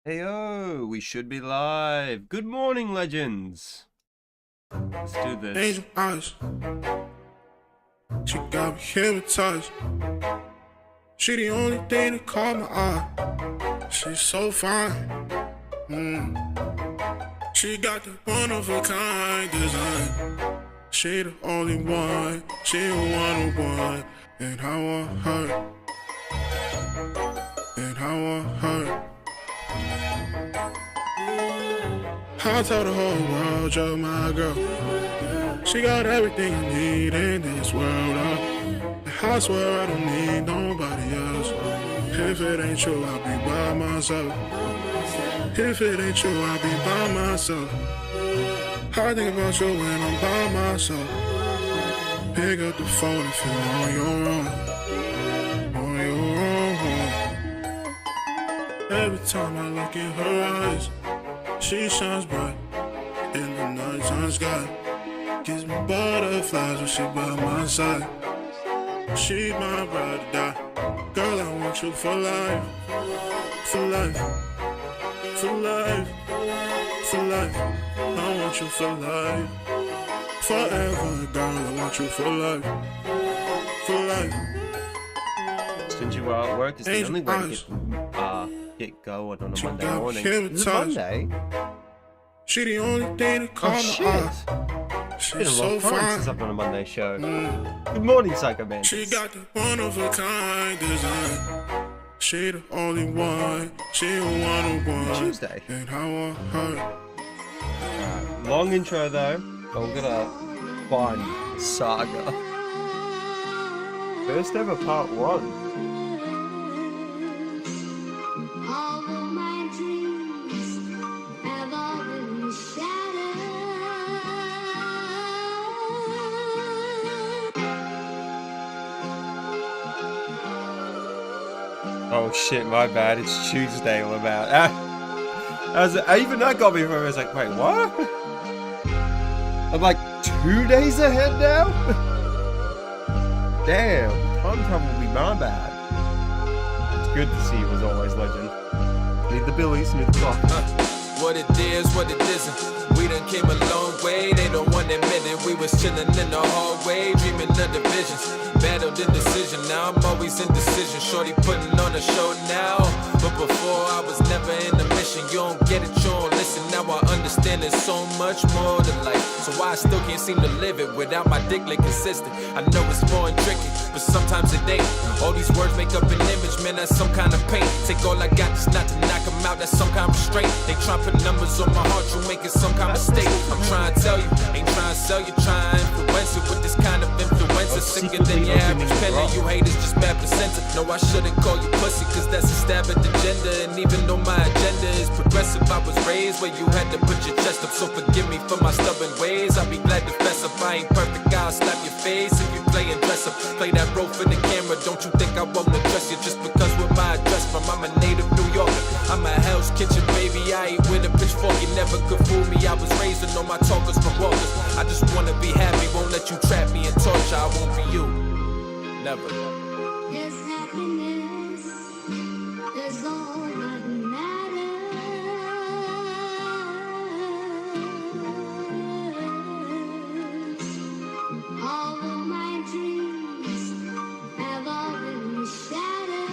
Heyo, we should be live. Good morning, legends. Let's do this. Angel eyes, she got me hypnotized. She the only thing that caught my eye. She's so fine. She got the one of a kind design. She the only one. She the one of one. And I want her. And I want her. I tell the whole world you're my girl. She got everything I need in this world. I swear I don't need nobody else. If it ain't true, I'll be by myself. If it ain't true, I'll be by myself. I think about you when I'm by myself. Pick up the phone if you're on your own. On your own. Every time I look in her eyes, she shines bright in the nighttime sky. Gives me butterflies when she by my side. She's my ride or die. Girl, I want you for life. For life. For life. For life. I want you for life. Forever, girl, I want you for life. For life. Since you are at work, it's the only way to get going on a Monday morning. Is it Monday? She the only thing that caught my eye. She's been a long time since I've done a Monday show. Good morning, Psycho Man. She got the one of a kind design. She the only one. She the one of one. Tuesday. And I want her. Long intro though. I'm gonna find Saga. First ever part 1. Oh shit, my bad. It's Tuesday all about. Even that got me from. I was like, wait, what? I'm like 2 days ahead now? Damn, time travel will be my bad. It's good to see you as always, legend. Leave the billies, smooth the clock. What it is, what it isn't. We done came a long way, they don't want to admit it. We was chillin' in the hallway, dreaming of the visions. Battled indecision, now I'm always indecision. Shorty putting on a show now, but before I was never in a mission. You don't get it, you don't listen. Now I understand there's so much more to life. So why I still can't seem to live it without my dick like consistent. I know it's more and tricky, but sometimes it ain't. All these words make up an image, man, that's some kind of pain. Take all I got just not to knock them out, that's some kind of restraint. They try to put numbers on my heart, you making some kind of mistake. I'm trying to tell you, ain't trying to sell you, trying to influence it with this kind of influenza. Sicker than your average penny, you haters just bad placenta. No, I shouldn't call you pussy, cause that's a stab at the gender. And even though my agenda is progressive, I was raised where you had to put your chest up. So forgive me for my stubborn ways, I'll be glad to fess up. I ain't perfect, I'll slap your face if you play and dress up. Play that role for the camera, don't you think I won't address you just because where my address from? I'm a native New Yorker, I'm a Hell's Kitchen baby. I ain't with a pitchfork, you never could fool me. I was raised to know my talkers from walkers. I just wanna be happy, won't let you trap me and torture. I won't be you, never. Yes, happiness is all that matters. All of my dreams have all been shattered.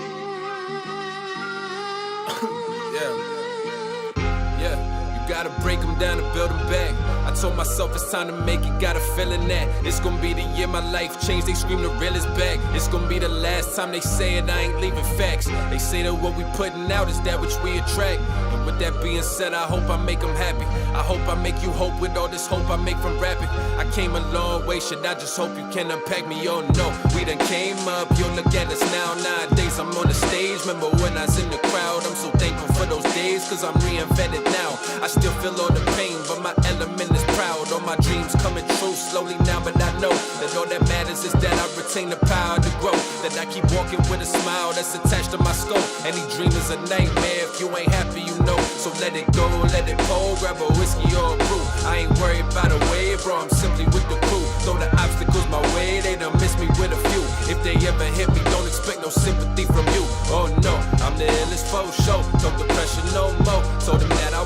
Yeah, you gotta break them down to build them back. I told myself it's time to make it, got a feeling that it's gonna be the year my life changed. They scream the real is back. It's gonna be the last time they say it, I ain't leaving facts. They say that what we putting out is that which we attract. And with that being said, I hope I make them happy. I hope I make you hope with all this hope I make from rapping. I came a long way, should I just hope you can unpack me? Oh no, we done came up, you look at us now. Nowadays I'm on the stage, remember when I was in the crowd. I'm so thankful for those days, cause I'm reinvented now. I still feel all the pain, but my element is proud. All my dreams coming true slowly now, but I know that all that matters is that I retain the power to grow. That I keep walking with a smile that's attached to my skull. Any dream is a nightmare if you ain't happy, you know. So let it go, let it pour, grab a whiskey or a brew. I ain't worried about a wave, bro, I'm simply with the crew. Throw the obstacles my way, they done miss me with a few. If they ever hit me, don't expect no sympathy from you. Oh no, I'm the illest for show, don't the pressure no more.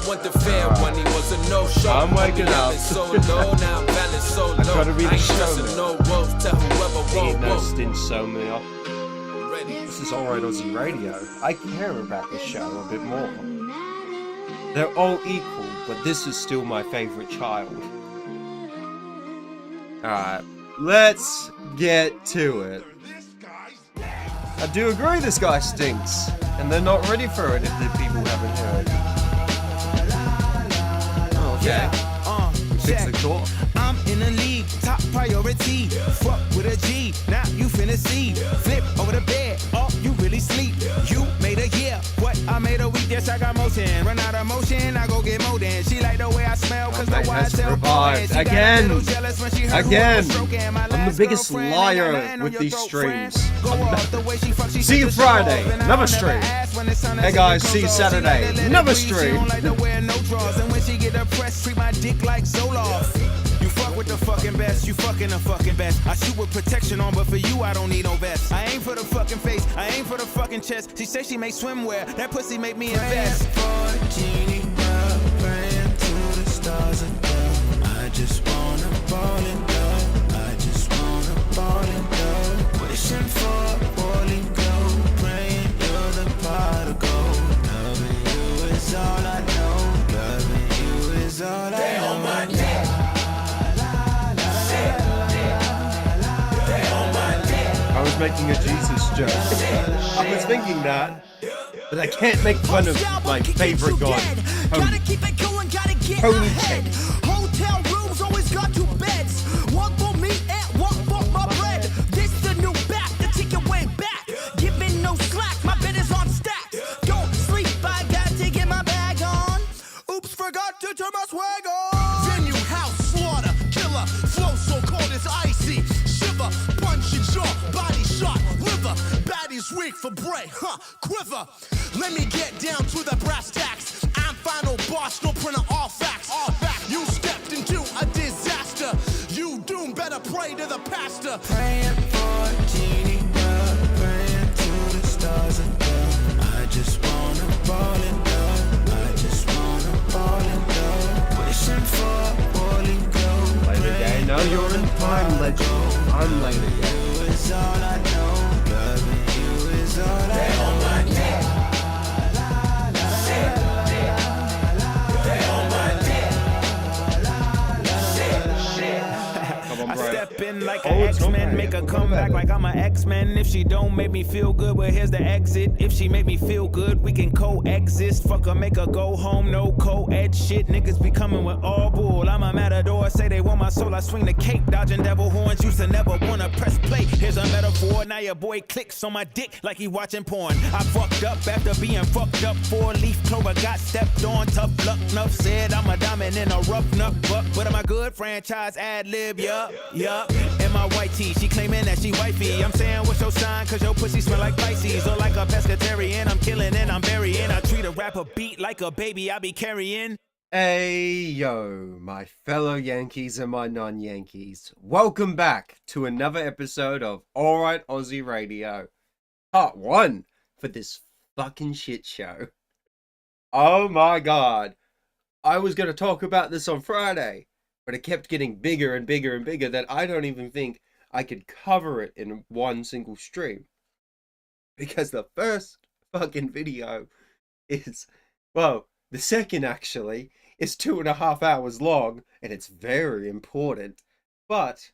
want the fair one, he was a no-show. I'm waking up. So low, now I'm feeling so low. Gotta be the I ain't showman. trusting no wolves, tell whoever Ain't no won't. insomnia. This is Alright Aussie Radio. I care about this show a bit more. They're all equal, but this is still my favorite child. Alright, let's get to it. I do agree this guy stinks, and they're not ready for it if the people haven't heard. Oh, okay. Fix the core. I'm in the league, top priority. Fuck with a G, now you finna see. Flip over the bed, oh, you really sleep. You made a year, what I made a week, yes I got motion. Run out of motion, I go get more than. She like the way I smell, cause the wide tail revived. Again. I'm the biggest liar with these streams. See you Friday, another stream. Hey guys, see you Saturday, another stream. You fuck with the fucking best, you fucking the fucking best. I shoot with protection on, but for you I don't need no vest. I aim for the fucking face, I aim for the fucking chest. She say she make swimwear, that pussy make me invest. Praying for a genie, praying to the stars above. I just wanna fall in love. I just wanna fall in love. Wishing for a falling glow, praying you're the pot of gold. Loving you is all I know. Loving you is all I know. I was making a Jesus joke. I was thinking that, but I can't make fun of my favorite god. Gotta keep it going, gotta get Holy ahead. Hotel rooms always got two beds. One for me and one for my bread. This the new back, the ticket way back. Giving no slack, my bed is on stacks. Don't sleep, I got to get my bag on. Oops, forgot to turn my swag on. Venue, house, slaughter, killer. Flow so cold it's icy. Shiver, punch and jaw, body shot, liver. Baddies weak for break, quiver. Let me get down to the brass tacks. I'm final boss, no printer, all facts. All facts. You stepped into a disaster. You doom, better pray to the pastor. Praying for a genie, praying to the stars above. I just wanna fall in love. I just wanna fall in love. Wishing for a falling glow. Later day, no, you're in time, legend. I'm later day. You is all I know. Loving you is all I know. Come on, I bro. step in like Oh, an it's X-Men, okay. make her What come about back it? like I'm an X-Men. If she don't make me feel good, well here's the exit. If she make me feel good, we can coexist. Fuck her, make her go home, no co-ed shit. Niggas be coming with all bull. I'm a matador, say they want my soul. I swing the cape, dodging devil horns. Used to never wanna press play. Here's a metaphor, now your boy clicks on my dick like he watching porn. I fucked up after being fucked up. 4-leaf clover got stepped on. Tough luck, enough said I'm a diamond in a rough nut buck. But I'm a good franchise ad-lib, yup. And my white tee, she claiming that she wifey. I'm saying what's your sign, cause your pussy smell like Pisces. Or like a pescatarian, I'm killing and I'm burying. I treat a rapper beat like a baby I be carrying. Hey yo, my fellow Yankees and my non-Yankees. Welcome back to another episode of Alright Aussie Radio. Part 1 for this fucking shit show. Oh my god. I was going to talk about this on Friday, but it kept getting bigger and bigger and bigger that I don't even think I could cover it in one single stream. Because the first fucking video is, well, the second actually is 2.5 hours long, and it's very important. But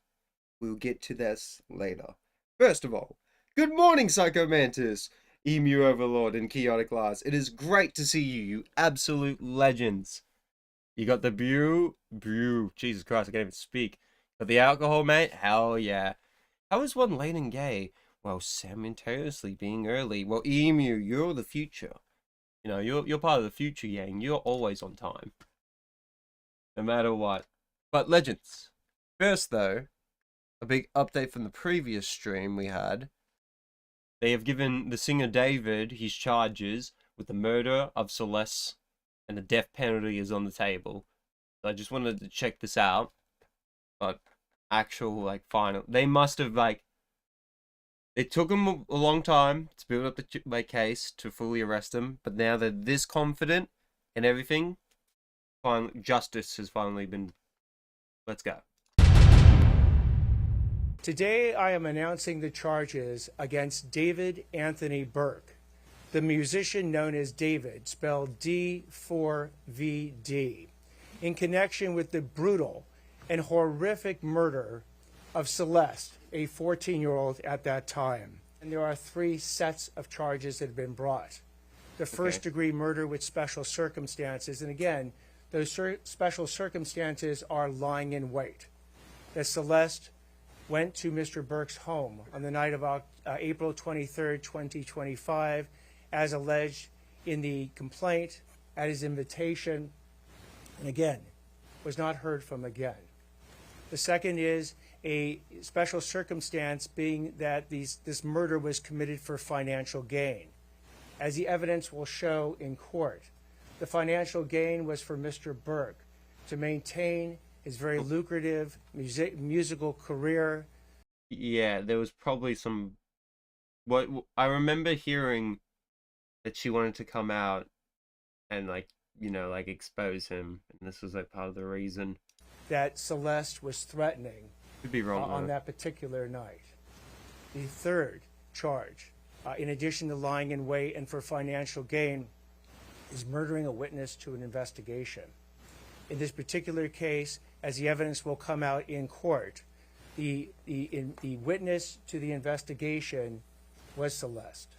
we'll get to this later. First of all, good morning, Psycho Mantis, Emu Overlord, and Chaotic Lars. It is great to see you, you absolute legends. You got the brew. Jesus Christ, I can't even speak. Got the alcohol, mate? Hell yeah. How is one late and gay? Well, simultaneously being early. Well, Emu, you're the future. You know, you're part of the future, Yang. You're always on time. No matter what. But legends. First, though, a big update from the previous stream we had. They have given the singer David his charges with the murder of Celeste, and the death penalty is on the table. So I just wanted to check this out. But actual, final. They must have, it took them a long time to build up the case to fully arrest him. But now they're this confident and everything. justice has finally been. Let's go. Today, I am announcing the charges against David Anthony Burke, the musician known as David, spelled D4VD, in connection with the brutal and horrific murder of Celeste, a 14-year-old at that time. And there are 3 sets of charges that have been brought. The first-degree murder with special circumstances, and again, those special circumstances are lying in wait. That Celeste went to Mr. Burke's home on the night of April 23rd, 2025, as alleged in the complaint, at his invitation, and again, was not heard from again. The second is a special circumstance being that this murder was committed for financial gain. As the evidence will show in court, the financial gain was for Mr. Burke to maintain his very lucrative musical career. Yeah, there was probably some. What I remember hearing that she wanted to come out and expose him, and this was part of the reason That Celeste was threatening could be wrong on that particular night. The third charge, in addition to lying in wait and for financial gain, is murdering a witness to an investigation. In this particular case, as the evidence will come out in court, the witness to the investigation was Celeste.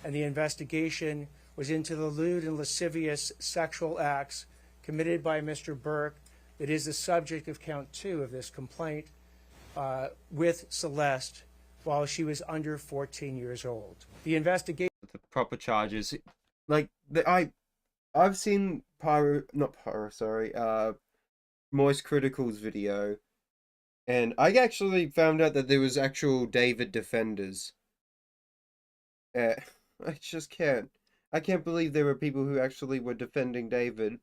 And the investigation was into the lewd and lascivious sexual acts committed by Mr. Burke that is the subject of count 2 of this complaint with Celeste while she was under 14 years old. The investigation... The proper charges. I've seen Moist Critical's video, and I actually found out that there was actual David defenders. I just can't. I can't believe there were people who actually were defending David.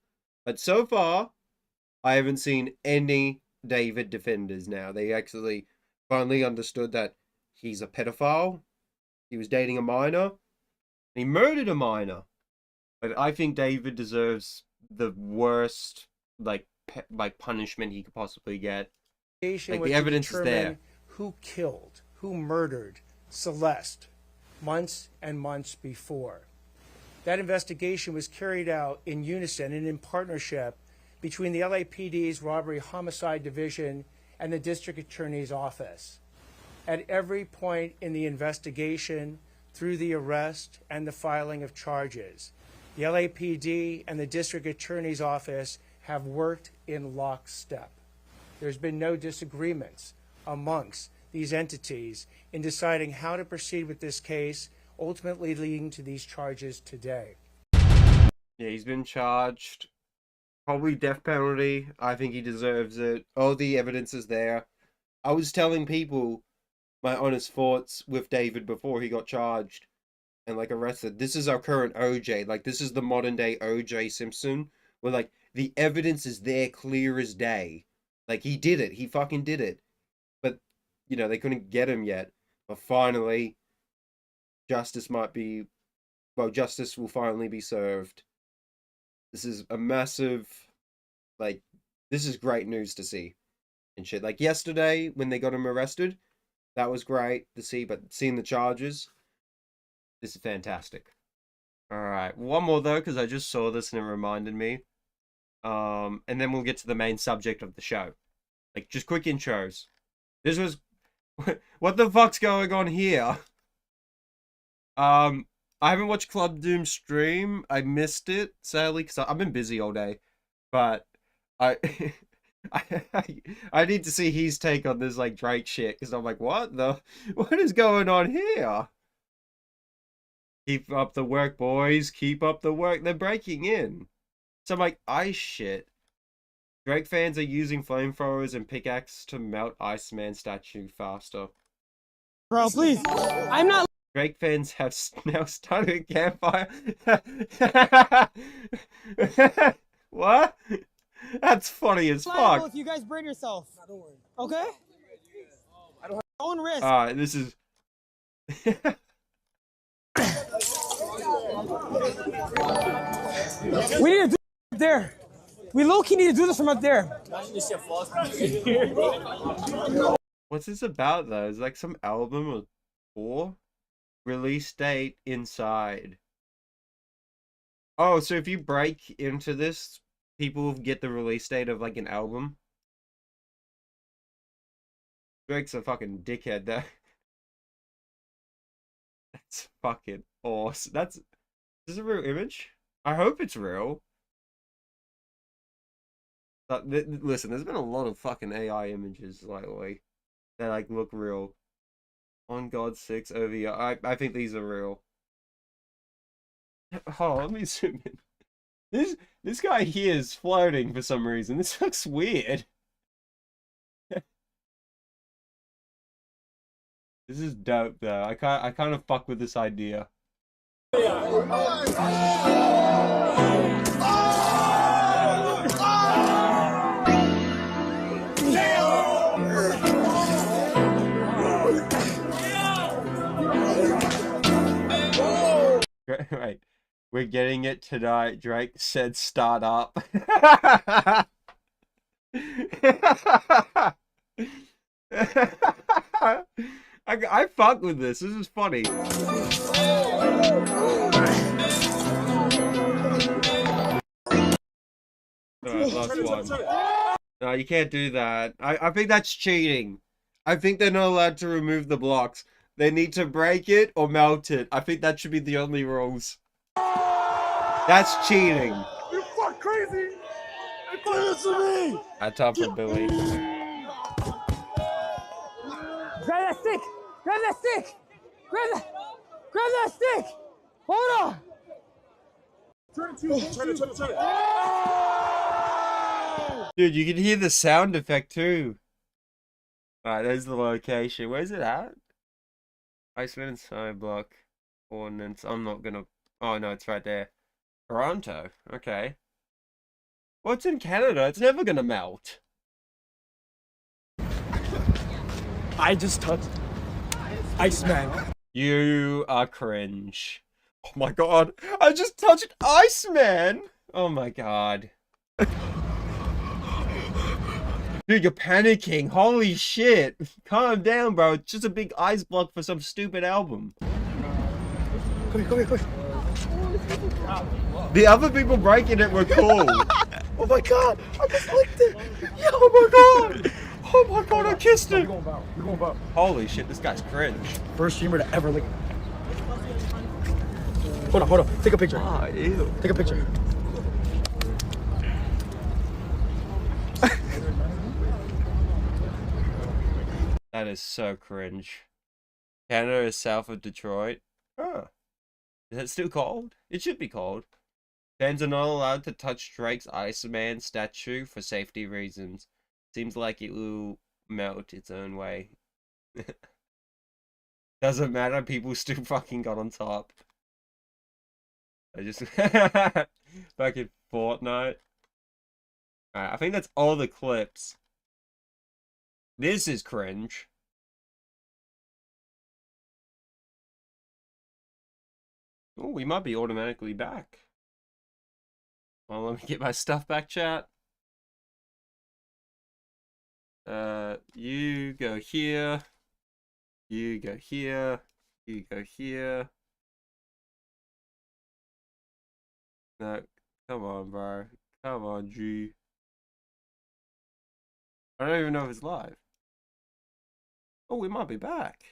But so far, I haven't seen any David defenders now. They actually finally understood that he's a pedophile. He was dating a minor. He murdered a minor. But I think David deserves the worst, punishment he could possibly get. The evidence is there. Who killed, who murdered Celeste months and months before. That investigation was carried out in unison and in partnership between the LAPD's Robbery Homicide Division and the District Attorney's Office. At every point in the investigation, through the arrest and the filing of charges, the LAPD and the District Attorney's Office have worked in lockstep. There's been no disagreements amongst these entities in deciding how to proceed with this case, ultimately leading to these charges today. Yeah, he's been charged. Probably death penalty. I think he deserves it. All the evidence is there. I was telling people my honest thoughts with David before he got charged and arrested. This is our current OJ. This is the modern day OJ Simpson, where the evidence is there clear as day. He did it. He fucking did it. But they couldn't get him yet. But finally, justice will finally be served. This is a massive, this is great news to see and shit. Yesterday when they got him arrested, that was great to see, but seeing the charges, this is fantastic. Alright, one more though, because I just saw this and it reminded me. And then we'll get to the main subject of the show. Just quick intros. This was... What the fuck's going on here? I haven't watched Club Doom stream. I missed it, sadly, because I've been busy all day. But I need to see his take on this Drake shit, because I'm what is going on here? Keep up the work, boys. Keep up the work. They're breaking in. So I'm ice shit. Drake fans are using flamethrowers and pickaxe to melt Iceman statue faster. Bro, please. I'm not. Drake fans have now started a campfire. What? That's funny as fuck. If you guys burn yourself. Don't worry. Okay? I don't have own risk. This is... We need to do there. We low-key need to do this from up there. What's this about though? Is like some album or tour? Release date inside. Oh, so if you break into this, people get the release date of like an album? Drake's a fucking dickhead there. That's fucking awesome. Is this a real image? I hope it's real. Listen, there's been a lot of fucking AI images lately that like look real. On God's 6 OVR. I think these are real. Oh, let me zoom in. This guy here is floating for some reason. This looks weird. This is dope though. I kind of fuck with this idea. Right. We're getting it tonight. Drake said start up. I fuck with this. This is funny. Alright, last one. No, you can't do that. I think that's cheating. I think they're not allowed to remove the blocks. They need to break it or melt it. I think that should be the only rules. That's cheating. You fuck crazy! They play this to me! That's up for Billy. Grab that stick! Grab that stick! Grab that stick! Hold on! Turn it. Dude, you can hear the sound effect too. Alright, there's the location. Where's it at? Iceland side block ordnance. I'm not gonna. Oh no, it's right there. Toronto. Okay. What's in Canada? It's never gonna melt. I just touched Iceman. You are cringe. Oh my god. I just touched Iceman. Oh my god. Dude, you're panicking. Holy shit. Calm down, bro. It's just a big ice block for some stupid album. Come here. The other people breaking it were cool. Oh my god! I just licked it! Oh my god! Oh my god, I kissed We're it! going about. Holy shit, this guy's cringe. First streamer to ever lick. Hold on. Take a picture. Ah, ew. Take a picture. That is so cringe. Canada is south of Detroit. Huh. Is it still cold? It should be cold. Fans are not allowed to touch Drake's Iceman statue for safety reasons. Seems like it will melt its own way. Doesn't matter, people still fucking got on top. I just back in Fortnite. Alright, I think that's all the clips. This is cringe. Oh, we might be automatically back. Well, let me get my stuff back, chat. You go here. You go here. You go here. No, come on, bro. Come on, G. I don't even know if it's live. Oh, we might be back.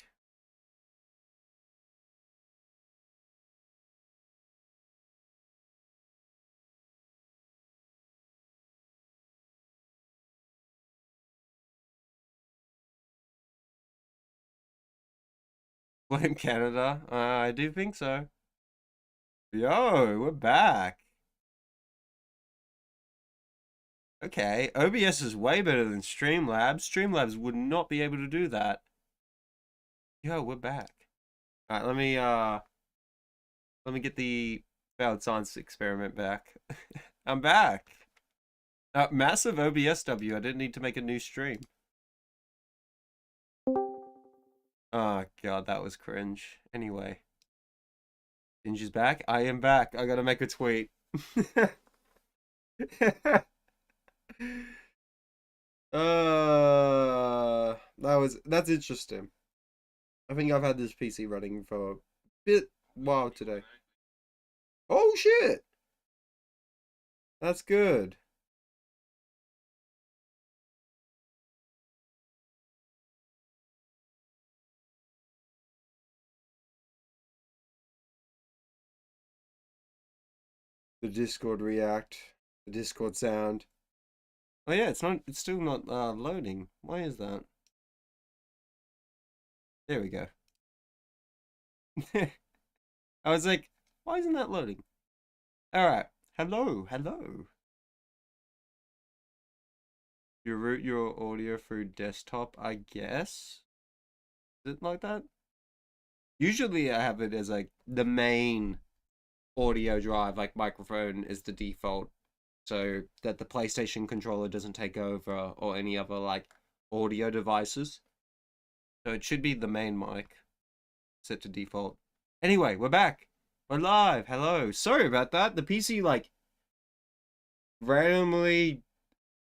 Blame Canada. I do think so. Yo, we're back. Okay, OBS is way better than Streamlabs. Streamlabs would not be able to do that. Yo, we're back. Alright, let me get the failed science experiment back. I'm back. Massive OBSW. I didn't need to make a new stream. Oh god, that was cringe. Anyway. Ginger's back? I am back. I gotta make a tweet. That's interesting. I think I've had this PC running for a bit while today. Oh shit! That's good. The Discord react, the Discord sound. Oh yeah, it's still not loading. Why is that? There we go. I was like, why isn't that loading? Alright. Hello. You route your audio through desktop, I guess? Is it like that? Usually I have it as like the main audio drive, like microphone is the default, so that the PlayStation controller doesn't take over or any other like audio devices. So it should be the main mic set to default. Anyway, we're back. We're live. Hello. Sorry about that. The PC like randomly,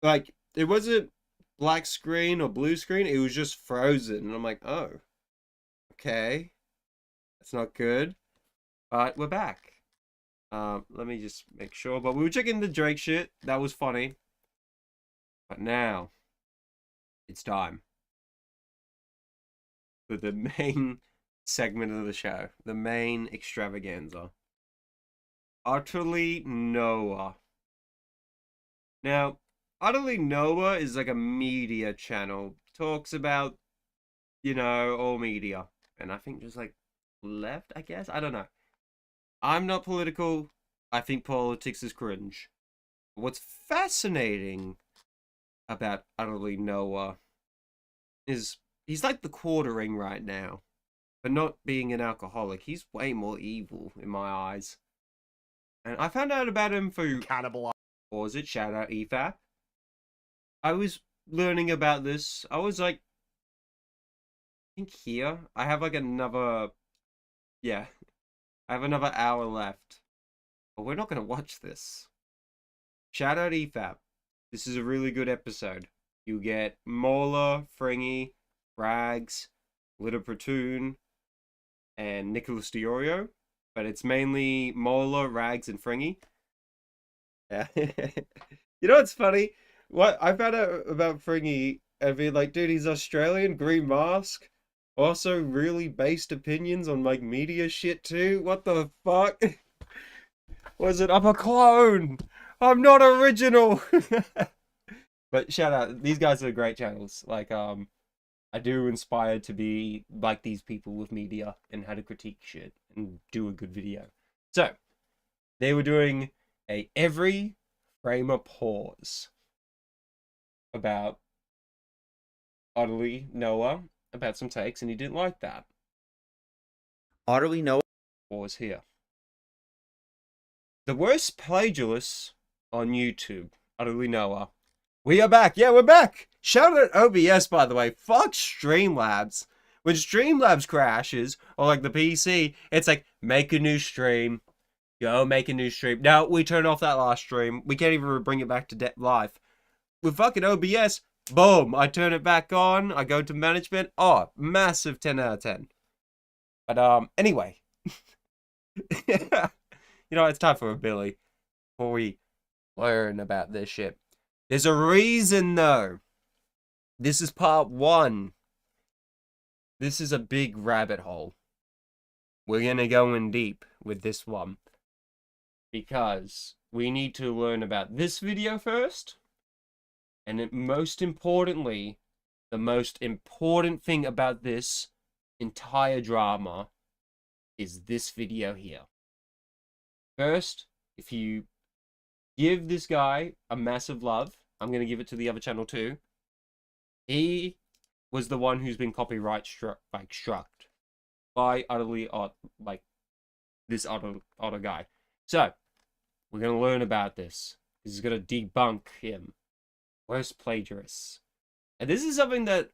like, it wasn't black screen or blue screen, it was just frozen. And I'm like, oh, okay. That's not good. But we're back. Let me just make sure. But we were checking the Drake shit. That was funny. But now, it's time for the main segment of the show. The main extravaganza. OtterlyNoah. Now, OtterlyNoah is like a media channel. Talks about, you know, all media. And I think just like left, I guess? I don't know. I'm not political. I think politics is cringe. What's fascinating about OtterlyNoah is he's like the quartering right now. But not being an alcoholic. He's way more evil in my eyes. And I found out about him through Cannibal. Or was it? Shout out EFAP. I was learning about this. I was like, I think here. I have like another, yeah. I have another hour left. But we're not going to watch this. Shout out EFAP. This is a really good episode. You get Mauler, Fringy, Rags, Little Platoon, and Nicholas Diorio. But it's mainly Mauler, Rags, and Fringy. Yeah. You know what's funny? What I found out about Fringy and being like, dude, he's Australian, green mask. Also, really based opinions on like media shit too. What the fuck? Was it? I'm a clone. I'm not original. But shout out, these guys are great channels. Like, I do inspire to be like these people with media and how to critique shit and do a good video. So, they were doing a every frame a pause about OtterlyNoah, about some takes, and he didn't like that. OtterlyNoah Pause here. The worst plagiarists on YouTube, OtterlyNoah. We are back. Yeah, we're back. Shout out OBS, by the way. Fuck Streamlabs. When Streamlabs crashes, or like the PC, it's like, make a new stream. Go make a new stream. Now, we turn off that last stream. We can't even bring it back to life. With fucking OBS, boom, I turn it back on. I go to management. Oh, massive 10 out of 10. But, anyway. You know, it's time for a Billy. Before we learn about this shit. There's a reason, though. This is part 1. This is a big rabbit hole. We're gonna go in deep with this one. Because we need to learn about this video first. And most importantly, the most important thing about this entire drama is this video here. First, if you give this guy a massive love, I'm going to give it to the other channel too. He was the one who's been copyright struck by this Otter guy. So, we're going to learn about this. This is going to debunk him. Worst plagiarists. And this is something that,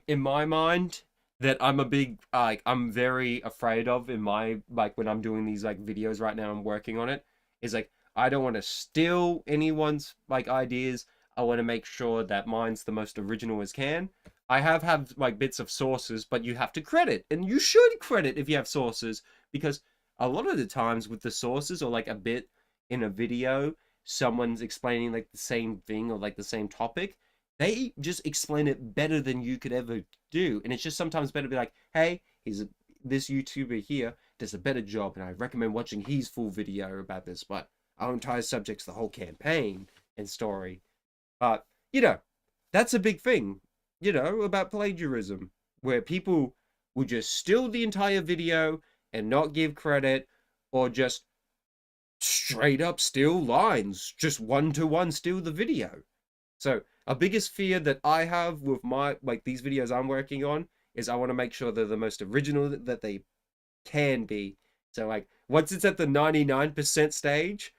in my mind, that I'm a big, I'm very afraid of in my, when I'm doing these, videos right now, I'm working on it, is, I don't want to steal anyone's like ideas. I want to make sure that mine's the most original as can. I have like bits of sources, but you have to credit, and you should credit if you have sources, because a lot of the times with the sources or like a bit in a video, someone's explaining like the same thing or like the same topic. They just explain it better than you could ever do, and it's just sometimes better to be like, hey, this YouTuber here does a better job, and I recommend watching his full video about this. But our entire subject's the whole campaign and story. But you know, that's a big thing, you know, about plagiarism, where people will just steal the entire video and not give credit, or just straight up steal lines, just one-to-one steal the video. So a biggest fear that I have with my like these videos I'm working on is I want to make sure they're the most original that they can be. So like once it's at the 99% stage,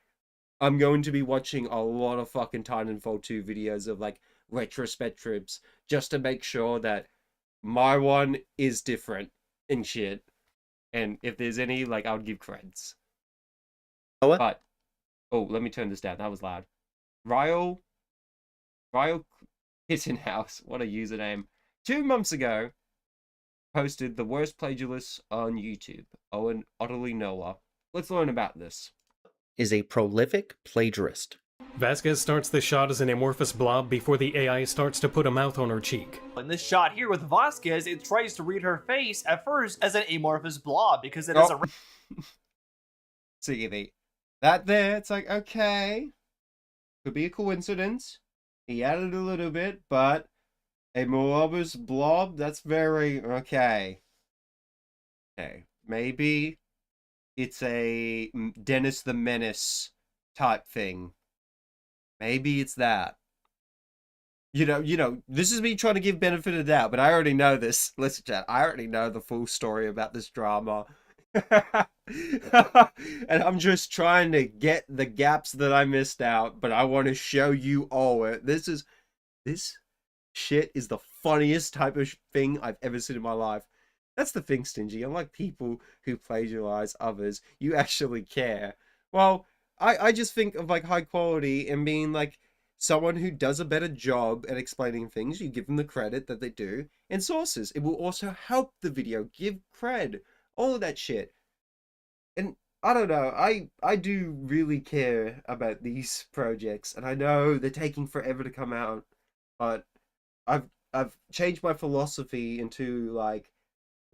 I'm going to be watching a lot of fucking Titanfall 2 videos of like retrospectives just to make sure that my one is different and shit. And if there's any, like, I would give creds. Noah? But, oh, let me turn this down. That was loud. Ryle Kittenhouse, what a username. 2 months ago, posted the worst plagiarists on YouTube. OtterlyNoah. Let's learn about this. Is a prolific plagiarist. Vasquez starts the shot as an amorphous blob before the AI starts to put a mouth on her cheek. In this shot here with Vasquez, it tries to read her face at first as an amorphous blob because it is a... See, that there, it's like, okay, could be a coincidence. He added a little bit, but amorphous blob, that's very, okay. Okay, maybe it's a Dennis the Menace type thing. Maybe it's that. You know, this is me trying to give benefit of the doubt, but I already know this. Listen, chat, I already know the full story about this drama. And I'm just trying to get the gaps that I missed out, but I want to show you all it. This shit is the funniest type of thing I've ever seen in my life. That's the thing, Stingy. Unlike people who plagiarize others, you actually care. Well, I just think of like high quality and being like someone who does a better job at explaining things. You give them the credit that they do, and sources. It will also help the video, give cred, all of that shit. And I don't know, I do really care about these projects, and I know they're taking forever to come out, but I've changed my philosophy into like,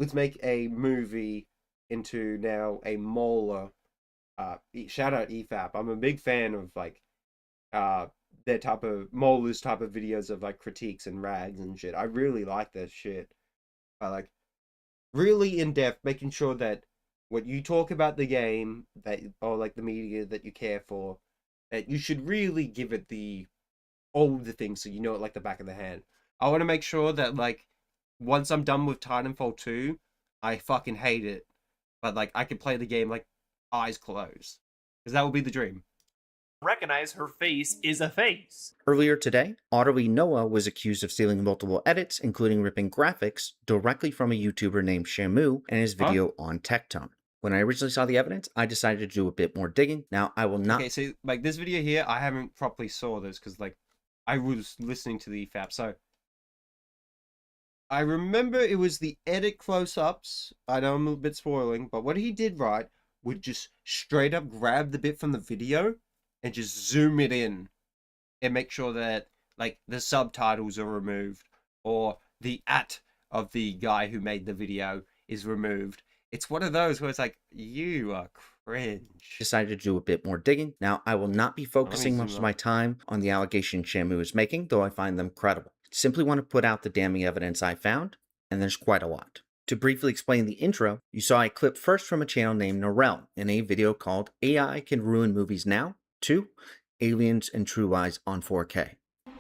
let's make a movie into now a Molar. Shout out EFAP. I'm a big fan of like their type of Molar's type of videos of like critiques and rags and shit. I really like that shit. I like really in depth, making sure that when you talk about the game that or like the media that you care for, that you should really give it all the things so you know it like the back of the hand. I want to make sure that like once I'm done with Titanfall 2, I fucking hate it, but like I can play the game like eyes closed, because that will be the dream. Recognize her face is a face. Earlier today, OtterlyNoah was accused of stealing multiple edits, including ripping graphics directly from a YouTuber named Shamu and his video on Tectone. When I originally saw the evidence, I decided to do a bit more digging. Now, I will not... Okay, so like this video here, I haven't properly saw this because like I was listening to the EFAP, so I remember it was the edit close-ups. I know I'm a bit spoiling, but what he did right would just straight up grab the bit from the video and just zoom it in and make sure that like the subtitles are removed or the of the guy who made the video is removed. It's one of those where it's like, you are cringe. Decided to do a bit more digging. Now, I will not be focusing most of my time on the allegations Shamu is making, though I find them credible. Simply want to put out the damning evidence I found, and there's quite a lot. To briefly explain the intro, you saw a clip first from a channel named Norel in a video called AI Can Ruin Movies Now 2, Aliens and True Lies on 4K.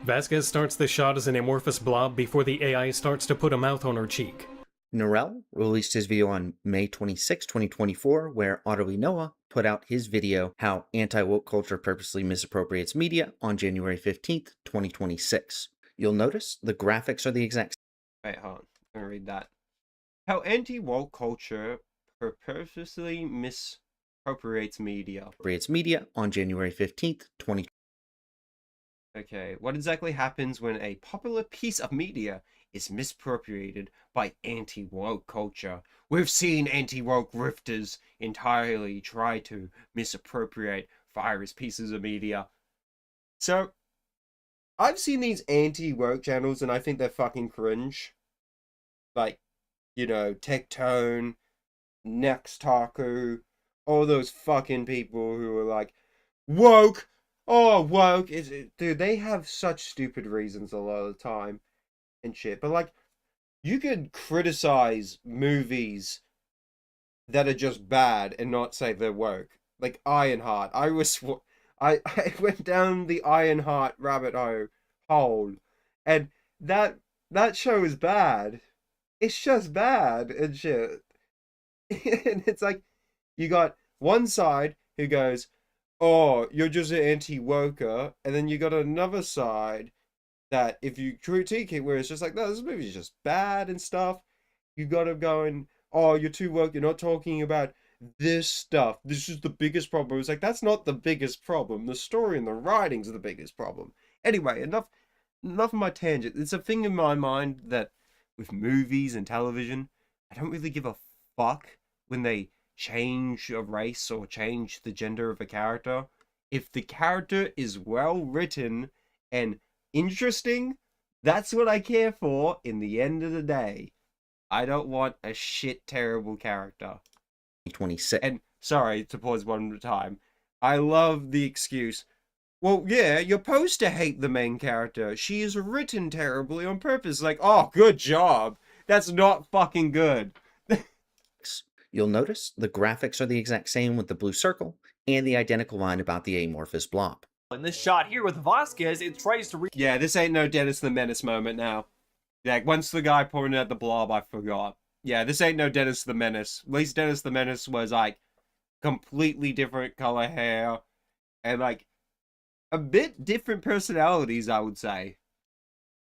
Vasquez starts the shot as an amorphous blob before the AI starts to put a mouth on her cheek. Norel released his video on May 26, 2024, where OtterlyNoah put out his video, How Anti-Woke Culture Purposely Misappropriates Media, on January 15th, 2026. You'll notice the graphics are the exact same. Wait, hold on. I'm gonna read that. How anti-woke culture purposely Appropriates media. Appropriates media on January 15th, 2020. Okay, what exactly happens when a popular piece of media is misappropriated by anti-woke culture? We've seen anti-woke grifters entirely try to misappropriate virus pieces of media. So, I've seen these anti-woke channels and I think they're fucking cringe. Like, you know, Tectone, Next Taku, all those fucking people who are like, woke! Oh, woke! Dude, they have such stupid reasons a lot of the time and shit. But, like, you could criticize movies that are just bad and not say they're woke. Like Ironheart. I went down the Ironheart rabbit hole, and that show is bad. It's just bad and shit. And it's like, you got one side who goes, oh, you're just an anti-woker, and then you got another side that if you critique it, where it's just like, no, this movie's just bad and stuff, you got to go and, oh, you're too woke, you're not talking about this stuff, this is the biggest problem. It's like, that's not the biggest problem, the story and the writings are the biggest problem. Anyway, enough of my tangent. It's a thing in my mind that with movies and television, I don't really give a fuck when they change a race or change the gender of a character. If the character is well written and interesting, that's what I care for in the end of the day. I don't want a shit terrible character. 26. And sorry to pause one more time. I love the excuse, well, yeah, you're supposed to hate the main character. She is written terribly on purpose. Like, oh, good job. That's not fucking good. You'll notice the graphics are the exact same with the blue circle and the identical line about the amorphous blob. In this shot here with Vasquez, it tries to Yeah, this ain't no Dennis the Menace moment now. Like, once the guy pointed at the blob, I forgot. Yeah, this ain't no Dennis the Menace. At least Dennis the Menace was, like, completely different color hair. And, like, a bit different personalities, I would say.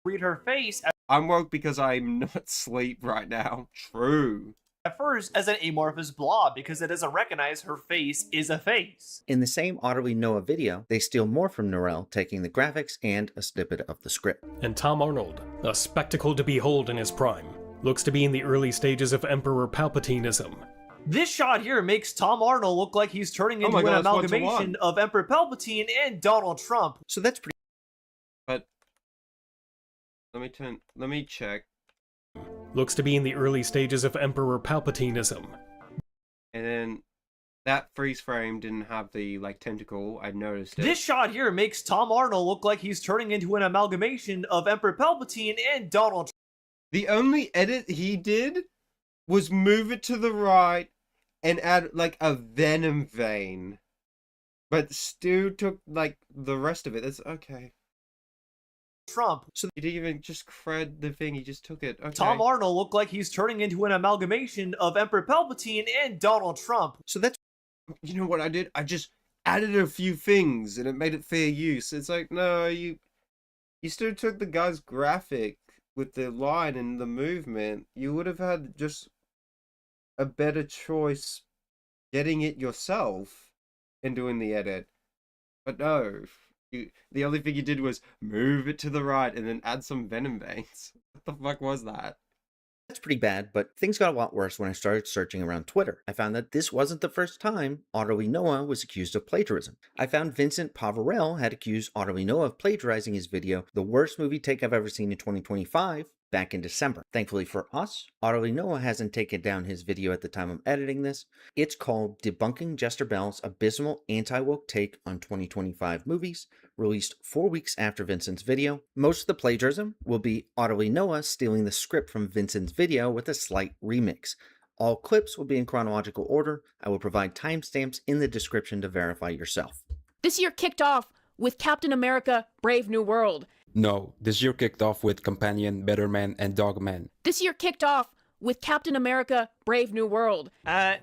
read her face I'm woke because I'm not asleep right now. True. at first as an amorphous blob because it doesn't recognize her face is a face. In the same OtterlyNoah video, they steal more from Norel, taking the graphics and a snippet of the script. And Tom Arnold, a spectacle to behold in his prime, looks to be in the early stages of Emperor Palpatineism. This shot here makes Tom Arnold look like he's turning into an amalgamation of Emperor Palpatine and Donald Trump. So that's pretty. But let me check. Looks to be in the early stages of Emperor Palpatineism. And then that freeze frame didn't have the, like, tentacle. I noticed it. This shot here makes Tom Arnold look like he's turning into an amalgamation of Emperor Palpatine and Donald Trump. The only edit he did was move it to the right and add, like, a Venom vein. But Stu took, like, the rest of it. That's okay. Trump. So he didn't even just cred the thing, he just took it. Okay. Tom Arnold looked like he's turning into an amalgamation of Emperor Palpatine and Donald Trump. So that's. You know what I did? I just added a few things and it made it fair use. It's like, no, you still took the guy's graphic with the line and the movement. You would have had just a better choice getting it yourself and doing the edit. But no. The only thing you did was move it to the right and then add some Venom veins. What the fuck was that? That's pretty bad, but things got a lot worse when I started searching around Twitter. I found that this wasn't the first time OtterlyNoah was accused of plagiarism. I found Vincent Pavarel had accused OtterlyNoah of plagiarizing his video, The Worst Movie Take I've Ever Seen in 2025, back in December. Thankfully for us, OtterlyNoah hasn't taken down his video at the time of editing this. It's called Debunking Jester Bell's Abysmal Anti-Woke Take on 2025 Movies, released 4 weeks after Vincent's video. Most of the plagiarism will be OtterlyNoah stealing the script from Vincent's video with a slight remix. All clips will be in chronological order. I will provide timestamps in the description to verify yourself. This year kicked off with Captain America: Brave New World. No, this year kicked off with Companion, Better Man, and Dog Man. This year kicked off with Captain America: Brave New World.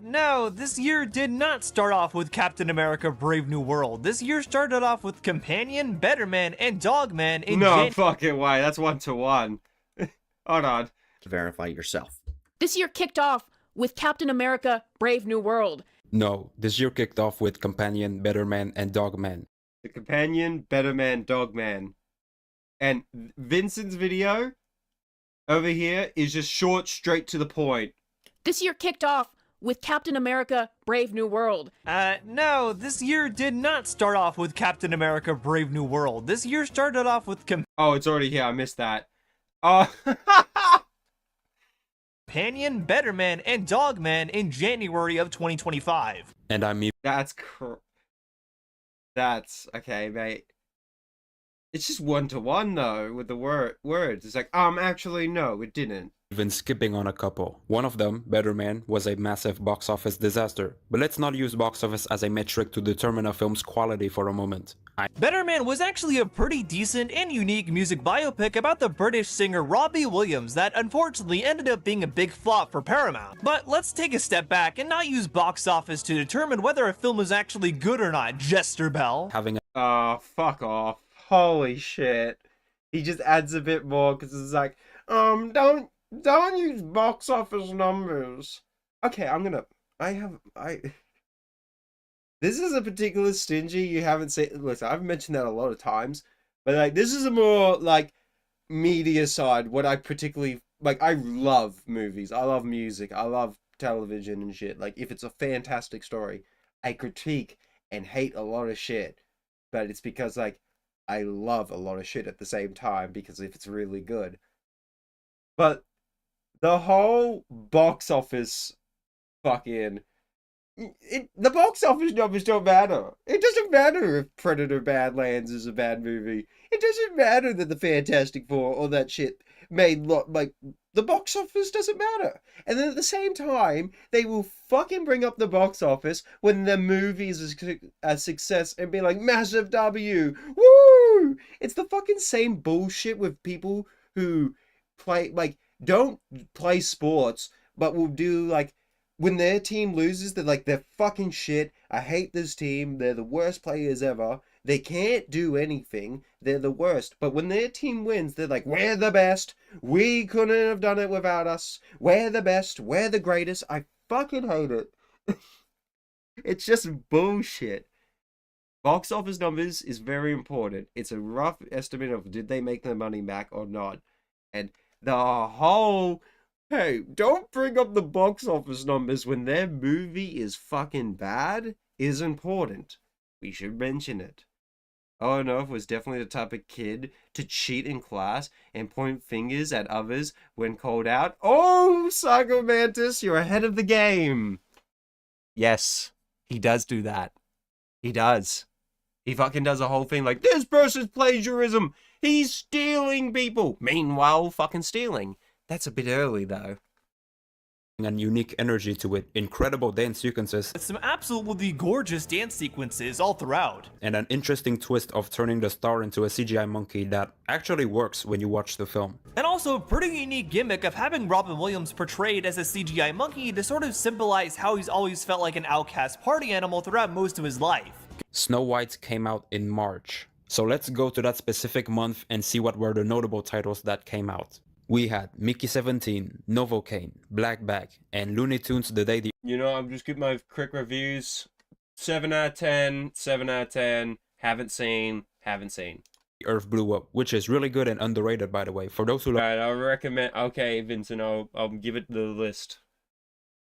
No, this year did not start off with Captain America: Brave New World. This year started off with Companion, Better Man, and Dog Man in No fucking way, that's 1-to-1. Hold on. To verify yourself. This year kicked off with Captain America: Brave New World. No, this year kicked off with Companion, Better Man, and Dog Man. The Companion, Better Man, Dog Man. And Vincent's video over here is just short, straight to the point. This year kicked off with Captain America Brave New World. No, this year did not start off with Captain America Brave New World. This year started off with Oh, it's already here. I missed that. Oh. Companion, Better Man, and Dog Man in January of 2025. And I mean, That's okay, mate. It's just 1-to-1 though with the words. It's like, actually no, it didn't. even skipping on a couple. One of them, Better Man, was a massive box office disaster. But let's not use box office as a metric to determine a film's quality for a moment. Better Man was actually a pretty decent and unique music biopic about the British singer Robbie Williams that unfortunately ended up being a big flop for Paramount. But let's take a step back and not use box office to determine whether a film is actually good or not, Jester Bell. Oh, fuck off. Holy shit. He just adds a bit more because it's like, don't use box office numbers. Okay, this is a particular stingy you haven't seen. Listen, I've mentioned that a lot of times, but like this is a more like media side. What I particularly like, I love movies, I love music, I love television and shit. Like if it's a fantastic story, I critique and hate a lot of shit, but it's because like I love a lot of shit at the same time because if it's really good. But the whole box office fucking the box office numbers don't matter. It doesn't matter if Predator Badlands is a bad movie. It doesn't matter that the Fantastic Four or that shit made like the box office doesn't matter. And then at the same time, they will fucking bring up the box office when the movie is a success and be like massive W. Woo! It's the fucking same bullshit with people who don't play sports but will do like when their team loses, they're fucking shit. I hate this team. They're the worst players ever. They can't do anything. They're the worst. But when their team wins, they're like, we're the best. We couldn't have done it without us. We're the best. We're the greatest. I fucking hate it. It's just bullshit. Box office numbers is very important. It's a rough estimate of did they make their money back or not. And the whole... Hey, don't bring up the box office numbers when their movie is fucking bad is important. We should mention it. OtterlyNoah was definitely the type of kid to cheat in class and point fingers at others when called out. Oh, Psycho Mantis, you're ahead of the game. Yes, he does do that. He does. He fucking does a whole thing like, this person's plagiarism. He's stealing people. Meanwhile, fucking stealing. That's a bit early, though. And unique energy to it, incredible dance sequences, some absolutely gorgeous dance sequences all throughout, and an interesting twist of turning the star into a CGI monkey that actually works when you watch the film. And also a pretty unique gimmick of having Robin Williams portrayed as a CGI monkey to sort of symbolize how he's always felt like an outcast party animal throughout most of his life. Snow White came out in March, so let's go to that specific month and see what were the notable titles that came out. We had Mickey 17, Novocaine, Black Bag, and Looney Tunes The Day the... You know, I'm just giving my quick reviews. 7 out of 10, 7 out of 10, haven't seen. Earth Blew Up, which is really good and underrated, by the way. For those who love... Alright, I recommend... Okay, Vincent, I'll give it the list.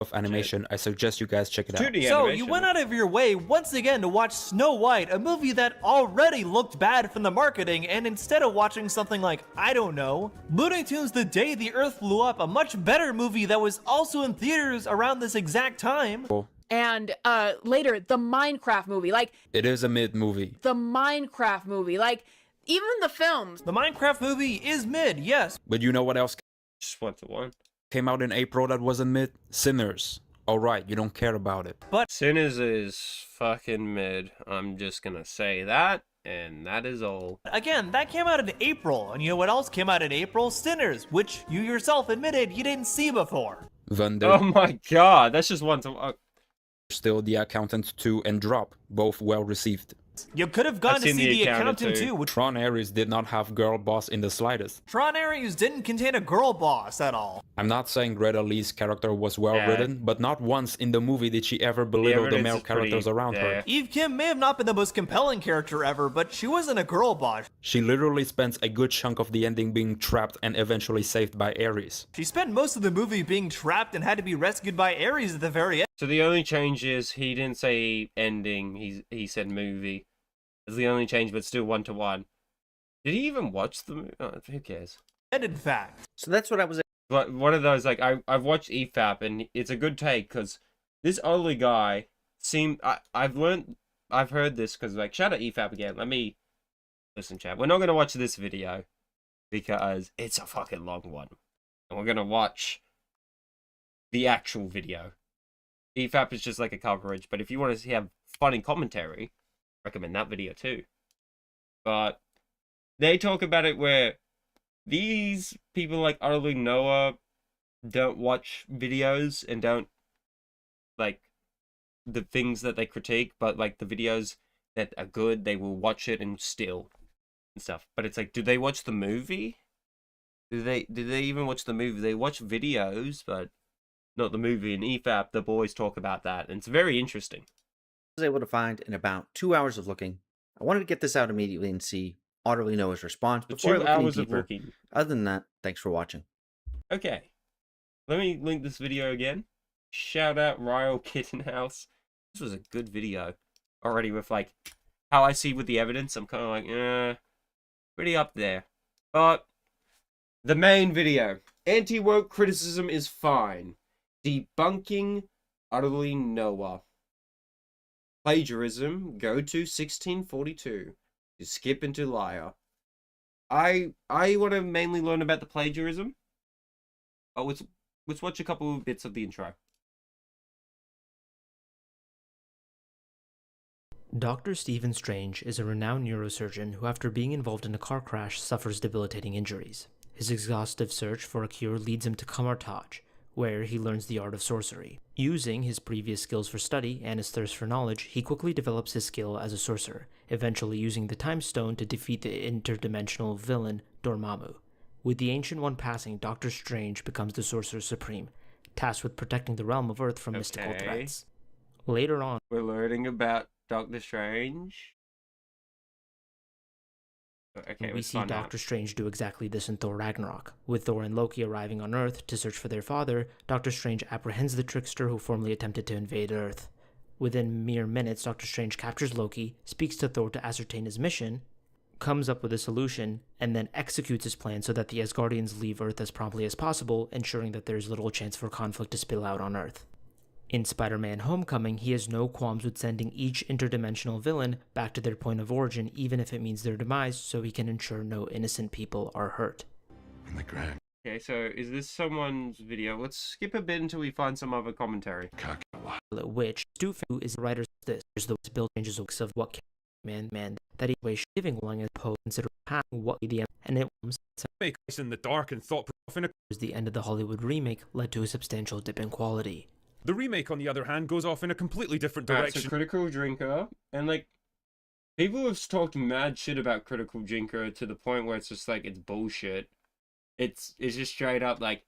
Of animation, I suggest you guys check it out. So you went out of your way once again to watch Snow White, a movie that already looked bad from the marketing, and instead of watching something like, I don't know, Looney Tunes The Day the Earth Blew Up, a much better movie that was also in theaters around this exact time. And later, the Minecraft movie, like... It is a mid-movie. The Minecraft movie, like, even the films. The Minecraft movie is mid, yes. But you know what else? Just 1-to-1. Came out in April that wasn't mid? Sinners. Alright, you don't care about it. But Sinners is fucking mid. I'm just gonna say that, and that is all. Again, that came out in April, and you know what else came out in April? Sinners, which you yourself admitted you didn't see before. Oh my god, that's just 1-to-1. Still, The Accountant 2 and Drop, both well received. You could have gone I've to seen see The The Accountant Accountant too. too. Tron Ares did not have girl boss in the slightest. Tron Ares didn't contain a girl boss at all. I'm not saying Greta Lee's character was well written, but not once in the movie did she ever belittle the evidence male is pretty characters around her. there. Eve Kim may have not been the most compelling character ever, but she wasn't a girl boss. She literally spends a good chunk of the ending being trapped and eventually saved by Ares. She spent most of the movie being trapped and had to be rescued by Ares at the very end. So the only change is he didn't say ending, he said movie. It's the only change, but still 1-to-1. Did he even watch the movie? Oh, who cares? In fact. So that's what I was. But one of those, like, I've watched EFAP, and it's a good take, because this Otterly guy seemed... I've heard this, because, like, shout out EFAP again. Let me... Listen, chat. We're not going to watch this video, because it's a fucking long one. And we're going to watch the actual video. EFAP is just like a coverage, but if you want to have funny commentary, recommend that video too. But they talk about it where these people like OtterlyNoah don't watch videos and don't like the things that they critique, but like the videos that are good, they will watch it and still and stuff. But it's like, do they watch the movie? Do they even watch the movie? They watch videos, but not the movie. In EFAP, the boys talk about that, and it's very interesting. Was able to find in about 2 hours of looking. I wanted to get this out immediately and see OtterlyNoah's response before 2 I look any hours of deeper. looking. Other than that, thanks for watching. Okay, let me link this video again. Shout out Ryle Kittenhouse. This was a good video already with like how I see with the evidence. I'm kind of like, pretty up there. But the main video, anti-woke criticism is fine. Debunking OtterlyNoah. Plagiarism, go to 1642. You skip into liar. I want to mainly learn about the plagiarism. Oh, let's watch a couple of bits of the intro. Dr. Stephen Strange is a renowned neurosurgeon who, after being involved in a car crash, suffers debilitating injuries. His exhaustive search for a cure leads him to Kamartaj, where he learns the art of sorcery. Using his previous skills for study and his thirst for knowledge, he quickly develops his skill as a sorcerer, eventually using the Time Stone to defeat the interdimensional villain Dormammu. With the Ancient One passing, Doctor Strange becomes the Sorcerer Supreme, tasked with protecting the realm of Earth from mystical threats. Later on, we're learning about Doctor Strange. Okay, we see Doctor Strange do exactly this in Thor Ragnarok. With Thor and Loki arriving on Earth to search for their father, Doctor Strange apprehends the trickster who formerly attempted to invade Earth. Within mere minutes, Doctor Strange captures Loki, speaks to Thor to ascertain his mission, comes up with a solution, and then executes his plan so that the Asgardians leave Earth as promptly as possible, ensuring that there is little chance for conflict to spill out on Earth. In Spider-Man Homecoming, he has no qualms with sending each interdimensional villain back to their point of origin, even if it means their demise, so he can ensure no innocent people are hurt. Okay, so is this someone's video? Let's skip a bit until we find some other commentary. Which, Stu who is the writer of this, is the Bill changes looks of what man that he was giving along as Poe consider what the and it was in the dark and thought the end of the Hollywood remake led to a substantial dip in quality. The remake, on the other hand, goes off in a completely different direction. So Critical Drinker, and like, people have talked mad shit about Critical Drinker to the point where it's just like, it's bullshit. It's just straight up like,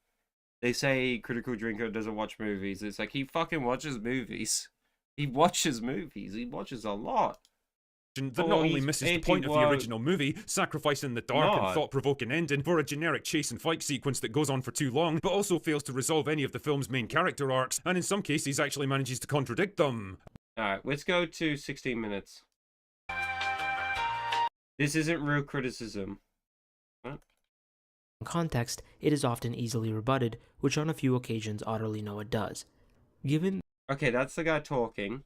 they say Critical Drinker doesn't watch movies. It's like, he fucking watches movies. He watches movies. He watches a lot. That not only misses the point of the original movie, sacrificing the dark and thought-provoking ending for a generic chase and fight sequence that goes on for too long, but also fails to resolve any of the film's main character arcs, and in some cases actually manages to contradict them. Alright, let's go to 16 minutes. This isn't real criticism. What? In context, it is often easily rebutted, which on a few occasions OtterlyNoah does. Given Okay, that's the guy talking.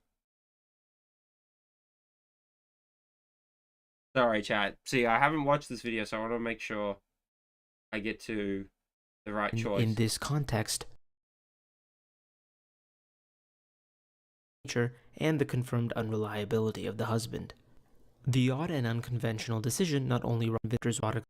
Sorry, chat. See, I haven't watched this video, so I want to make sure I get to the right choice. In this context, nature and the confirmed unreliability of the husband. The odd and unconventional decision not only run Victor's water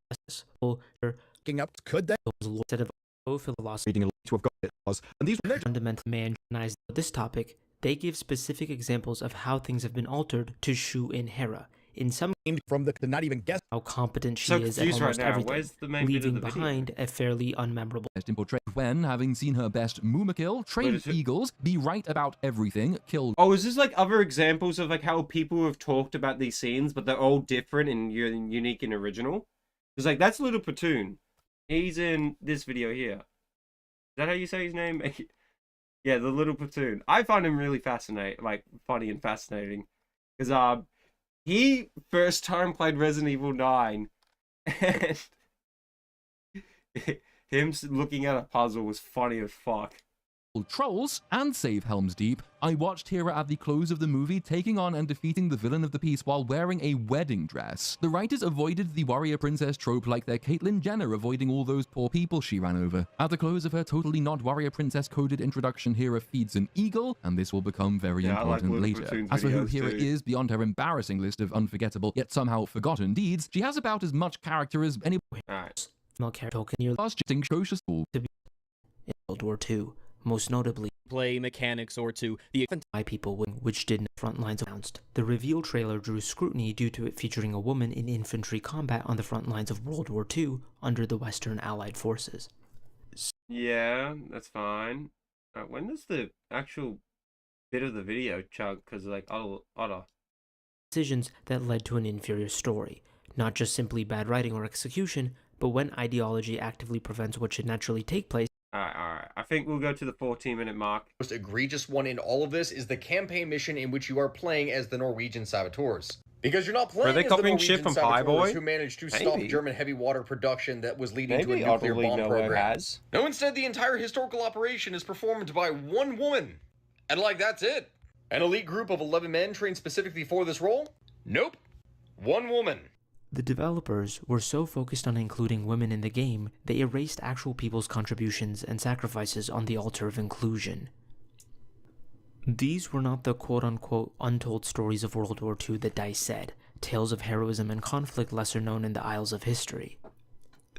could they instead of philosophy reading to have got it was, and these fundamental man recognized this topic They give specific examples of how things have been altered to shoe in Hera. In some from the not even guess how competent she So is at confused right almost now. everything, Where's the main bit of leaving the video? behind a fairly unmemorable portrait when, having seen her best Mumakil, train eagles, be right about everything, kill. Oh, is this like other examples of like how people have talked about these scenes, but they're all different and unique and original? Because like that's Little Platoon. He's in this video here. Is that how you say his name? Yeah, the Little Platoon. I find him really fascinating, like funny and fascinating, because he first time played Resident Evil 9, and him looking at a puzzle was funny as fuck. Trolls and save Helm's Deep. I watched Hera at the close of the movie taking on and defeating the villain of the piece while wearing a wedding dress. The writers avoided the warrior princess trope like they're Caitlyn Jenner avoiding all those poor people she ran over. At the close of her totally not warrior princess coded introduction, Hera feeds an eagle, and this will become very important later. As for who Hera is beyond her embarrassing list of unforgettable yet somehow forgotten deeds, she has about as much character as any female character near last distinguished school to be in World War II. Most notably, play mechanics or to the by people which didn't front lines announced. The reveal trailer drew scrutiny due to it featuring a woman in infantry combat on the front lines of World War II under the Western Allied forces. Yeah, that's fine. When does the actual bit of the video chunk? Because like Otter. Decisions that led to an inferior story, not just simply bad writing or execution, but when ideology actively prevents what should naturally take place. Alright. I think we'll go to the 14-minute mark. The most egregious one in all of this is the campaign mission in which you are playing as the Norwegian saboteurs. Because you're not playing as the Norwegian saboteurs who managed to stop German heavy water production that was leading to a nuclear bomb program. No, instead the entire historical operation is performed by one woman. And like that's it. An elite group of 11 men trained specifically for this role? Nope. One woman. The developers were so focused on including women in the game, they erased actual people's contributions and sacrifices on the altar of inclusion. These were not the quote-unquote untold stories of World War II that DICE said, tales of heroism and conflict lesser known in the Isles of History.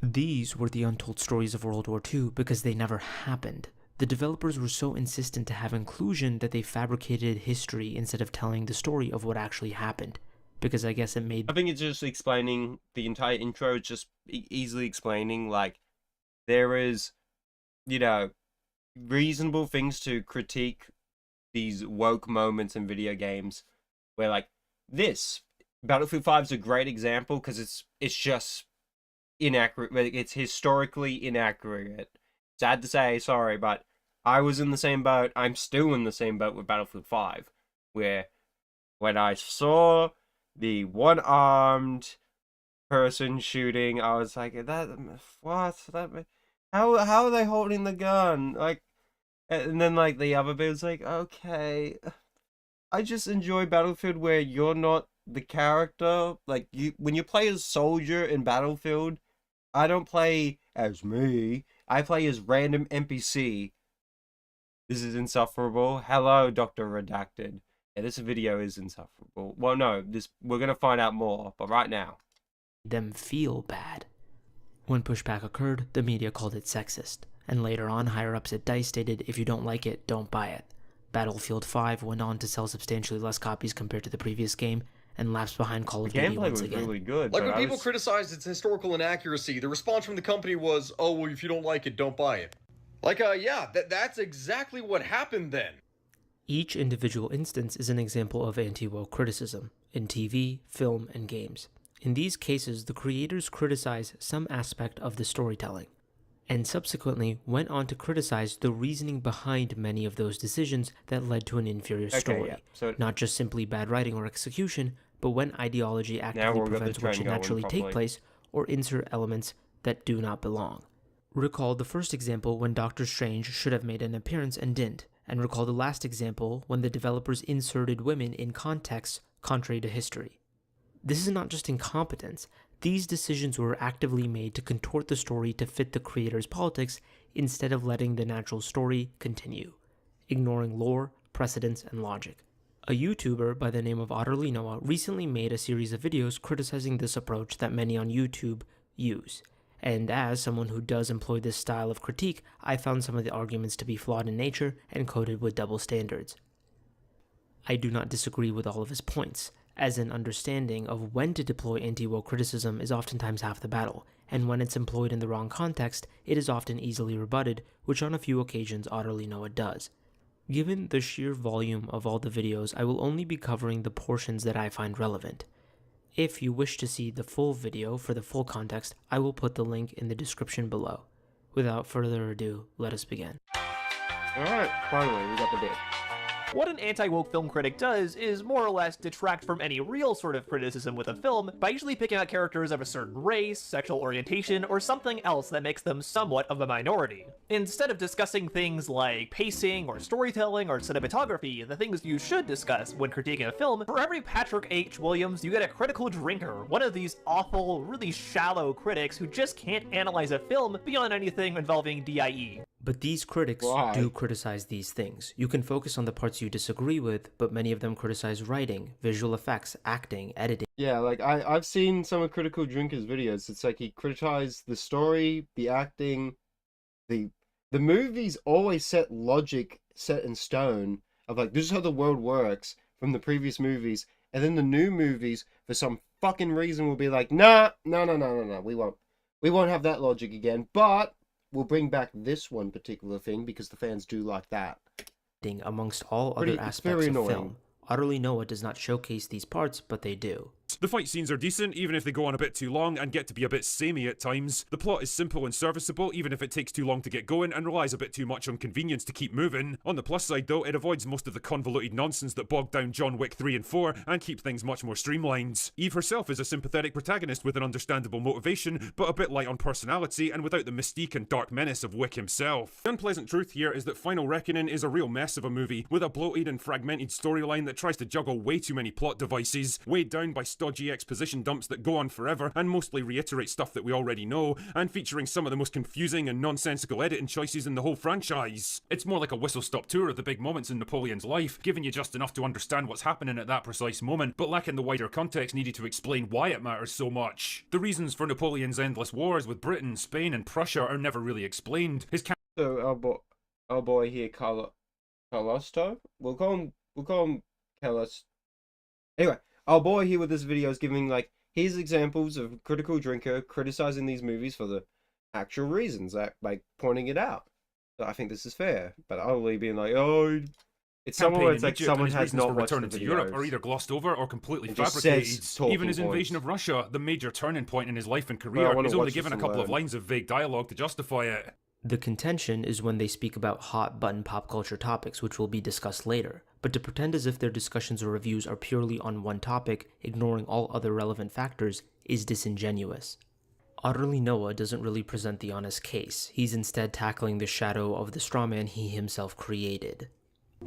These were the untold stories of World War II because they never happened. The developers were so insistent to have inclusion that they fabricated history instead of telling the story of what actually happened. Because I guess it made... I think it's just explaining the entire intro, just easily explaining, like, there is, you know, reasonable things to critique these woke moments in video games, where, like, this, Battlefield 5 is a great example, because it's just inaccurate, it's historically inaccurate. Sad to say, sorry, but I was in the same boat, I'm still in the same boat with Battlefield 5, where when I saw the one-armed person shooting, I was like, how are they holding the gun? Like, and then like the other bit was like, okay, I just enjoy Battlefield where you're not the character. Like when you play as soldier in Battlefield, I don't play as me. I play as random NPC. This is insufferable. Hello, Dr. Redacted. Yeah, this video is insufferable. Well, no, we're gonna find out more, but right now. Them feel bad. When pushback occurred, the media called it sexist, and later on, higher-ups at DICE stated, if you don't like it, don't buy it. Battlefield 5 went on to sell substantially less copies compared to the previous game, and laps behind Call of Duty once again. Really good. Like when people criticized its historical inaccuracy, the response from the company was, oh, well, if you don't like it, don't buy it. Like, yeah, that's exactly what happened then. Each individual instance is an example of anti-woke criticism, in TV, film, and games. In these cases, the creators criticize some aspect of the storytelling, and subsequently went on to criticize the reasoning behind many of those decisions that led to an inferior story. So, not just simply bad writing or execution, but when ideology actively prevents what should naturally take place, or insert elements that do not belong. Recall the first example when Doctor Strange should have made an appearance and didn't, and recall the last example when the developers inserted women in contexts contrary to history. This is not just incompetence. These decisions were actively made to contort the story to fit the creator's politics instead of letting the natural story continue, ignoring lore, precedents, and logic. A YouTuber by the name of OtterlyNoah recently made a series of videos criticizing this approach that many on YouTube use. And as someone who does employ this style of critique, I found some of the arguments to be flawed in nature and coded with double standards. I do not disagree with all of his points, as an understanding of when to deploy anti-woke criticism is oftentimes half the battle, and when it's employed in the wrong context, it is often easily rebutted, which on a few occasions OtterlyNoah does. Given the sheer volume of all the videos, I will only be covering the portions that I find relevant. If you wish to see the full video for the full context, I will put the link in the description below. Without further ado, let us begin. Alright, finally, we got the bit. What an anti-woke film critic does is more or less detract from any real sort of criticism with a film by usually picking out characters of a certain race, sexual orientation, or something else that makes them somewhat of a minority. Instead of discussing things like pacing, or storytelling, or cinematography, the things you should discuss when critiquing a film, for every Patrick H. Williams, you get a critical drinker, one of these awful, really shallow critics who just can't analyze a film beyond anything involving DIE. But these critics do criticize these things. You can focus on the parts you disagree with, but many of them criticize writing, visual effects, acting, editing. Yeah, like I've seen some of Critical Drinker's videos. It's like he criticized the story, the acting, the movies always set logic set in stone of like, this is how the world works from the previous movies, and then the new movies, for some fucking reason, will be like, no, we won't have that logic again, but we'll bring back this one particular thing because the fans do like that. Amongst all other aspects of film, OtterlyNoah does not showcase these parts, but they do. The fight scenes are decent, even if they go on a bit too long and get to be a bit samey at times. The plot is simple and serviceable, even if it takes too long to get going and relies a bit too much on convenience to keep moving. On the plus side though, it avoids most of the convoluted nonsense that bogged down John Wick 3 and 4 and keep things much more streamlined. Eve herself is a sympathetic protagonist with an understandable motivation, but a bit light on personality and without the mystique and dark menace of Wick himself. The unpleasant truth here is that Final Reckoning is a real mess of a movie, with a bloated and fragmented storyline that tries to juggle way too many plot devices, weighed down by stodgy exposition dumps that go on forever and mostly reiterate stuff that we already know, and featuring some of the most confusing and nonsensical editing choices in the whole franchise. It's more like a whistle-stop tour of the big moments in Napoleon's life, giving you just enough to understand what's happening at that precise moment, but lacking the wider context needed to explain why it matters so much. The reasons for Napoleon's endless wars with Britain, Spain, and Prussia are never really explained. So our boy here, Carlosto, we'll call him Carlos. Anyway, our boy here with this video is giving like his examples of Critical Drinker criticizing these movies for the actual reasons, like pointing it out. So I think this is fair, but only being like, oh, it's somewhere it's like someone has not watched the videos. To Europe are either glossed over or completely fabricated. Even his invasion of Russia, the major turning point in his life and career, is only given a couple of lines of vague dialogue to justify it. The contention is when they speak about hot-button pop culture topics, which will be discussed later, but to pretend as if their discussions or reviews are purely on one topic, ignoring all other relevant factors, is disingenuous. OtterlyNoah doesn't really present the honest case. He's instead tackling the shadow of the strawman he himself created.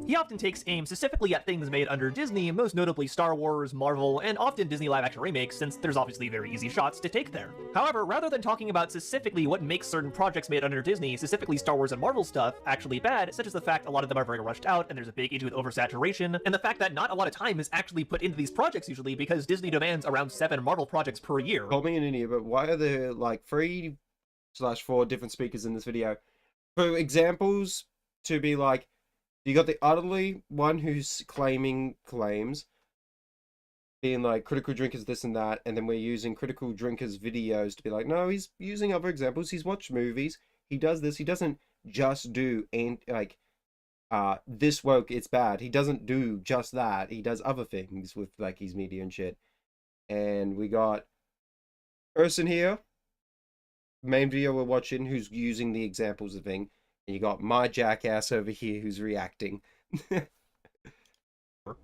He often takes aim specifically at things made under Disney, most notably Star Wars, Marvel, and often Disney live-action remakes, since there's obviously very easy shots to take there. However, rather than talking about specifically what makes certain projects made under Disney, specifically Star Wars and Marvel stuff, actually bad, such as the fact a lot of them are very rushed out, and there's a big issue with oversaturation, and the fact that not a lot of time is actually put into these projects usually because Disney demands around 7 Marvel projects per year. Call me an idiot, but why are there like 3/4 different speakers in this video? For examples, to be like, you got the utterly one who's claims, being like, Critical Drinkers this and that, and then we're using Critical Drinkers videos to be like, no, he's using other examples, he's watched movies, he does this, he doesn't just do, this woke, it's bad, he doesn't do just that, he does other things with, like, his media and shit. And we got person here, main video we're watching, who's using the examples of thing. And you got my jackass over here who's reacting.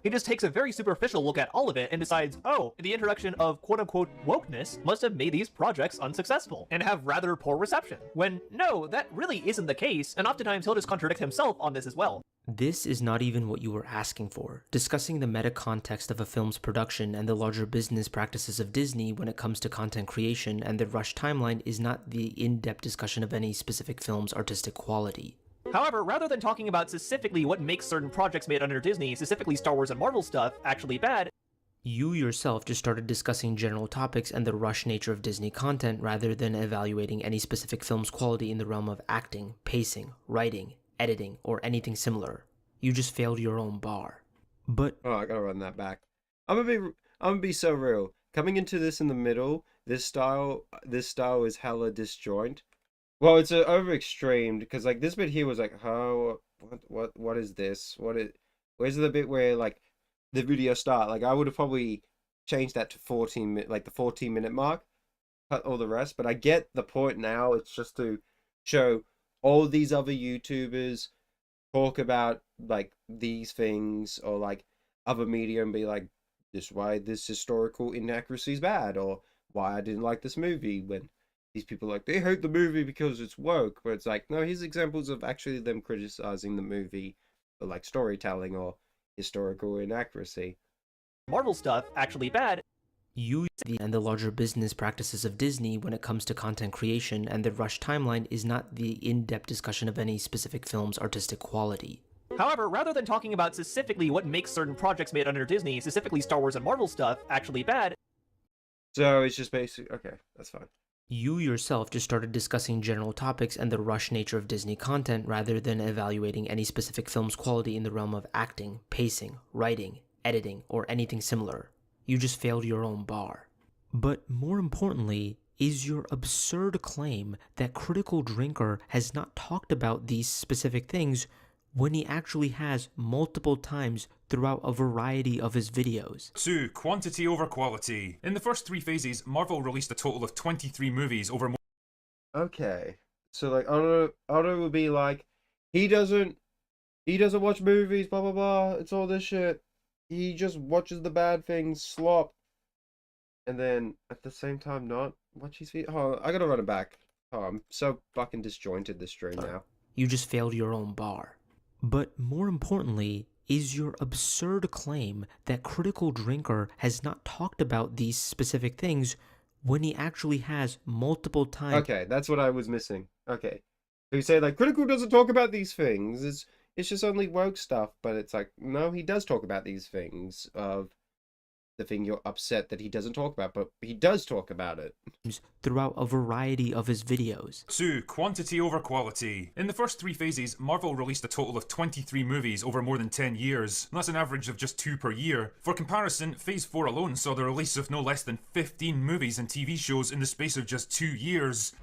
He just takes a very superficial look at all of it and decides, oh, the introduction of quote-unquote wokeness must have made these projects unsuccessful and have rather poor reception. When, no, that really isn't the case, and oftentimes he'll just contradict himself on this as well. This is not even what you were asking for. Discussing the meta-context of a film's production and the larger business practices of Disney when it comes to content creation and the rush timeline is not the in-depth discussion of any specific film's artistic quality. However, rather than talking about specifically what makes certain projects made under Disney, specifically Star Wars and Marvel stuff, actually bad, you yourself just started discussing general topics and the rush nature of Disney content rather than evaluating any specific film's quality in the realm of acting, pacing, writing, editing, or anything similar. You just failed your own bar. But I gotta run that back. I'm gonna be so real. Coming into this in the middle, this style is hella disjoint. Well, it's over extremed because like this bit here was like, how what is this? Where's the bit where like the video start? Like I would have probably changed that to 14 like the 14-minute mark, cut all the rest. But I get the point now. It's just to show all these other YouTubers talk about like these things or like other media and be like, this why this historical inaccuracy is bad, or why I didn't like this movie, when these people like they hate the movie because it's woke. But it's like, no, here's examples of actually them criticizing the movie for like storytelling or historical inaccuracy. Marvel stuff actually bad. And the larger business practices of Disney when it comes to content creation, and the rush timeline is not the in-depth discussion of any specific film's artistic quality. However, rather than talking about specifically what makes certain projects made under Disney, specifically Star Wars and Marvel stuff, actually bad. So it's just basic. Okay, that's fine. You yourself just started discussing general topics and the rush nature of Disney content rather than evaluating any specific film's quality in the realm of acting, pacing, writing, editing, or anything similar. You just failed your own bar. But more importantly, is your absurd claim that Critical Drinker has not talked about these specific things when he actually has multiple times throughout a variety of his videos. 2. Quantity over quality. In the first 3 phases, Marvel released a total of 23 movies over more. Okay, so like Otto would be like, he doesn't watch movies, blah blah blah. It's all this shit. He just watches the bad things, slop, and then at the same time not watch his feet. Oh, I gotta run it back. Oh, I'm so fucking disjointed this stream now. You just failed your own bar. But more importantly, is your absurd claim that Critical Drinker has not talked about these specific things when he actually has multiple times. Okay, that's what I was missing. Okay. So you say like Critical doesn't talk about these things. It's just only woke stuff, but it's like, no, he does talk about these things of the thing you're upset that he doesn't talk about, but he does talk about it. Throughout a variety of his videos. 2. Quantity over quality. In the first 3 phases, Marvel released a total of 23 movies over more than 10 years. That's an average of just 2 per year. For comparison, Phase 4 alone saw the release of no less than 15 movies and TV shows in the space of just 2 years.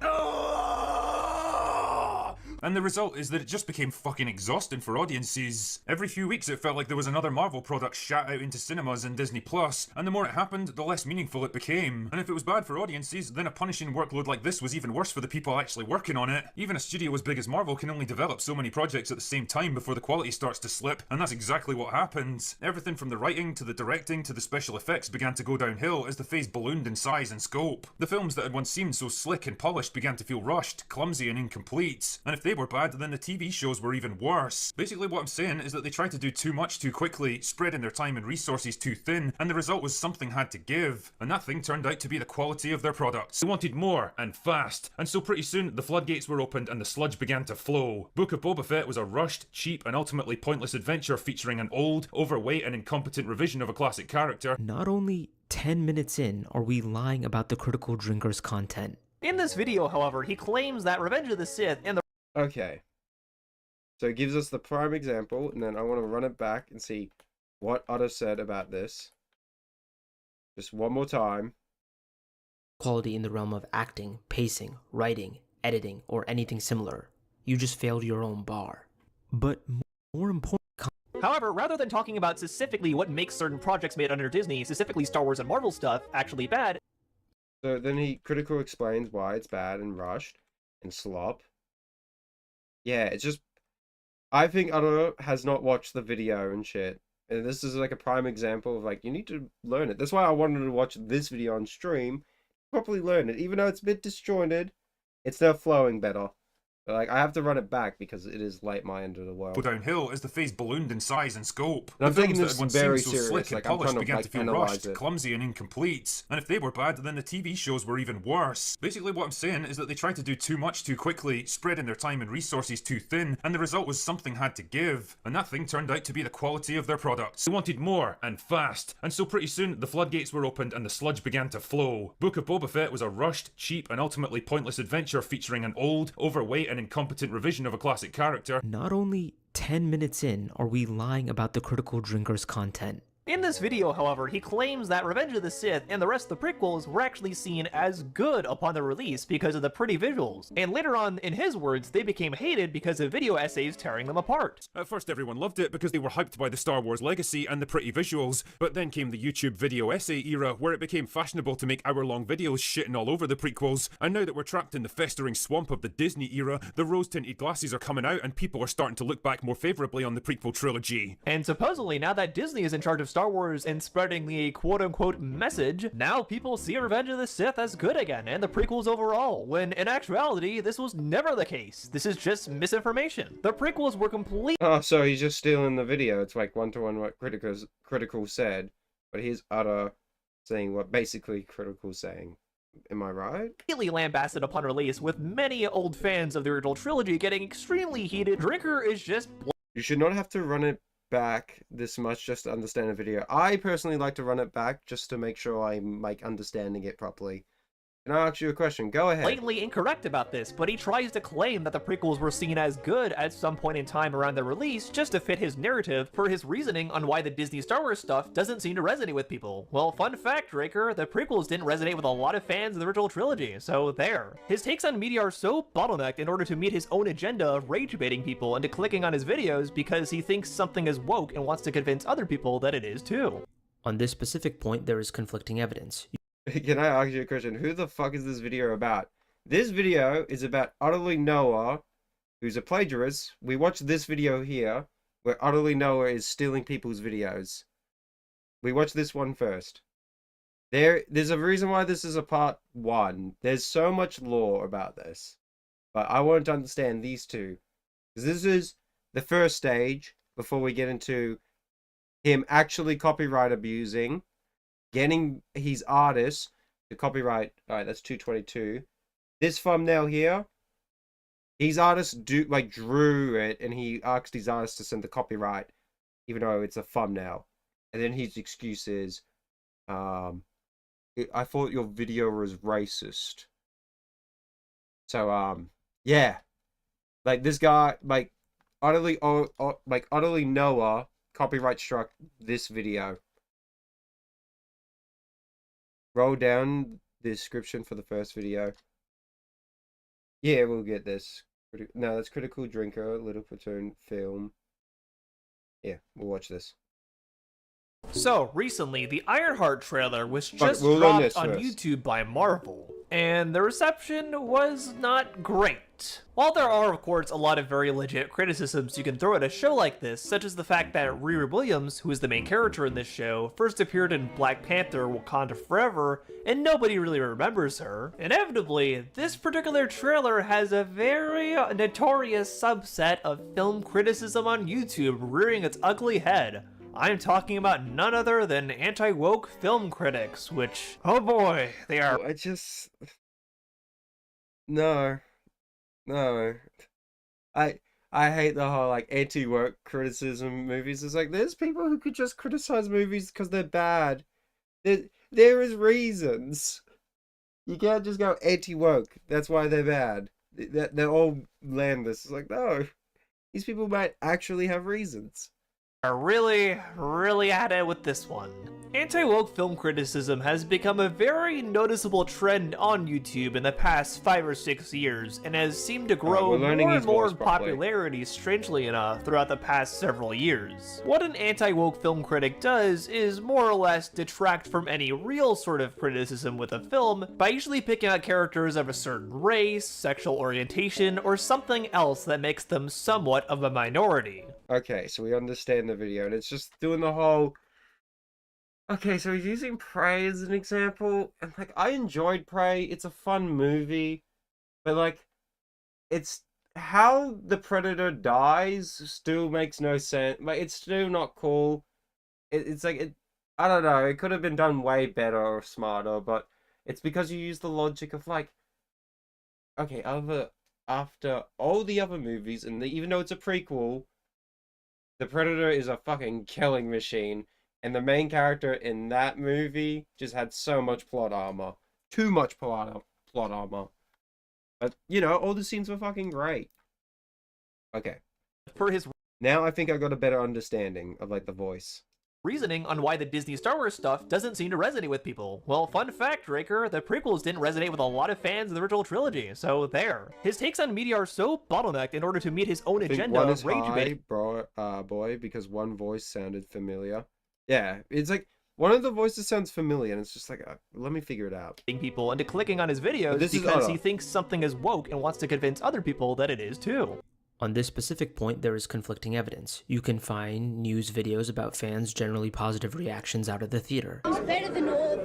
And the result is that it just became fucking exhausting for audiences. Every few weeks it felt like there was another Marvel product shot out into cinemas and Disney Plus, and the more it happened, the less meaningful it became. And if it was bad for audiences, then a punishing workload like this was even worse for the people actually working on it. Even a studio as big as Marvel can only develop so many projects at the same time before the quality starts to slip, and that's exactly what happened. Everything from the writing to the directing to the special effects began to go downhill as the phase ballooned in size and scope. The films that had once seemed so slick and polished began to feel rushed, clumsy and incomplete. And if they were bad, then the TV shows were even worse. Basically what I'm saying is that they tried to do too much too quickly, spreading their time and resources too thin, and the result was something had to give. And that thing turned out to be the quality of their products. They wanted more, and fast. And so pretty soon, the floodgates were opened and the sludge began to flow. Book of Boba Fett was a rushed, cheap, and ultimately pointless adventure featuring an old, overweight, and incompetent revision of a classic character. Not only 10 minutes in are we lying about the Critical Drinker's content. In this video, however, he claims that Revenge of the Sith and the... Okay. So it gives us the prime example, and then I want to run it back and see what Otto said about this. Just one more time. Quality in the realm of acting, pacing, writing, editing, or anything similar. You just failed your own bar. But more important... However, rather than talking about specifically what makes certain projects made under Disney, specifically Star Wars and Marvel stuff, actually bad... So then he Critical explains why it's bad and rushed and slop. Yeah, it's just... I think Otto has not watched the video and shit. And this is like a prime example of like, you need to learn it. That's why I wanted to watch this video on stream. Properly learn it. Even though it's a bit disjointed, it's now flowing better. But like, I have to run it back because it is like my end of the world. Downhill as the phase ballooned in size and scope. And I'm the taking films this that had once very seemed so serious. slick Like, and I'm polished trying to began like to feel analyze rushed, it. clumsy, and incomplete. And if they were bad, then the TV shows were even worse. Basically, what I'm saying is that they tried to do too much too quickly, spreading their time and resources too thin, and the result was something had to give. And that thing turned out to be the quality of their products. They wanted more, and fast. And so pretty soon, the floodgates were opened and the sludge began to flow. Book of Boba Fett was a rushed, cheap, and ultimately pointless adventure featuring an old, overweight, and incompetent revision of a classic character. Not only 10 minutes in are we lying about the critical drinker's content? In this video, however, he claims that Revenge of the Sith and the rest of the prequels were actually seen as good upon the release because of the pretty visuals, and later on, in his words, they became hated because of video essays tearing them apart. At first everyone loved it because they were hyped by the Star Wars legacy and the pretty visuals, but then came the YouTube video essay era where it became fashionable to make hour-long videos shitting all over the prequels, and now that we're trapped in the festering swamp of the Disney era, the rose-tinted glasses are coming out and people are starting to look back more favourably on the prequel trilogy. And supposedly, now that Disney is in charge of Star Wars and spreading the quote-unquote message, now people see Revenge of the Sith as good again, and the prequels overall, when in actuality, this was never the case. This is just misinformation. The prequels were complete. Oh, so he's just stealing the video. It's like one-to-one what Critical said, but he's utter saying what basically Critical's saying. Am I right? Completely lambasted upon release, with many old fans of the original trilogy getting extremely heated. Drinker is just... You should not have to run it back this much just to understand a video. I personally like to run it back just to make sure I'm like understanding it properly. Can I ask you a question? Go ahead. Blatantly incorrect about this, but he tries to claim that the prequels were seen as good at some point in time around their release just to fit his narrative for his reasoning on why the Disney Star Wars stuff doesn't seem to resonate with people. Well, fun fact, Draker, the prequels didn't resonate with a lot of fans of the original trilogy, so there. His takes on media are so bottlenecked in order to meet his own agenda of rage-baiting people into clicking on his videos because he thinks something is woke and wants to convince other people that it is too. On this specific point, there is conflicting evidence. Can I ask you a question? Who the fuck is this video about? This video is about OtterlyNoah, who's a plagiarist. We watched this video here, where OtterlyNoah is stealing people's videos. We watched this one first. There's a reason why this is a part 1. There's so much lore about this. But I want to understand these two. Because this is the first stage, before we get into him actually copyright abusing, getting his artists to copyright. Alright, that's 222. This thumbnail here, his artists drew it, and he asked his artists to send the copyright, even though it's a thumbnail. And then his excuse is, I thought your video was racist. So, yeah. Like, this guy, OtterlyNoah copyright struck this video. Roll down the description for the first video. Yeah, we'll get this. No, that's Critical Drinker, Little Platoon Film. Yeah, we'll watch this. So, recently, the Ironheart trailer was just dropped on YouTube by Marvel, and the reception was not great. While there are, of course, a lot of very legit criticisms you can throw at a show like this, such as the fact that Riri Williams, who is the main character in this show, first appeared in Black Panther Wakanda Forever, and nobody really remembers her, inevitably, this particular trailer has a very notorious subset of film criticism on YouTube rearing its ugly head. I'm talking about none other than anti-woke film critics, which, oh boy, they are... No. I hate the whole, anti-woke criticism movies. It's like, there's people who could just criticize movies because they're bad. There is reasons. You can't just go anti-woke. That's why they're bad. They're all landless. It's like, no. These people might actually have reasons. Are really at it with this one. Anti-woke film criticism has become a very noticeable trend on YouTube in the past 5 or 6 years, and has seemed to grow more and more in popularity, strangely enough, throughout the past several years. What an anti-woke film critic does is more or less detract from any real sort of criticism with a film by usually picking out characters of a certain race, sexual orientation, or something else that makes them somewhat of a minority. Okay, so we understand the video, and it's just doing the whole... Okay, so he's using Prey as an example, and, I enjoyed Prey. It's a fun movie, but, it's... How the Predator dies still makes no sense. It's still not cool. It's I don't know, it could have been done way better or smarter, but it's because you use the logic of, okay, after all the other movies, and even though it's a prequel, the Predator is a fucking killing machine, and the main character in that movie just had so much plot armor. Too much plot armor. But, all the scenes were fucking great. Okay. For his Now I think I got a better understanding of like the voice. Reasoning on why the Disney Star Wars stuff doesn't seem to resonate with people. Well, fun fact, Draker, the prequels didn't resonate with a lot of fans of the original trilogy, so there. His takes on media are so bottlenecked in order to meet his own I think agenda one of is rage high, bait. boy, because one voice sounded familiar. Yeah, it's like one of the voices sounds familiar, and it's just like, let me figure it out. People into clicking on his videos because he thinks something is woke and wants to convince other people that it is too. On this specific point, there is conflicting evidence. You can find news videos about fans' generally positive reactions out of the theater. It's better than all.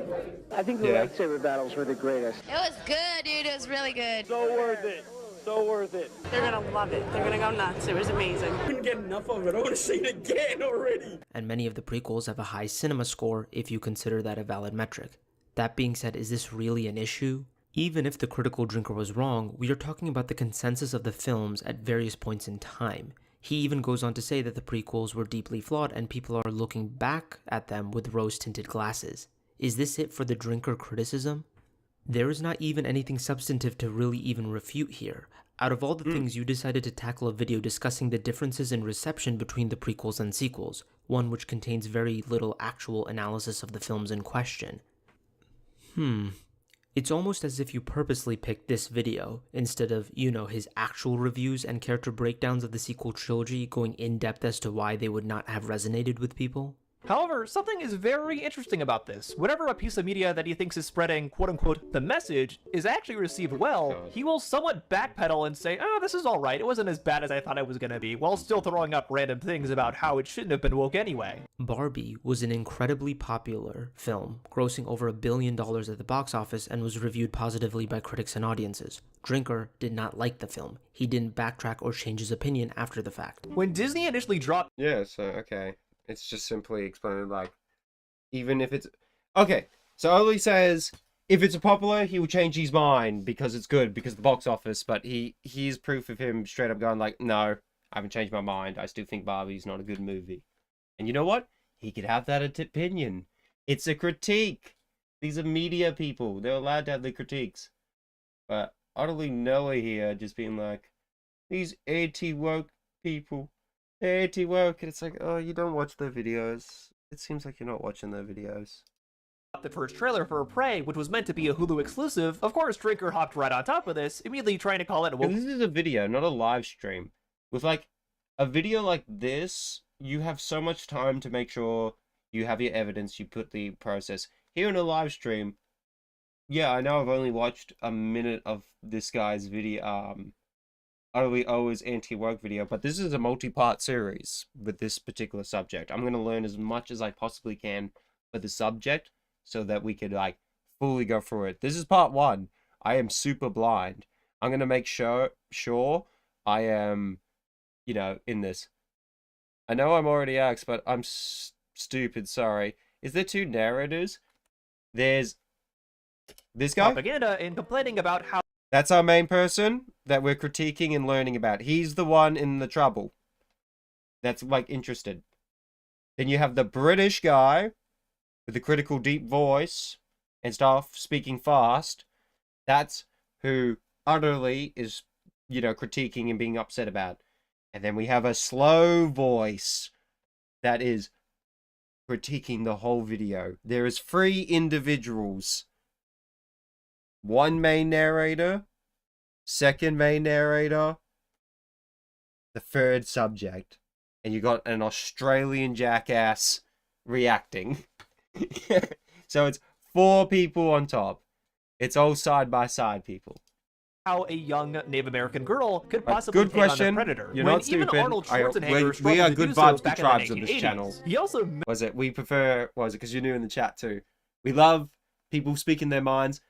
I think the lightsaber battles were the greatest. It was good, dude. It was really good. So worth it. So worth it. They're gonna love it. They're gonna go nuts. It was amazing. Couldn't get enough of it. I want to see it again already. And many of the prequels have a high cinema score if you consider that a valid metric. That being said, is this really an issue? Even if the critical drinker was wrong, we are talking about the consensus of the films at various points in time. He even goes on to say that the prequels were deeply flawed and people are looking back at them with rose-tinted glasses. Is this it for the drinker criticism? There is not even anything substantive to really even refute here. Out of all the things, you decided to tackle a video discussing the differences in reception between the prequels and sequels, one which contains very little actual analysis of the films in question. It's almost as if you purposely picked this video instead of, his actual reviews and character breakdowns of the sequel trilogy going in depth as to why they would not have resonated with people. However, something is very interesting about this. Whenever a piece of media that he thinks is spreading, quote-unquote, the message, is actually received well, he will somewhat backpedal and say, oh, this is alright, it wasn't as bad as I thought it was gonna be, while still throwing up random things about how it shouldn't have been woke anyway. Barbie was an incredibly popular film, grossing over $1 billion at the box office and was reviewed positively by critics and audiences. Drinker did not like the film. He didn't backtrack or change his opinion after the fact. When Disney initially dropped... Yeah, so, okay. It's just simply explaining, like, even if it's... Okay, so Otterly says, if it's a popular, he will change his mind because it's good, because of the box office, but here's proof of him straight up going like, no, I haven't changed my mind. I still think Barbie's not a good movie. And you know what? He could have that opinion. It's a critique. These are media people. They're allowed to have their critiques. But OtterlyNoah here just being like, these anti-woke people. Anti-woke, and it's like, oh, you don't watch their videos. It seems like you're not watching their videos. The first trailer for Prey, which was meant to be a Hulu exclusive, of course Drinker hopped right on top of this, immediately trying to call it a woke... This is a video, not a live stream. With like a video like this, you have so much time to make sure you have your evidence, you put the process. Here in a live stream, yeah, I know I've only watched a minute of this guy's video, OtterlyNoah's anti-woke video, but this is a multi-part series with this particular subject. I'm going to learn as much as I possibly can for the subject so that we could, like, fully go through it. This is part 1. I am super blind. I'm going to make sure I am, in this. I know I'm already X, but I'm stupid, sorry. Is there 2 narrators? There's this guy? Propaganda and complaining about how... That's our main person that we're critiquing and learning about. He's the one in the trouble that's, like, interested. Then you have the British guy with the critical deep voice and stuff, speaking fast. That's who Utterly is, critiquing and being upset about. And then we have a slow voice that is critiquing the whole video. There is 3 individuals. 1 main narrator, 2nd main narrator, the 3rd subject. And you got an Australian jackass reacting. So it's 4 people on top. It's all side-by-side people. How a young Native American girl could possibly good take on question. a predator. You're when not even stupid. Arnold Schwarzenegger We are struggled to good do so vibes to back in tribes the on this 1980s. channel. He also... Was it? We prefer... What was it? Because you're new in the chat too. We love people speaking their minds.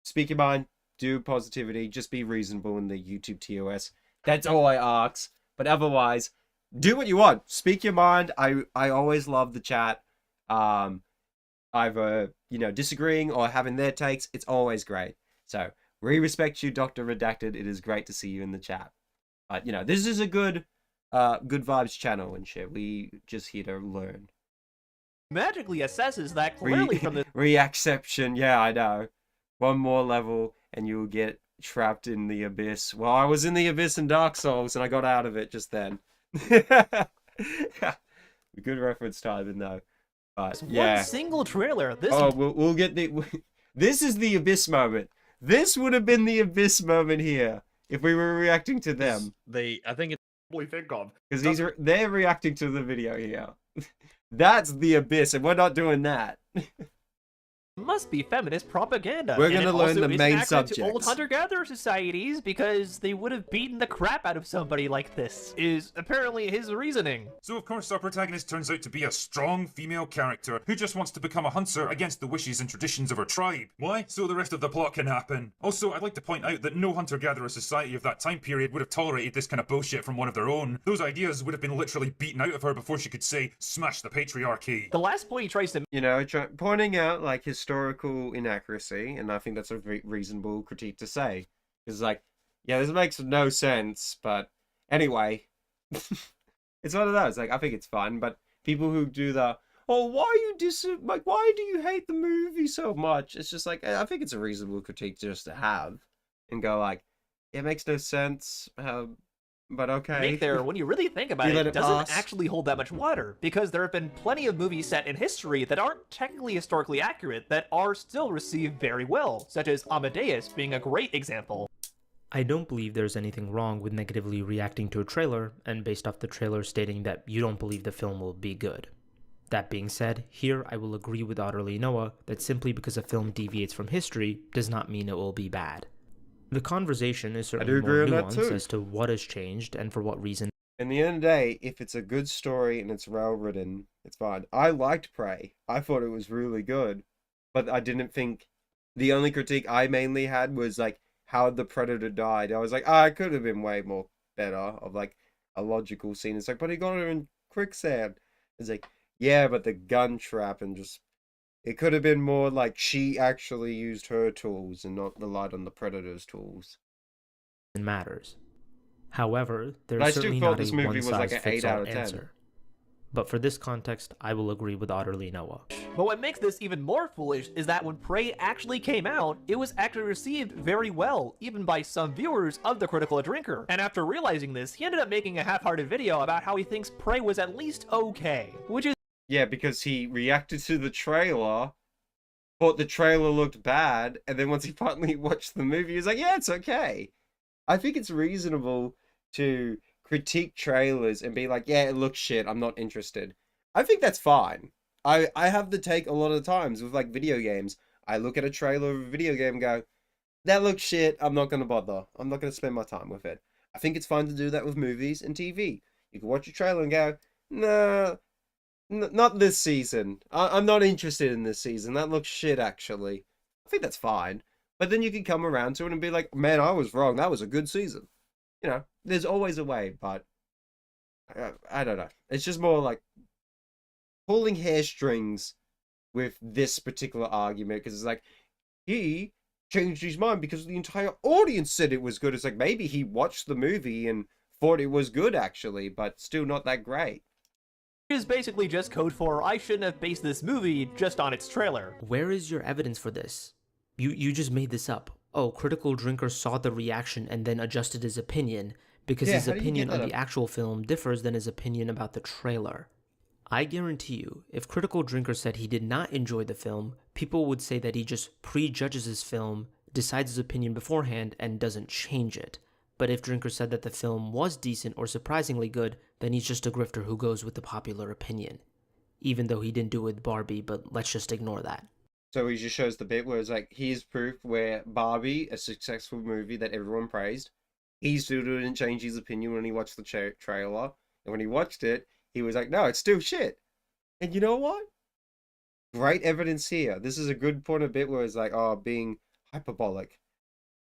Speak your mind. Do positivity. Just be reasonable in the YouTube TOS. That's all I ask. But otherwise, do what you want. Speak your mind. I always love the chat. Either, disagreeing or having their takes. It's always great. So, we respect you, Dr. Redacted. It is great to see you in the chat. But, this is a good vibes channel and shit. We just here to learn. magically assesses that clearly from the... Reacception. Yeah, I know. 1 more level and you'll get trapped in the abyss. Well, I was in the abyss in Dark Souls and I got out of it just then. Good reference timing though. But One yeah. single trailer. This. Oh, we'll get the. This is the Abyss moment. This would have been the Abyss moment here if we were reacting to them. I think it's what we think of because they're reacting to the video here. That's the Abyss, and we're not doing that. Must be feminist propaganda. We're gonna learn the main subjects. To old hunter-gatherer societies because they would have beaten the crap out of somebody like this, is apparently his reasoning. So of course our protagonist turns out to be a strong female character who just wants to become a hunter against the wishes and traditions of her tribe. Why? So the rest of the plot can happen. Also, I'd like to point out that no hunter-gatherer society of that time period would have tolerated this kind of bullshit from one of their own. Those ideas would have been literally beaten out of her before she could say, smash the patriarchy. The last point he tries to... You know, pointing out, like, historical inaccuracy, and I think that's a reasonable critique to say. It's like, yeah, this makes no sense, but anyway, it's one of those. Like, I think it's fun, but people who do the, oh, why are you why do you hate the movie so much? It's just like, I think it's a reasonable critique just to have, and go like, yeah, it makes no sense, but okay. When you really think about it, doesn't actually hold that much water, because there have been plenty of movies set in history that aren't technically historically accurate that are still received very well, such as Amadeus being a great example. I don't believe there's anything wrong with negatively reacting to a trailer, and based off the trailer stating that you don't believe the film will be good. That being said, here I will agree with OtterlyNoah that simply because a film deviates from history does not mean it will be bad. The conversation is certainly more nuanced as to what has changed and for what reason. In the end of the day, if it's a good story and it's well written, it's fine. I liked Prey. I thought it was really good. But I didn't think... The only critique I mainly had was, like, how the Predator died. I was like, it could have been way more better of, like, a logical scene. It's like, but he got her in quicksand. It's like, yeah, but the gun trap and just... It could have been more like she actually used her tools and not relied on the Predator's tools. It matters. However, there's certainly not a one-size-fits-all answer. But for this context, I will agree with OtterlyNoah. But what makes this even more foolish is that when Prey actually came out, it was actually received very well, even by some viewers of The Critical Drinker. And after realizing this, he ended up making a half-hearted video about how he thinks Prey was at least okay, which is... Yeah, because he reacted to the trailer, thought the trailer looked bad, and then once he finally watched the movie, he was like, yeah, it's okay. I think it's reasonable to critique trailers and be like, yeah, it looks shit, I'm not interested. I think that's fine. I have the take a lot of times with, like, video games. I look at a trailer of a video game and go, that looks shit, I'm not going to bother. I'm not going to spend my time with it. I think it's fine to do that with movies and TV. You can watch a trailer and go, nah, not this season. I'm not interested in this season. That looks shit, actually. I think that's fine. But then you can come around to it and be like, man, I was wrong. That was a good season. You know, there's always a way, but I don't know. It's just more like pulling hairstrings with this particular argument, because it's like, he changed his mind because the entire audience said it was good. It's like, maybe he watched the movie and thought it was good, actually, but still not that great. Is basically just code for I shouldn't have based this movie just on its trailer. Where is your evidence for this? You just made this up. Oh, Critical Drinker saw the reaction and then adjusted his opinion because his opinion on the actual film differs than his opinion about the trailer. I guarantee you, if Critical Drinker said he did not enjoy the film, people would say that he just prejudges his film, decides his opinion beforehand, and doesn't change it. But if Drinker said that the film was decent or surprisingly good, then he's just a grifter who goes with the popular opinion. Even though he didn't do it with Barbie, but let's just ignore that. So he just shows the bit where it's like, here's proof where Barbie, a successful movie that everyone praised, he still didn't change his opinion when he watched the trailer. And when he watched it, he was like, no, it's still shit. And you know what? Great evidence here. This is a good point of bit where it's like, being hyperbolic.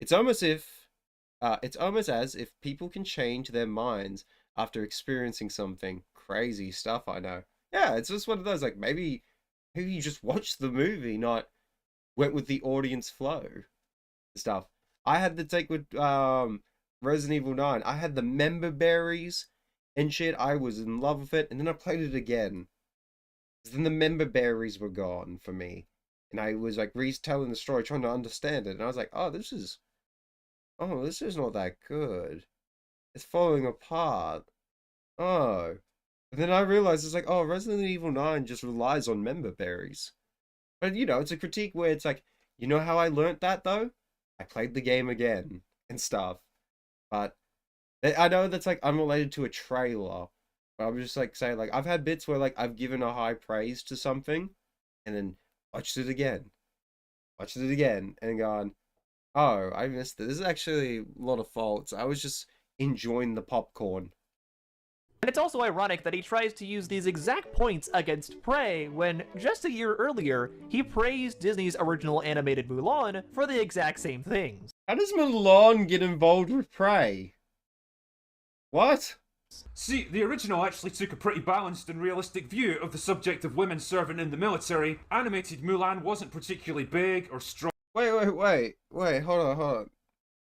It's almost as if people can change their minds after experiencing something crazy stuff. I know. Yeah, it's just one of those, like, maybe you just watched the movie, not went with the audience flow stuff. I had the take with Resident Evil 9. I had the member berries and shit. I was in love with it, and then I played it again. Then the member berries were gone for me, and I was like retelling the story, trying to understand it, and I was like, this is not that good. It's falling apart. oh. And then I realized it's like, oh, Resident Evil 9 just relies on member berries. But, you know, it's a critique where it's like, you know how I learnt that, though? I played the game again and stuff. But I know that's, like, unrelated to a trailer. But I'm just, like, saying, like, I've had bits where, like, I've given a high praise to something and then watched it again, and gone, oh, I missed it. This is actually a lot of faults. I was just enjoying the popcorn. And it's also ironic that he tries to use these exact points against Prey when, just a year earlier, he praised Disney's original animated Mulan for the exact same things. How does Mulan get involved with Prey? What? See, the original actually took a pretty balanced and realistic view of the subject of women serving in the military. Animated Mulan wasn't particularly big or strong. Wait, hold on.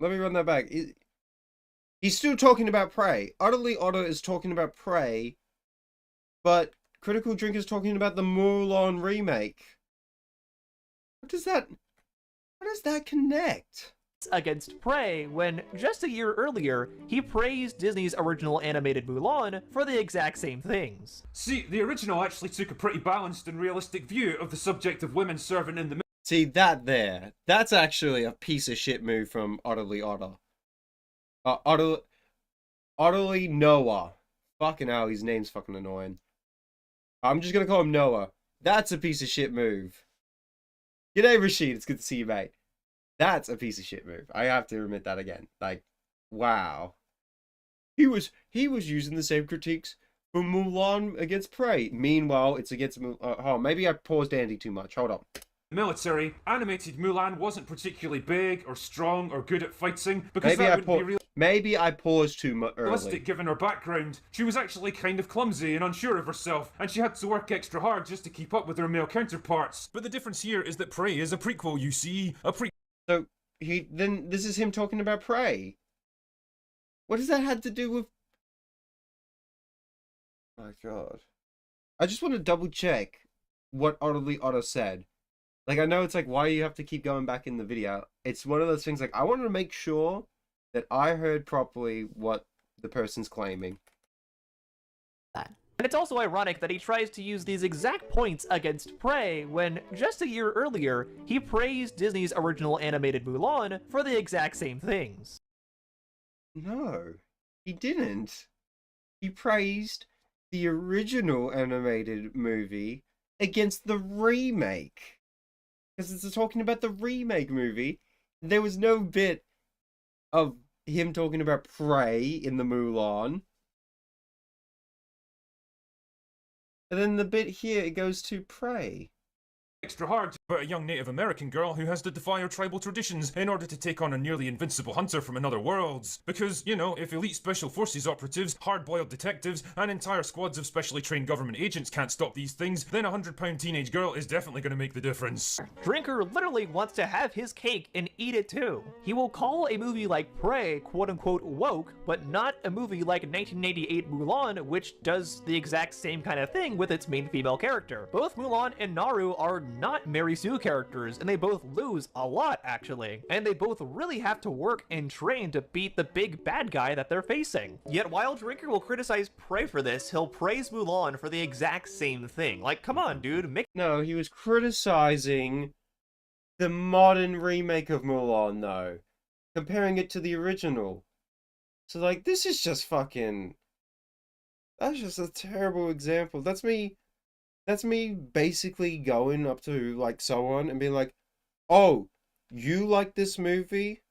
Let me run that back. He's still talking about Prey. OtterlyNoah is talking about Prey, but Critical Drink is talking about the Mulan remake. How does that connect? Against Prey when, just a year earlier, he praised Disney's original animated Mulan for the exact same things. See, the original actually took a pretty balanced and realistic view of the subject of women serving in the military. See, that's actually a piece of shit move from OtterlyNoah. OtterlyNoah. Fucking hell, his name's fucking annoying. I'm just gonna call him Noah. That's a piece of shit move. G'day, Rashid. It's good to see you, mate. That's a piece of shit move. I have to admit that again. Like, wow. He was using the same critiques for Mulan against Prey. Meanwhile, it's against oh, maybe I paused Andy too much. Hold on. Military, animated Mulan wasn't particularly big or strong or good at fighting because that wouldn't be real. Maybe I paused too much early. Realistic given her background. She was actually kind of clumsy and unsure of herself, and she had to work extra hard just to keep up with her male counterparts. But the difference here is that Prey is a prequel, you see. So, this is him talking about Prey. What does that have to do with... My god. I just want to double check what OtterlyNoah said. Like, I know it's like, why you have to keep going back in the video. It's one of those things, like, I want to make sure that I heard properly what the person's claiming. And it's also ironic that he tries to use these exact points against Prey when, just a year earlier, he praised Disney's original animated Mulan for the exact same things. No, he didn't. He praised the original animated movie against the remake. Because it's talking about the remake movie. There was no bit of him talking about Prey in the Mulan. And then the bit here, it goes to Prey. Extra hard, but a young Native American girl who has to defy her tribal traditions in order to take on a nearly invincible hunter from another worlds. Because, you know, if elite special forces operatives, hard-boiled detectives, and entire squads of specially trained government agents can't stop these things, then a 100-pound teenage girl is definitely going to make the difference. Drinker literally wants to have his cake and eat it too. He will call a movie like Prey quote-unquote woke, but not a movie like 1988 Mulan, which does the exact same kind of thing with its main female character. Both Mulan and Naru are not Mary Sue characters, and they both lose a lot, actually. And they both really have to work and train to beat the big bad guy that they're facing. Yet while Drinker will criticize Prey for this, he'll praise Mulan for the exact same thing. Like, come on, dude. No, he was criticizing the modern remake of Mulan, though. Comparing it to the original. So, like, this is just fucking... That's just a terrible example. That's me basically going up to, like, someone and being like, oh, you like this movie?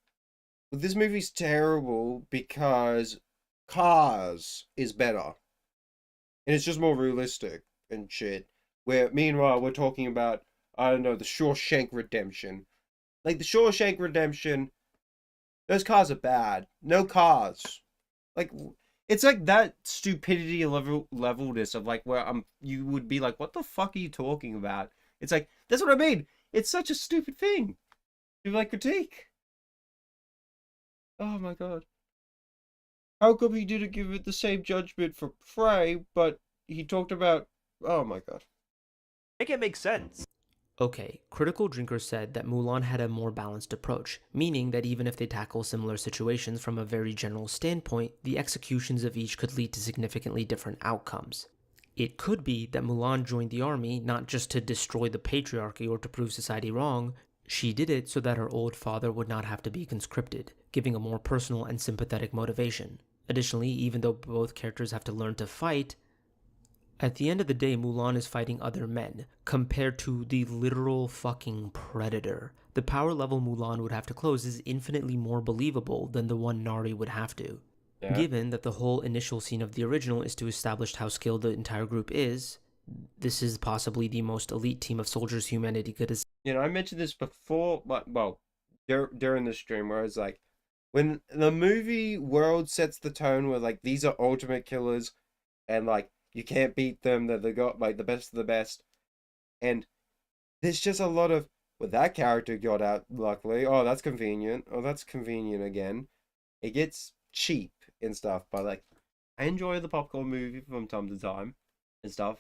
Well, this movie's terrible because Cars is better. And it's just more realistic and shit. Where, meanwhile, we're talking about, I don't know, the Shawshank Redemption. Like, the Shawshank Redemption, those cars are bad. No cars. Like... It's like that stupidity levelness of like where you would be like, what the fuck are you talking about? It's like, that's what I mean. It's such a stupid thing to like critique. Oh my god. How come he didn't give it the same judgment for Prey, but he talked about, oh my god. Make it make sense. Okay, Critical Drinker said that Mulan had a more balanced approach, meaning that even if they tackle similar situations from a very general standpoint, the executions of each could lead to significantly different outcomes. It could be that Mulan joined the army not just to destroy the patriarchy or to prove society wrong, she did it so that her old father would not have to be conscripted, giving a more personal and sympathetic motivation. Additionally, even though both characters have to learn to fight, at the end of the day, Mulan is fighting other men, compared to the literal fucking predator. The power level Mulan would have to close is infinitely more believable than the one Nari would have to. Yeah. Given that the whole initial scene of the original is to establish how skilled the entire group is, this is possibly the most elite team of soldiers humanity could have. You know, I mentioned this before, but, well, during the stream, where it's like, when the movie world sets the tone where, like, these are ultimate killers, and, like, you can't beat them, that they got, like, the best of the best. And there's just a lot of, well, that character got out, luckily. Oh, that's convenient. Oh, that's convenient again. It gets cheap and stuff, but, like, I enjoy the popcorn movie from time to time and stuff.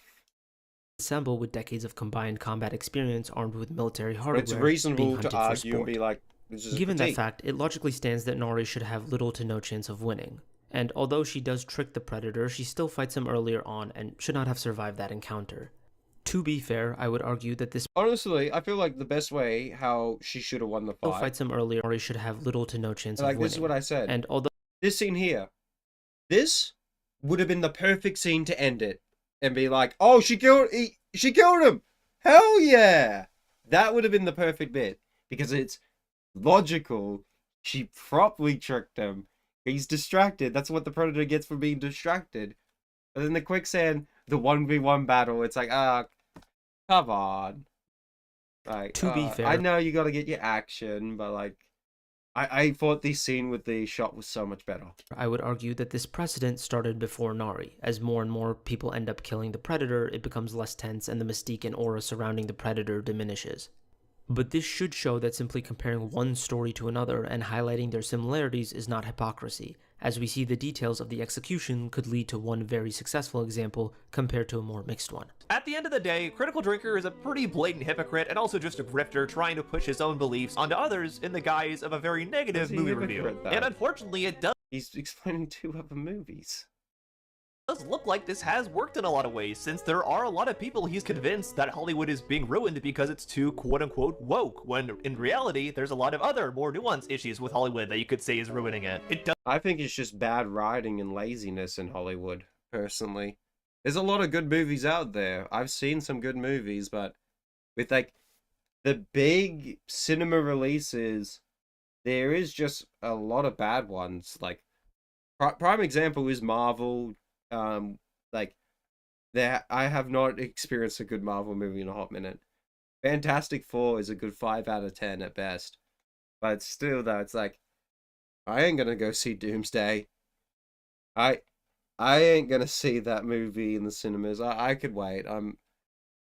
Assemble with decades of combined combat experience armed with military hardware. It's reasonable to argue and be like, this is Given that fact, it logically stands that Nari should have little to no chance of winning. And although she does trick the Predator, she still fights him earlier on and should not have survived that encounter. To be fair, I would argue that this... Honestly, I feel like the best way how she should have won the fight... fights him earlier, Nari should have little to no chance of winning. This is what I said. And although... This scene here, this would have been the perfect scene to end it. And be like, oh, she killed him! Hell yeah! That would have been the perfect bit. Because it's logical. She properly tricked him. He's distracted. That's what the Predator gets for being distracted. But then the quicksand, the 1v1 battle, it's like, come on. Like, to be fair, I know you gotta get your action, but like, I thought the scene with the shot was so much better. I would argue that this precedent started before Nari. As more and more people end up killing the Predator, it becomes less tense and the mystique and aura surrounding the Predator diminishes. But this should show that simply comparing one story to another and highlighting their similarities is not hypocrisy, as we see the details of the execution could lead to one very successful example compared to a more mixed one. At the end of the day, Critical Drinker is a pretty blatant hypocrite and also just a grifter trying to push his own beliefs onto others in the guise of a very negative movie review. And unfortunately, it does. He's explaining 2 other movies. Does look like this has worked in a lot of ways, since there are a lot of people he's convinced that Hollywood is being ruined because it's too quote-unquote woke, when in reality there's a lot of other more nuanced issues with Hollywood that you could say is ruining it. I think it's just bad writing and laziness in Hollywood, personally. There's a lot of good movies out there. I've seen some good movies, but with like the big cinema releases, there is just a lot of bad ones. Like prime example is Marvel. Like I have not experienced a good Marvel movie in a hot minute. Fantastic Four is a good 5 out of 10 at best, but still though, it's like I ain't gonna go see Doomsday. I ain't gonna see that movie in the cinemas. I could wait.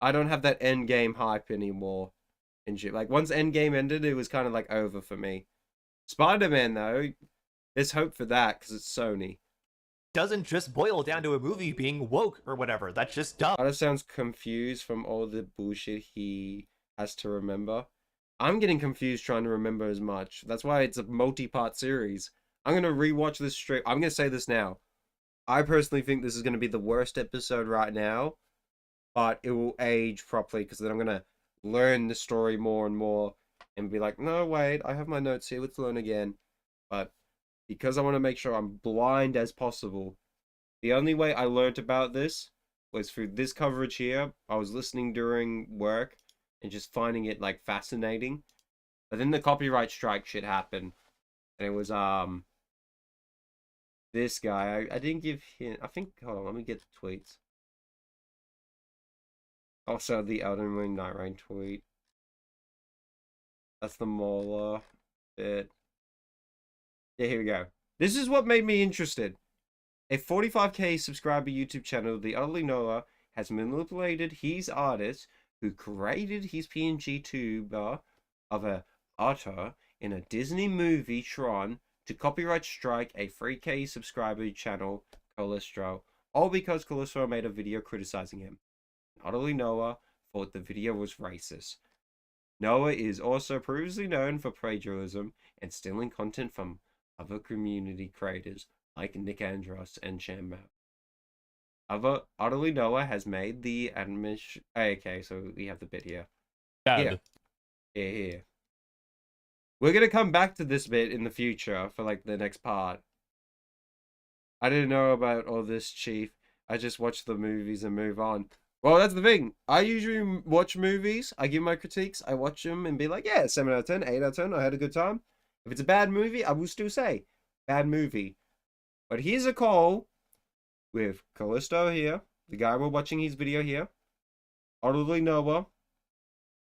I don't have that Endgame hype anymore and shit. Like once Endgame ended, it was kind of like over for me. Spider-Man though, there's hope for that because it's Sony. Doesn't just boil down to a movie being woke or whatever. That's just dumb. Kind of sounds confused from all the bullshit he has to remember. I'm getting confused trying to remember as much. That's why it's a multi-part series. I'm gonna rewatch this straight. I'm gonna say this now. I personally think this is gonna be the worst episode right now, but it will age properly because then I'm gonna learn the story more and more and be like, no, wait, I have my notes here. Let's learn again. But because I want to make sure I'm blind as possible. The only way I learned about this was through this coverage here. I was listening during work and just finding it like fascinating. But then the copyright strike shit happened. And it was this guy. I didn't give him, I think, hold on, let me get the tweets. Also the Elden Ring Night Rain tweet. That's the Mauler bit. Yeah, here we go. This is what made me interested. A 45k subscriber YouTube channel, the OtterlyNoah, has manipulated his artist who created his PNG tuber of a otter in a Disney movie Tron to copyright strike a 3k subscriber channel, Calistro, all because Calistro made a video criticizing him. OtterlyNoah thought the video was racist. Noah is also previously known for plagiarism and stealing content from other community creators like Nick Andros and Shammao. OtterlyNoah has made the admission. Okay, so we have the bit here. Dad. Here. We're gonna come back to this bit in the future for like the next part. I didn't know about all this, Chief. I just watch the movies and move on. Well, that's the thing. I usually watch movies. I give my critiques. I watch them and be like, yeah, 7 out of 10, 8 out of 10. I had a good time. If it's a bad movie, I will still say, bad movie. But here's a call with Callisto here, the guy we're watching his video here. OtterlyNoah.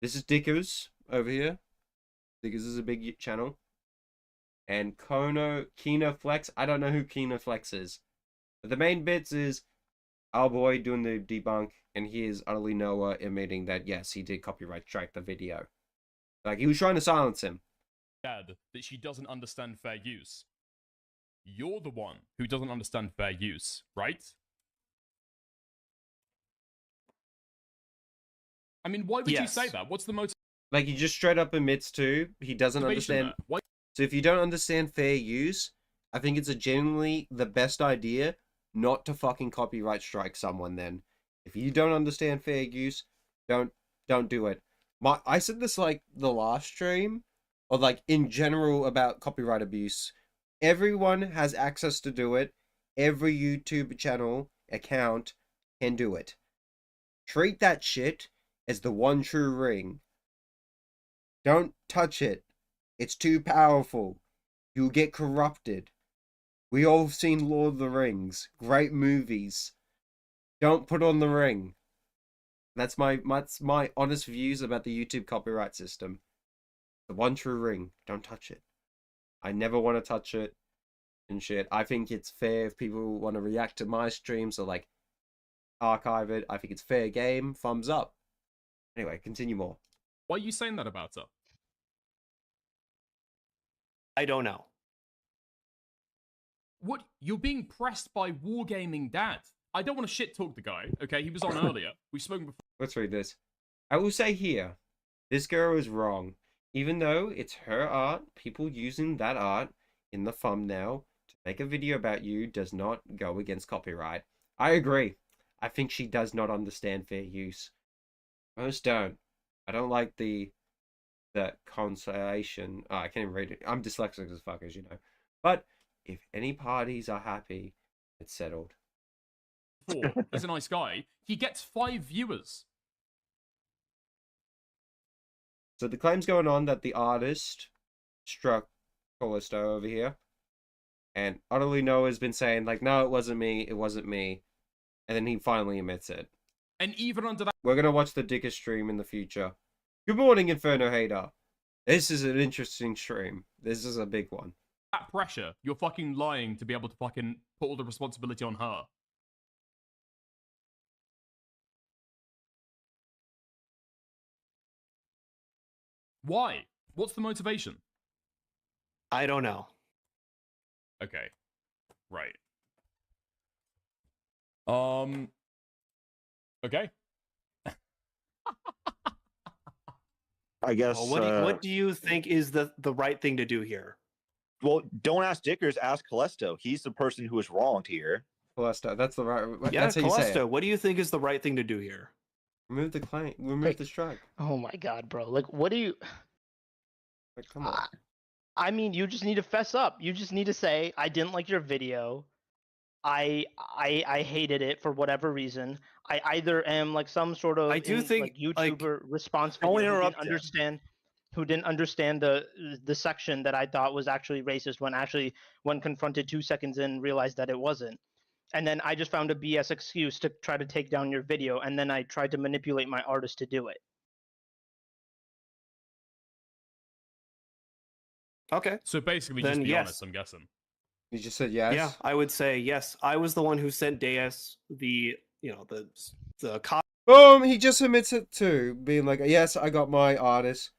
This is Dickers over here. Dickers is a big channel. And Kino Flex. I don't know who Kino Flex is. But the main bits is our boy doing the debunk, and here's OtterlyNoah admitting that yes, he did copyright strike the video. Like, he was trying to silence him. Dad, that she doesn't understand fair use. You're the one who doesn't understand fair use, right? I mean, why would you say that? What's the motive? Like, he just straight up admits to he doesn't understand. So if you don't understand fair use, I think it's genuinely the best idea not to fucking copyright strike someone then. If you don't understand fair use, don't do it. I said this like the last stream, or like in general about copyright abuse. Everyone has access to do it. Every YouTube channel account can do it. Treat that shit as the one true ring. Don't touch it. It's too powerful. You'll get corrupted. We all have seen Lord of the Rings. Great movies. Don't put on the ring. That's my honest views about the YouTube copyright system. The one true ring. Don't touch it. I never want to touch it and shit. I think it's fair if people want to react to my streams or like archive it. I think it's fair game. Thumbs up. Anyway, continue more. Why are you saying that about her? I don't know. What? You're being pressed by Wargaming Dad. I don't want to shit talk the guy, okay? He was on earlier. We've spoken before. Let's read this. I will say here, this girl is wrong. Even though it's her art, people using that art in the thumbnail to make a video about you does not go against copyright. I agree. I think she does not understand fair use. Most don't. I don't like the consolation. Oh, I can't even read it. I'm dyslexic as fuck, as you know. But if any parties are happy, it's settled. As a nice guy, he gets 5 viewers. So the claim's going on that the artist struck Callisto over here. And OtterlyNoah has been saying, like, no, it wasn't me. And then he finally admits it. And even under that... We're going to watch the Dicker stream in the future. Good morning, Inferno Hater. This is an interesting stream. This is a big one. That pressure, you're fucking lying to be able to fucking put all the responsibility on her. Why? What's the motivation? I don't know. Okay. Right. Okay. I guess. Well, what do you think is the right thing to do here? Well, don't ask Dickers, ask Callisto. He's the person who was wronged here. Callisto, that's the right. Yeah, that's how you say Callisto, it. what do you think is the right thing to do here? Remove the claim. Remove the strike. Oh my god, bro! Like, what do you? Like, come on. I mean, you just need to fess up. You just need to say, I didn't like your video. I hated it for whatever reason. I either am like some sort of think like YouTuber response video who didn't understand the section that I thought was actually racist when confronted 2 seconds in realized that it wasn't. And then I just found a BS excuse to try to take down your video, and then I tried to manipulate my artist to do it. Okay. So basically, Then just be yes. honest, I'm guessing. You just said yes? Yeah, I would say yes. I was the one who sent Deus the copy. He just admits it too, being like, yes, I got my artist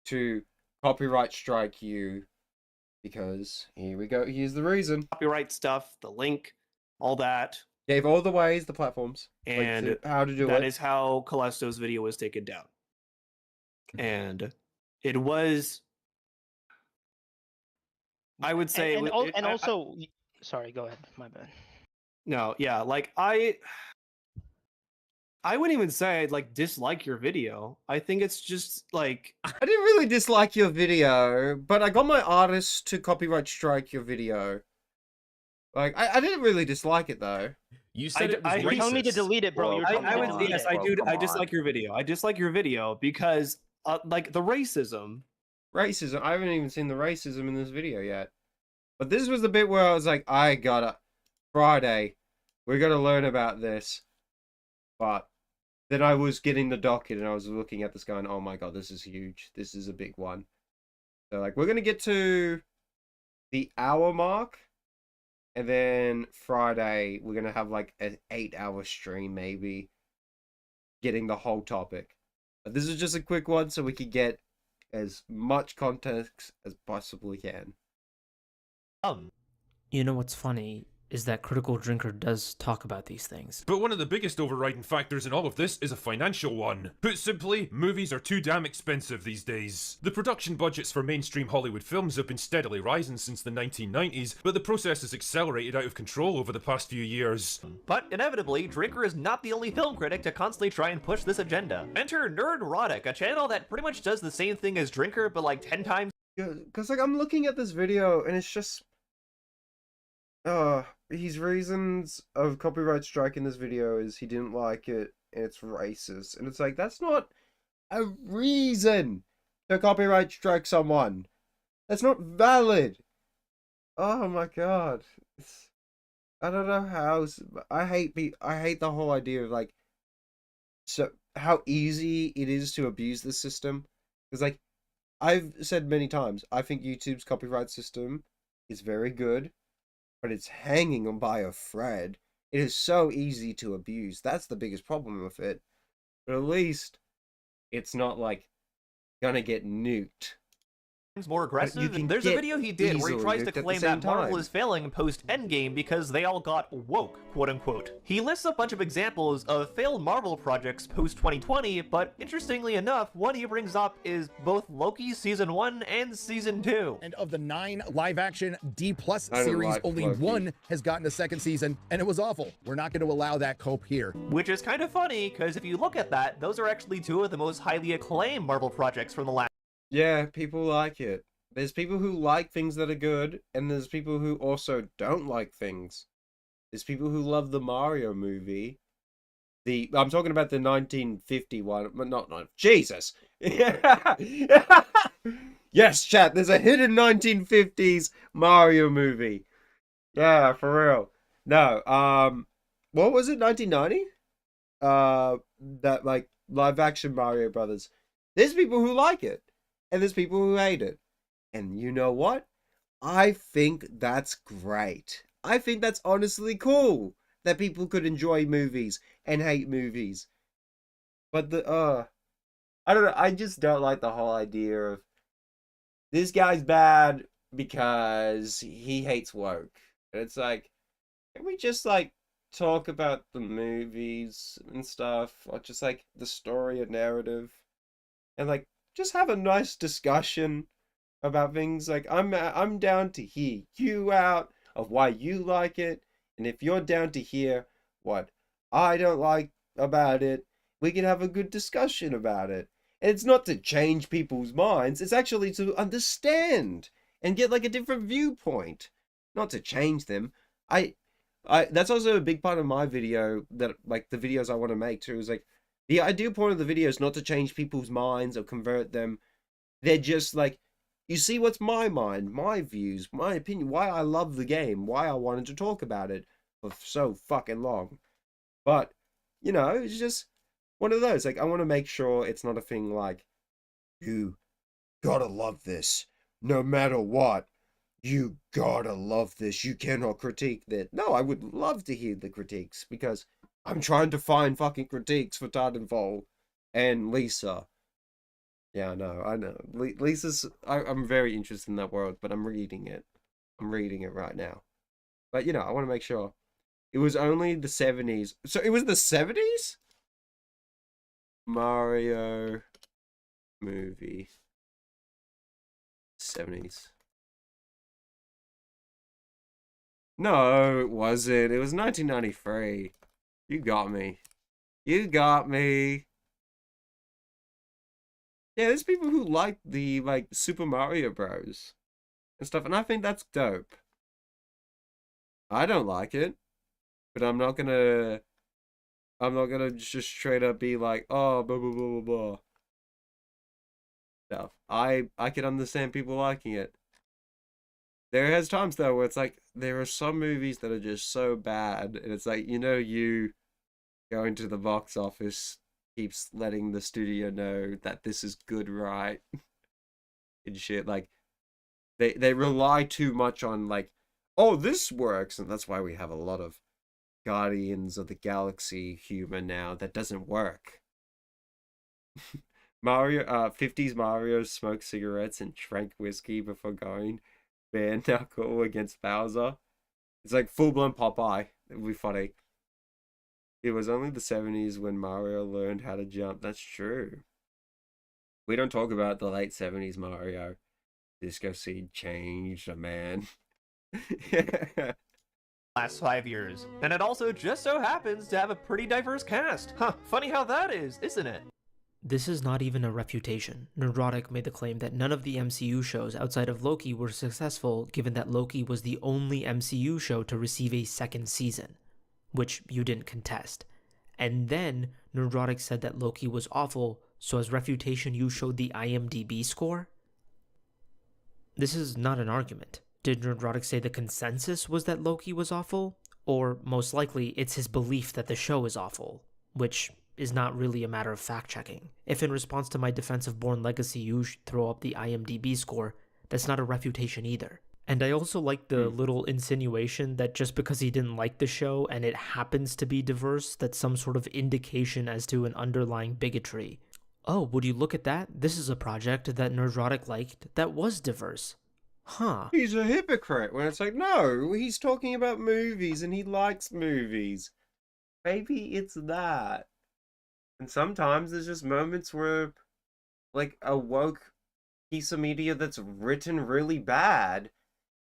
to copyright strike you because here we go. Here's the reason. Copyright stuff, the link, all that. Gave all the ways, the platforms, And how to do that it. is how Callisto's video was taken down. And It was. I would say, also, sorry, go ahead. My bad. No, yeah, like I wouldn't even say I'd like dislike your video. I think it's just like I didn't really dislike your video, but I got my artist to copyright strike your video. Like I didn't really dislike it though. You said it was racist. You're telling me to delete it, bro. You're telling me to delete it. I do. I dislike your video. I dislike your video because like the racism. Racism. I haven't even seen the racism in this video yet. But this was the bit where I was like, I gotta Friday, we're gonna learn about this. But then I was getting the docket and I was looking at this going, oh my god, this is huge. This is a big one. So like we're gonna get to the hour mark. And then Friday, we're going to have like an 8-hour stream, maybe, getting the whole topic. But this is just a quick one so we can get as much context as possibly can. You know what's funny is that Critical Drinker does talk about these things. But one of the biggest overriding factors in all of this is a financial one. Put simply, movies are too damn expensive these days. The production budgets for mainstream Hollywood films have been steadily rising since the 1990s, but the process has accelerated out of control over the past few years. But inevitably, Drinker is not the only film critic to constantly try and push this agenda. Enter Nerdrotic, a channel that pretty much does the same thing as Drinker, but like 10 times. Yeah, because like I'm looking at this video and it's just... his reasons of copyright striking this video is he didn't like it and it's racist. And it's like, that's not a reason to copyright strike someone. That's not valid. Oh my god. I don't know how... I hate the whole idea of like... So, how easy it is to abuse the system. Because like, I've said many times, I think YouTube's copyright system is very good. But it's hanging on by a thread. It is so easy to abuse. That's the biggest problem with it. But at least it's not like gonna get nuked. More aggressive, and there's a video he did where he tries to claim that Marvel is failing post Endgame because they all got woke, quote unquote. He lists a bunch of examples of failed Marvel projects post 2020, but interestingly enough, one he brings up is both Loki Season 1 and Season 2. And of the 9 live-action D+ series, only Loki. 1 has gotten a second season, and it was awful. We're not going to allow that cope here. Which is kind of funny, because if you look at that, those are actually 2 of the most highly acclaimed Marvel projects from the last. Yeah, people like it. There's people who like things that are good, and there's people who also don't like things. There's people who love the Mario movie. I'm talking about the 1950 one, but not Jesus. Yes, chat. There's a hidden 1950s Mario movie. Yeah, for real. No, what was it? 1990? That like live action Mario Brothers. There's people who like it. And there's people who hate it. And you know what? I think that's great. I think that's honestly cool that people could enjoy movies and hate movies. But I don't know, I just don't like the whole idea of this guy's bad because he hates woke. And it's like, can we just like talk about the movies and stuff, or just like the story and narrative, and like just have a nice discussion about things. Like I'm down to hear you out of why you like it, and if you're down to hear what I don't like about it, we can have a good discussion about it. And it's not to change people's minds, it's actually to understand and get like a different viewpoint, not to change them. That's also a big part of my video, that like the videos I want to make too, is like the ideal point of the video is not to change people's minds or convert them. They're just like, you see what's my mind, my views, my opinion, why I love the game, why I wanted to talk about it for so fucking long. But, you know, it's just one of those. Like, I want to make sure it's not a thing like, you gotta love this, no matter what. You gotta love this. You cannot critique that. No, I would love to hear the critiques, because I'm trying to find fucking critiques for Titanfall and Lisa. Yeah, I know. Lisa's... I'm very interested in that world, but I'm reading it. I'm reading it right now. But, you know, I want to make sure. It was only the 70s. So, it was the 70s? Mario movie. 70s. No, it wasn't. It was 1993. You got me. You got me. Yeah, there's people who like the Super Mario Bros. And stuff, and I think that's dope. I don't like it, but I'm not gonna just straight up be like, oh, blah blah blah blah blah. Stuff. I can understand people liking it. There has times though where it's like there are some movies that are just so bad, and it's like, you going to the box office keeps letting the studio know that this is good, right? And shit, like they rely too much on like, oh, this works, and that's why we have a lot of Guardians of the Galaxy humor now that doesn't work. Mario, 50s Mario smoked cigarettes and drank whiskey before going bare knuckle against Bowser. It's like full-blown Popeye. It would be funny. It was only the 70s when Mario learned how to jump. That's true. We don't talk about the late 70s Mario. Disco Seed changed a man. Last 5 years. And it also just so happens to have a pretty diverse cast. Huh, funny how that is, isn't it? This is not even a refutation. Neurotic made the claim that none of the MCU shows outside of Loki were successful, given that Loki was the only MCU show to receive a second season, which you didn't contest. And then Neurotic said that Loki was awful, so as refutation you showed the IMDb score? This is not an argument. Did Neurotic say the consensus was that Loki was awful? Or, most likely, it's his belief that the show is awful, which is not really a matter of fact-checking. If in response to my defense of Bourne Legacy you throw up the IMDb score, that's not a refutation either. And I also like the little insinuation that just because he didn't like the show and it happens to be diverse, that's some sort of indication as to an underlying bigotry. Oh, would you look at that? This is a project that Neurotic liked that was diverse. Huh. He's a hypocrite when it's like, no, he's talking about movies and he likes movies. Maybe it's that. And sometimes there's just moments where, like, a woke piece of media that's written really bad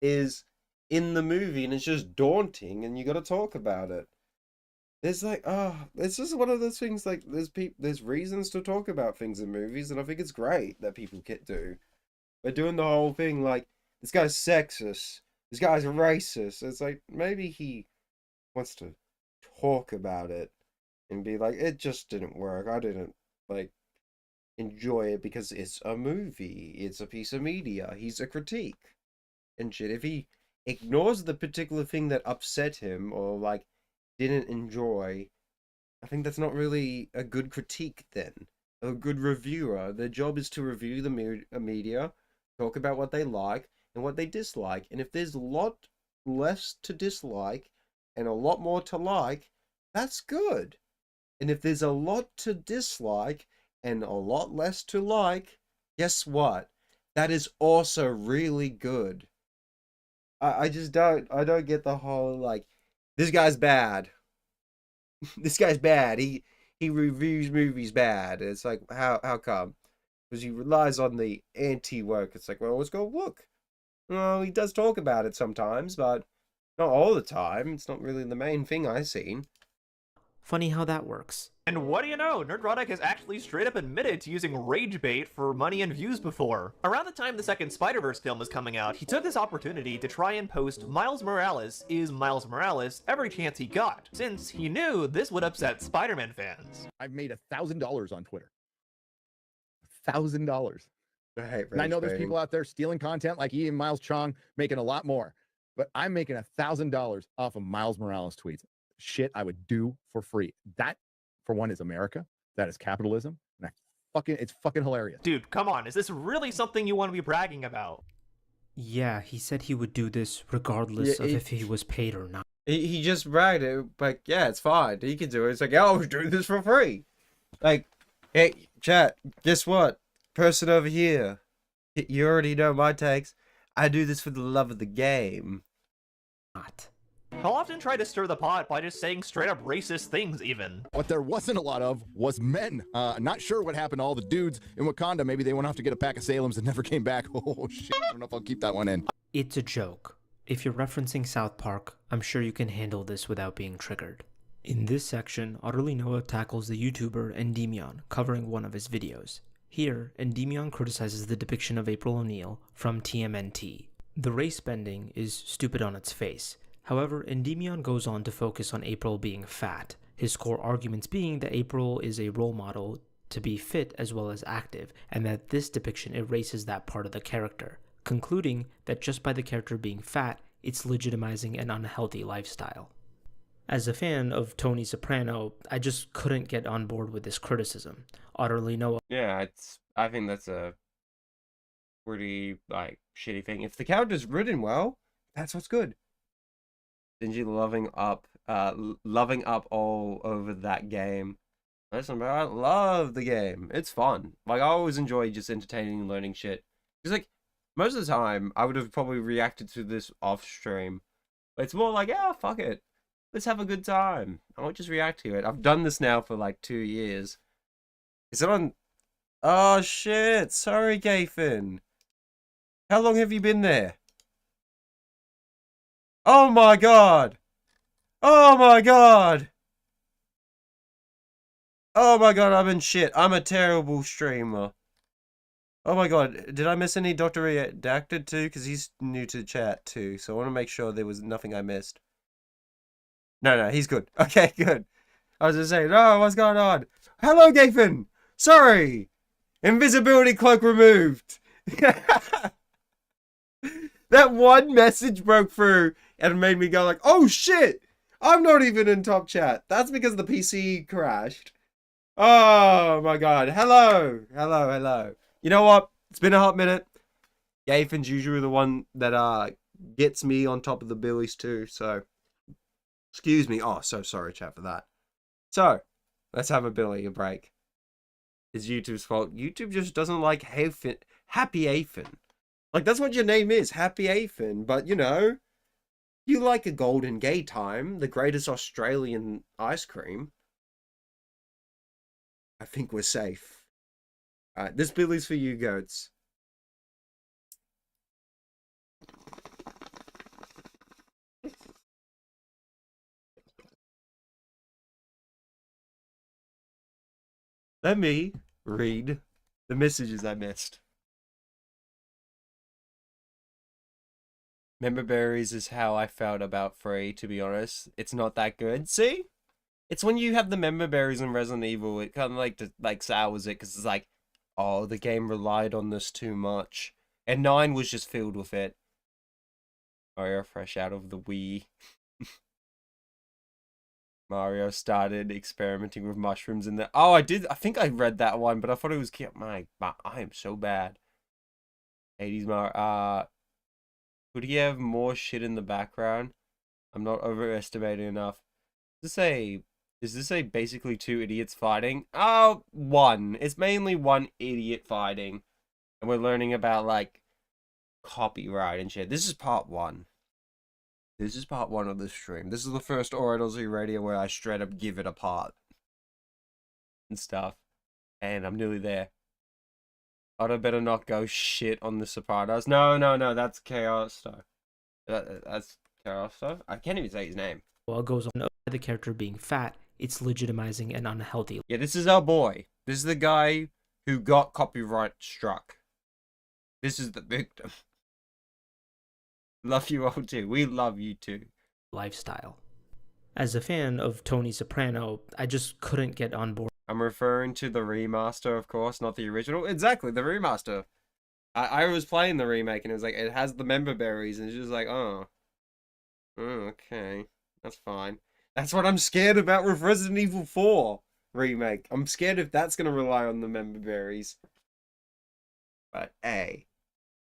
is in the movie and it's just daunting and you gotta talk about it. It's like, it's just one of those things, like, there's reasons to talk about things in movies, and I think it's great that people do. But doing the whole thing like, this guy's sexist, this guy's racist, it's like, maybe he wants to talk about it and be like, it just didn't work. I didn't, like, enjoy it because it's a movie. It's a piece of media. He's a critique. And shit, if he ignores the particular thing that upset him or, like, didn't enjoy, I think that's not really a good critique then. A good reviewer. Their job is to review the media, talk about what they like and what they dislike. And if there's a lot less to dislike and a lot more to like, that's good. And if there's a lot to dislike and a lot less to like, guess what? That is also really good. I don't get the whole, like, this guy's bad. This guy's bad. He reviews movies bad. It's like, how come? Because he relies on the anti-woke. It's like, well, let's go look. Well, he does talk about it sometimes, but not all the time. It's not really the main thing I've seen. Funny how that works. And what do you know, Nerdrotic has actually straight up admitted to using rage bait for money and views before. Around the time the second Spider-Verse film was coming out, he took this opportunity to try and post Miles Morales is Miles Morales every chance he got, since he knew this would upset Spider-Man fans. I've made $1,000 on Twitter. $1,000. And I know there's people out there stealing content like Ian Miles Chong, making a lot more, but I'm making $1,000 off of Miles Morales tweets. Shit I would do for free. That, for one, is America. That is capitalism. And it's fucking hilarious. Dude, come on. Is this really something you want to be bragging about? Yeah, he said he would do this regardless of if he was paid or not. He just bragged it, but yeah, it's fine. He can do it. It's like, oh, we're doing this for free. Like, hey, chat, guess what? Person over here. You already know my takes. I do this for the love of the game. Not. He'll often try to stir the pot by just saying straight up racist things even. What there wasn't a lot of was men. Not sure what happened to all the dudes in Wakanda. Maybe they went off to get a pack of Salems and never came back. Oh shit, I don't know if I'll keep that one in. It's a joke. If you're referencing South Park, I'm sure you can handle this without being triggered. In this section, OtterlyNoah tackles the YouTuber Endymion, covering one of his videos. Here, Endymion criticizes the depiction of April O'Neil from TMNT. The race bending is stupid on its face. However, Endymion goes on to focus on April being fat, his core arguments being that April is a role model to be fit as well as active, and that this depiction erases that part of the character, concluding that just by the character being fat, it's legitimizing an unhealthy lifestyle. As a fan of Tony Soprano, I just couldn't get on board with this criticism. OtterlyNoah. Yeah, I think that's a pretty, shitty thing. If the character's written well, that's what's good. Shinji loving up all over that game. Listen, bro, I love the game. It's fun. I always enjoy just entertaining and learning shit. Because, most of the time, I would have probably reacted to this off stream. But it's more like, yeah, fuck it. Let's have a good time. I won't just react to it. I've done this now for, 2 years. Is it on... Oh, shit. Sorry, Gathan. How long have you been there? Oh my god! Oh my god! Oh my god, I'm in shit. I'm a terrible streamer. Oh my god, did I miss any Dr. Redacted too? Because he's new to chat too, so I want to make sure there was nothing I missed. No, he's good. Okay, good. I was just saying, oh, what's going on? Hello, Gathan! Sorry! Invisibility cloak removed! That one message broke through and made me go oh shit! I'm not even in top chat. That's because the PC crashed. Oh my god. Hello. You know what? It's been a hot minute. Gathan's usually the one that gets me on top of the billies too, so excuse me. Oh, so sorry chat for that. So, let's have a break. It's YouTube's fault. YouTube just doesn't like Happy Athan. That's what your name is, Happy Athan. But, you like a golden gay time, the greatest Australian ice cream. I think we're safe. Alright, this Billy's for you, goats. Let me read the messages I missed. Member berries is how I felt about 3, to be honest. It's not that good. See? It's when you have the member berries in Resident Evil, it kind of sours it, because it's oh, the game relied on this too much. And 9 was just filled with it. Mario fresh out of the Wii. Mario started experimenting with mushrooms in the... Oh, I think I read that one, but I thought it was... I am so bad. 80s Mario... Could he have more shit in the background? I'm not overestimating enough. Is this a basically 2 idiots fighting? Oh, 1. It's mainly 1 idiot fighting. And we're learning about, copyright and shit. This is part 1. This is part 1 of the stream. This is the first Alright Aussie Radio where I straight up give it a part. And stuff. And I'm nearly there. Otter better not go shit on the Sopranos. No, that's Chaos. That's Chaos. I can't even say his name. Well, it goes on the character being fat, it's legitimizing an unhealthy. Yeah, this is our boy. This is the guy who got copyright struck. This is the victim. Love you all too. We love you too. Lifestyle. As a fan of Tony Soprano, I just couldn't get on board. I'm referring to the remaster, of course, not the original. Exactly, the remaster. I was playing the remake, and it was it has the member berries, and it's just oh, okay, that's fine. That's what I'm scared about with Resident Evil 4 remake. I'm scared if that's gonna rely on the member berries. But hey,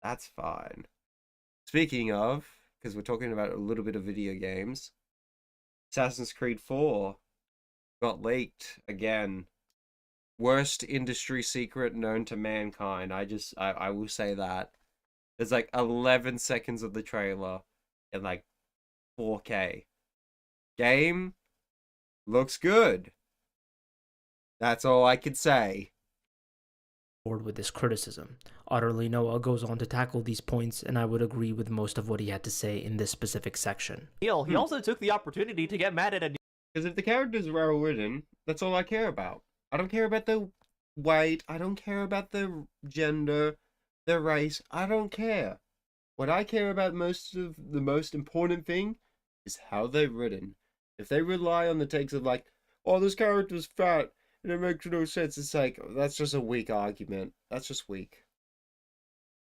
that's fine. Speaking of, because we're talking about a little bit of video games, Assassin's Creed 4 got leaked again. Worst industry secret known to mankind. I will say that. There's 11 seconds of the trailer in 4K. game looks good. That's all I could say. With this criticism. OtterlyNoah goes on to tackle these points, and I would agree with most of what he had to say in this specific section. He also took the opportunity to get mad at a because if the character's well written, that's all I care about. I don't care about the weight, I don't care about the gender, the race, I don't care. What I care about the most important thing is how they're written. If they rely on the takes of like, oh, this character's fat, and it makes no sense, it's like, that's just a weak argument. That's just weak.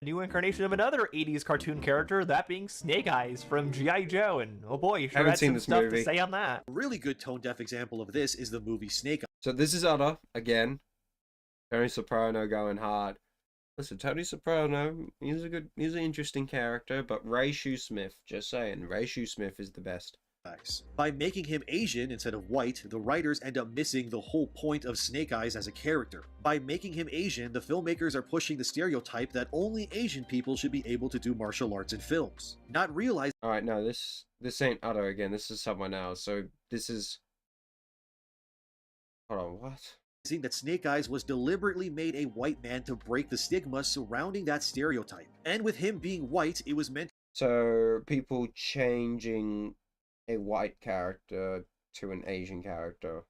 new incarnation of another 80s cartoon character, that being Snake Eyes from G.I. Joe, and oh boy, you sure had some stuff to say on that. A really good tone-deaf example of this is the movie Snake Eyes. So this is Otter, again. Tony Soprano going hard. Listen, Tony Soprano, he's an interesting character, but Ray Shoesmith, just saying, Ray Shoesmith is the best. By making him Asian instead of white, the writers end up missing the whole point of Snake Eyes as a character. By making him Asian, the filmmakers are pushing the stereotype that only Asian people should be able to do martial arts in films, not realizing— Alright, no, this ain't Otter again, this is someone else, so this is— Hold on, what? That Snake Eyes was deliberately made a white man to break the stigma surrounding that stereotype. And with him being white, it was meant— So, people changing a white character to an Asian character.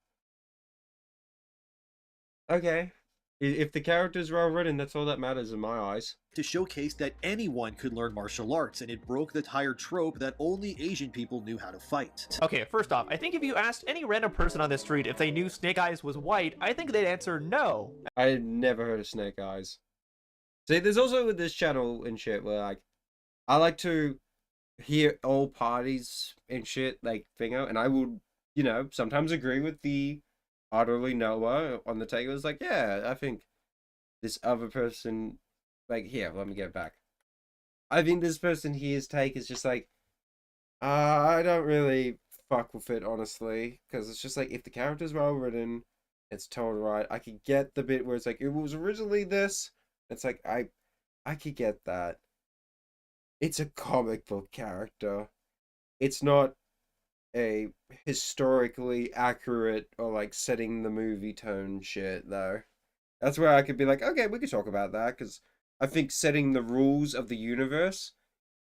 Okay. If the character's well written, that's all that matters in my eyes. To showcase that anyone could learn martial arts, and it broke the tired trope that only Asian people knew how to fight. Okay, first off, I think if you asked any random person on the street if they knew Snake Eyes was white, I think they'd answer no. I never heard of Snake Eyes. See, there's also with this channel and shit where, like, I like to hear all parties and shit, like, thingo, and I will, you know, sometimes agree with the OtterlyNoah on the take. It was like, yeah, I think this other person, like, here, let me get back. I think this person here's take is just like, I don't really fuck with it, honestly, because it's just like, if the character's well written, it's told right. I could get the bit where it's like, it was originally this. It's like, I could get that. It's a comic book character. It's not a historically accurate or like setting the movie tone shit, though. That's where I could be like, okay, we could talk about that, because I think setting the rules of the universe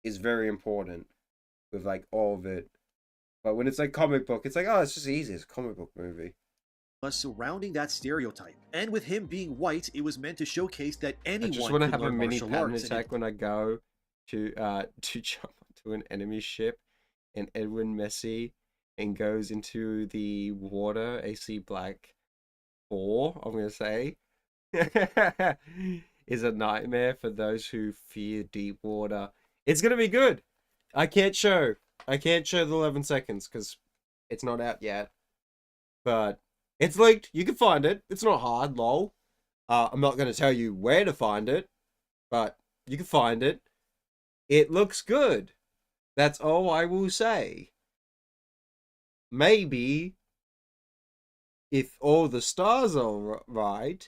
is very important with like all of it. But when it's like comic book, it's like, oh, it's just easy. It's a comic book movie. Surrounding that stereotype. And with him being white, it was meant to showcase that anyone I just want to have a learn mini martial panic arts, attack when I go to jump onto an enemy ship and Edwin Messi and goes into the water, AC Black 4, I'm going to say, is a nightmare for those who fear deep water. It's going to be good. I can't show the 11 seconds because it's not out yet. But it's leaked. You can find it. It's not hard, lol. I'm not going to tell you where to find it, but you can find it. It looks good. That's all I will say. Maybe if all the stars are right,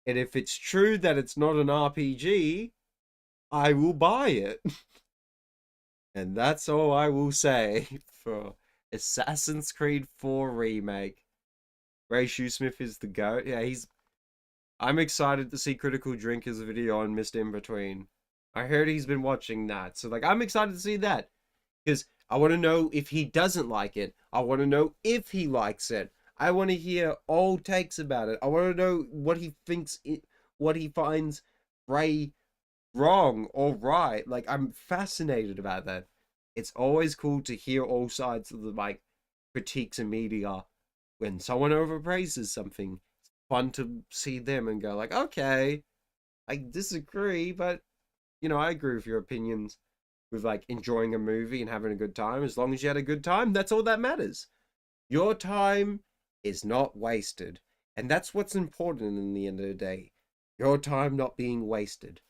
and if it's true that it's not an RPG, I will buy it. And that's all I will say for Assassin's Creed 4 Remake. Ray Shoesmith is the GOAT. Yeah, I'm excited to see Critical Drinker's video on Missed In Between. I heard he's been watching that. So, like, I'm excited to see that. Because I want to know if he doesn't like it. I want to know if he likes it. I want to hear all takes about it. I want to know what he thinks, what he finds Ray wrong or right. Like, I'm fascinated about that. It's always cool to hear all sides of the, like, critiques in media. When someone overpraises something, it's fun to see them and go like, okay, I disagree, but, you know, I agree with your opinions with, like, enjoying a movie and having a good time. As long as you had a good time, that's all that matters. Your time is not wasted. And that's what's important in the end of the day. Your time not being wasted.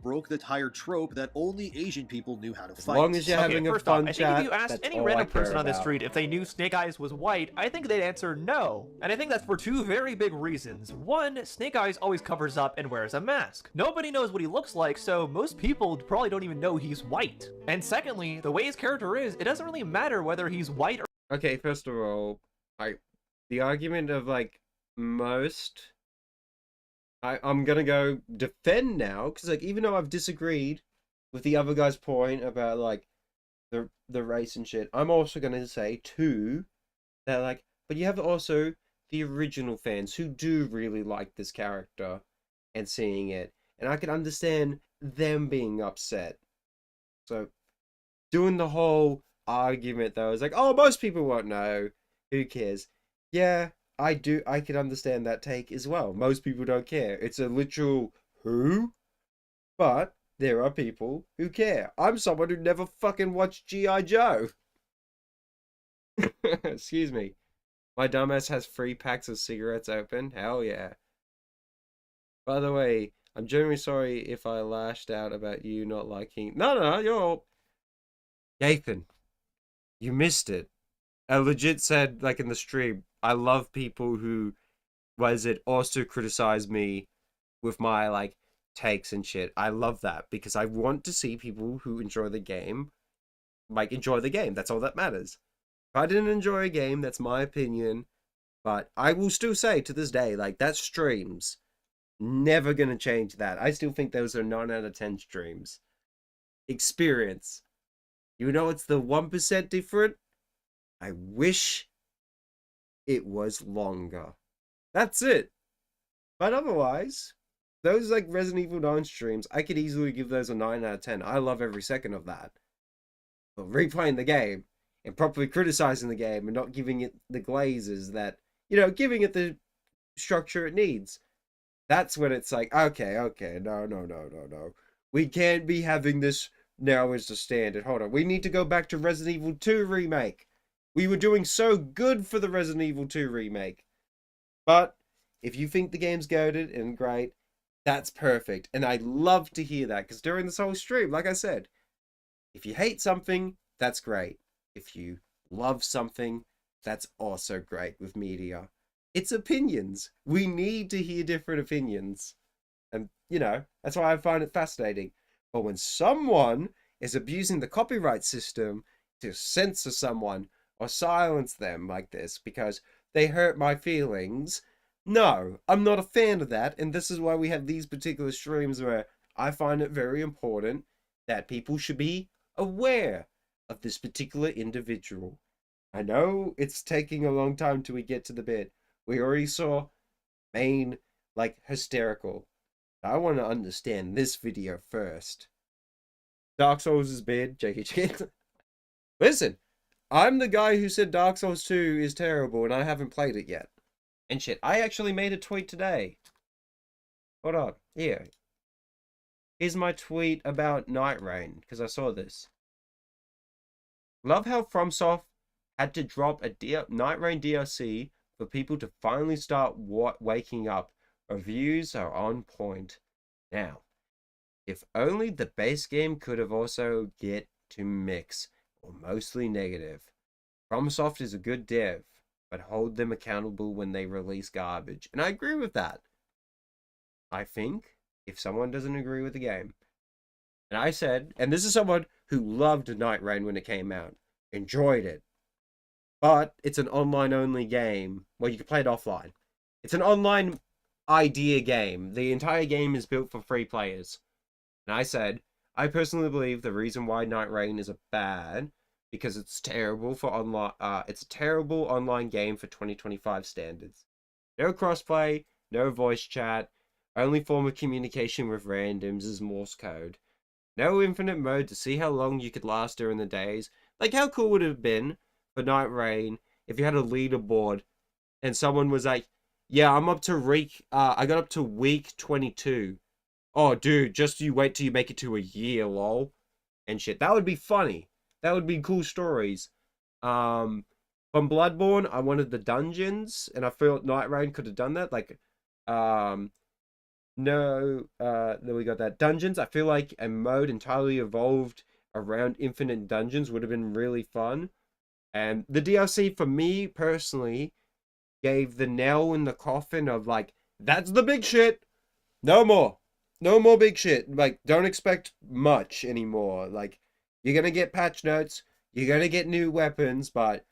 Broke the tired trope that only Asian people knew how to fight. As long as you're having a fun chat, I think if you asked any random person on the street if they knew Snake Eyes was white, I think they'd answer no. And I think that's for two very big reasons. One, Snake Eyes always covers up and wears a mask. Nobody knows what he looks like, so most people probably don't even know he's white. And secondly, the way his character is, it doesn't really matter whether he's white or Okay, first of all, the argument of like most, I'm gonna go defend now because like even though I've disagreed with the other guy's point about like the race and shit, I'm also gonna say too that like, but you have also the original fans who do really like this character and seeing it, and I can understand them being upset. So doing the whole argument though is like, oh, most people won't know. Who cares? Yeah, I do. I can understand that take as well. Most people don't care. It's a literal who, but there are people who care. I'm someone who never fucking watched G.I. Joe. Excuse me. My dumbass has 3 packs of cigarettes open. Hell yeah. By the way, I'm genuinely sorry if I lashed out about you not liking. No, you're. Nathan, you missed it. I legit said, like in the stream, I love people who, also criticize me with my, like, takes and shit. I love that because I want to see people who enjoy the game, like, enjoy the game. That's all that matters. If I didn't enjoy a game, that's my opinion. But I will still say to this day, like, that streams. Never gonna change that. I still think those are 9 out of 10 streams. Experience. You know it's the 1% different? I wish it was longer. That's it. But otherwise, those like Resident Evil 9 streams, I could easily give those a 9 out of 10. I love every second of that. But replaying the game and properly criticizing the game and not giving it the glazes that, giving it the structure it needs. That's when it's like, okay, no. We can't be having this now as the standard. Hold on. We need to go back to Resident Evil 2 remake. We were doing so good for the Resident Evil 2 remake. But if you think the game's goated and great, that's perfect. And I love to hear that because during this whole stream, like I said, if you hate something, that's great. If you love something, that's also great with media. It's opinions. We need to hear different opinions. And, that's why I find it fascinating. But when someone is abusing the copyright system to censor someone or silence them like this because they hurt my feelings, no, I'm not a fan of that. And this is why we have these particular streams where I find it very important that people should be aware of this particular individual. I know it's taking a long time till we get to the bit. We already saw main, like, hysterical. I want to understand this video first. Dark Souls is bad, JK. Listen, I'm the guy who said Dark Souls 2 is terrible and I haven't played it yet. And shit, I actually made a tweet today. Hold on, here. Here's my tweet about Night Rain, because I saw this. Love how FromSoft had to drop a Night Rain DLC for people to finally start waking up. Reviews are on point. Now, if only the base game could have also get to mix, or mostly negative. FromSoft is a good dev, but hold them accountable when they release garbage. And I agree with that. I think if someone doesn't agree with the game, and I said, and this is someone who loved Night Rain when it came out, enjoyed it, but it's an online-only game. Well, you can play it offline. It's an online idea game. The entire game is built for free players. And I said, I personally believe the reason why Night Rain is a bad, because it's terrible for online. It's a terrible online game for 2025 standards. No crossplay, no voice chat. Only form of communication with randoms is Morse code. No infinite mode to see how long you could last during the days. Like, how cool would it have been for Night Rain if you had a leaderboard and someone was like, yeah, I'm up to I got up to week 22. Oh, dude, just you wait till you make it to a year, lol. And shit. That would be funny. That would be cool stories. From Bloodborne, I wanted the dungeons, and I feel Night Rain could have done that. Like, no, then we got that. Dungeons, I feel like a mode entirely evolved around infinite dungeons would have been really fun. And the DLC, for me, personally, gave the nail in the coffin of, like, that's the big shit! No more! No more big shit. Like, don't expect much anymore. Like, you're gonna get patch notes, you're gonna get new weapons, but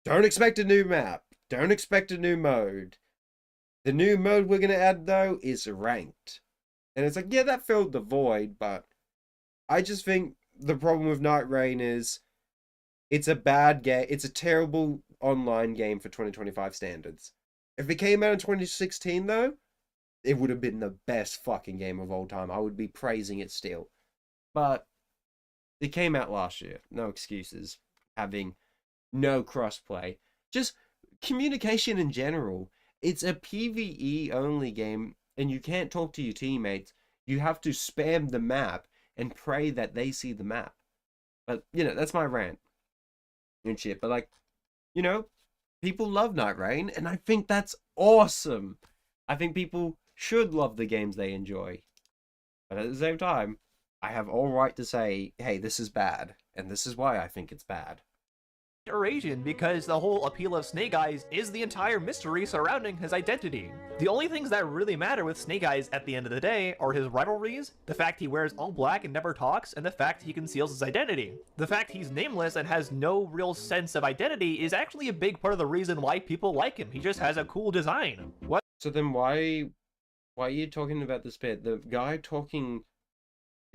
Don't expect a new map. Don't expect a new mode. The new mode we're going to add, though, is ranked. And it's like, yeah, that filled the void, but I just think the problem with Night Rain is it's a bad game. It's a terrible online game for 2025 standards. If it came out in 2016, though, it would have been the best fucking game of all time. I would be praising it still. But it came out last year. No excuses. Having no crossplay. Just communication in general. It's a PvE only game, and you can't talk to your teammates. You have to spam the map and pray that they see the map. But, you know, that's my rant and shit. But, like, you know, people love Night Rain, and I think that's awesome. I think people should love the games they enjoy. But at the same time, I have all right to say, hey, this is bad, and this is why I think it's bad. Or Asian, because the whole appeal of Snake Eyes is the entire mystery surrounding his identity. The only things that really matter with Snake Eyes at the end of the day are his rivalries, the fact he wears all black and never talks, and the fact he conceals his identity. The fact he's nameless and has no real sense of identity is actually a big part of the reason why people like him. He just has a cool design. What? So then why are you talking about this bit? The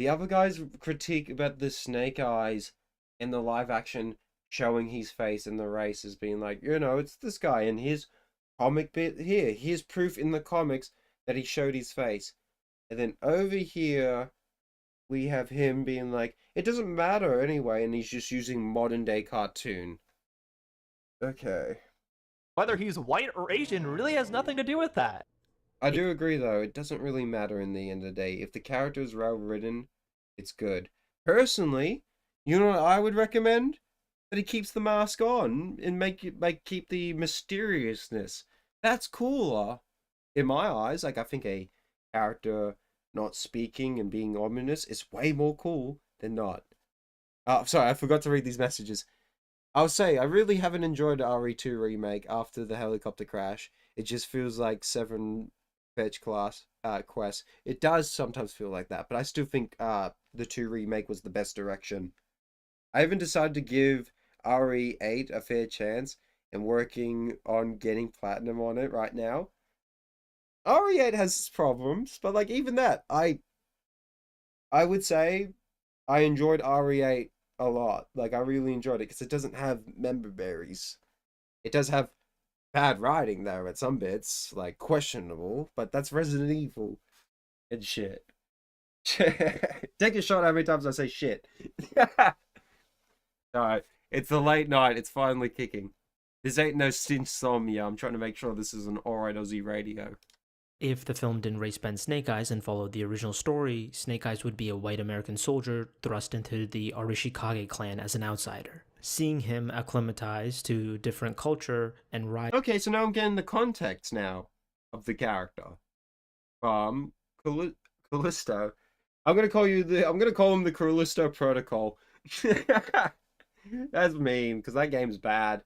other guy's critique about the Snake Eyes in the live action showing his face in the race as being like, you know, it's this guy, and his comic bit here. Here's proof in the comics that he showed his face. And then over here, we have him being like, it doesn't matter anyway, and he's just using modern day cartoon. Okay. Whether he's white or Asian really has nothing to do with that. I do agree, though. It doesn't really matter in the end of the day. If the character is well written, it's good. Personally, you know what I would recommend? That he keeps the mask on and keep the mysteriousness. That's cooler in my eyes. Like, I think a character not speaking and being ominous is way more cool than not. Sorry, I forgot to read these messages. I'll say, I really haven't enjoyed the RE2 remake after the helicopter crash. It just feels like 7 fetch class quests. It does sometimes feel like that, but I still think the 2 remake was the best direction. I haven't decided to give RE8 a fair chance and working on getting platinum on it right now. RE8 has its problems, but like even that, I would say I enjoyed RE8 a lot. Like I really enjoyed it because it doesn't have member berries. It does have bad writing though at some bits, like questionable, but that's Resident Evil and shit. Take a shot how many times I say shit. Alright. It's the late night. It's finally kicking. This ain't no insomnia. I'm trying to make sure this is an alright Aussie radio. If the film didn't race Ben Snake Eyes and followed the original story, Snake Eyes would be a white American soldier thrust into the Arishikage clan as an outsider. Seeing him acclimatize to different culture and ride... Okay, so now I'm getting the context now of the character. Callisto. I'm gonna call him the Callisto Protocol. That's mean, because that game's bad.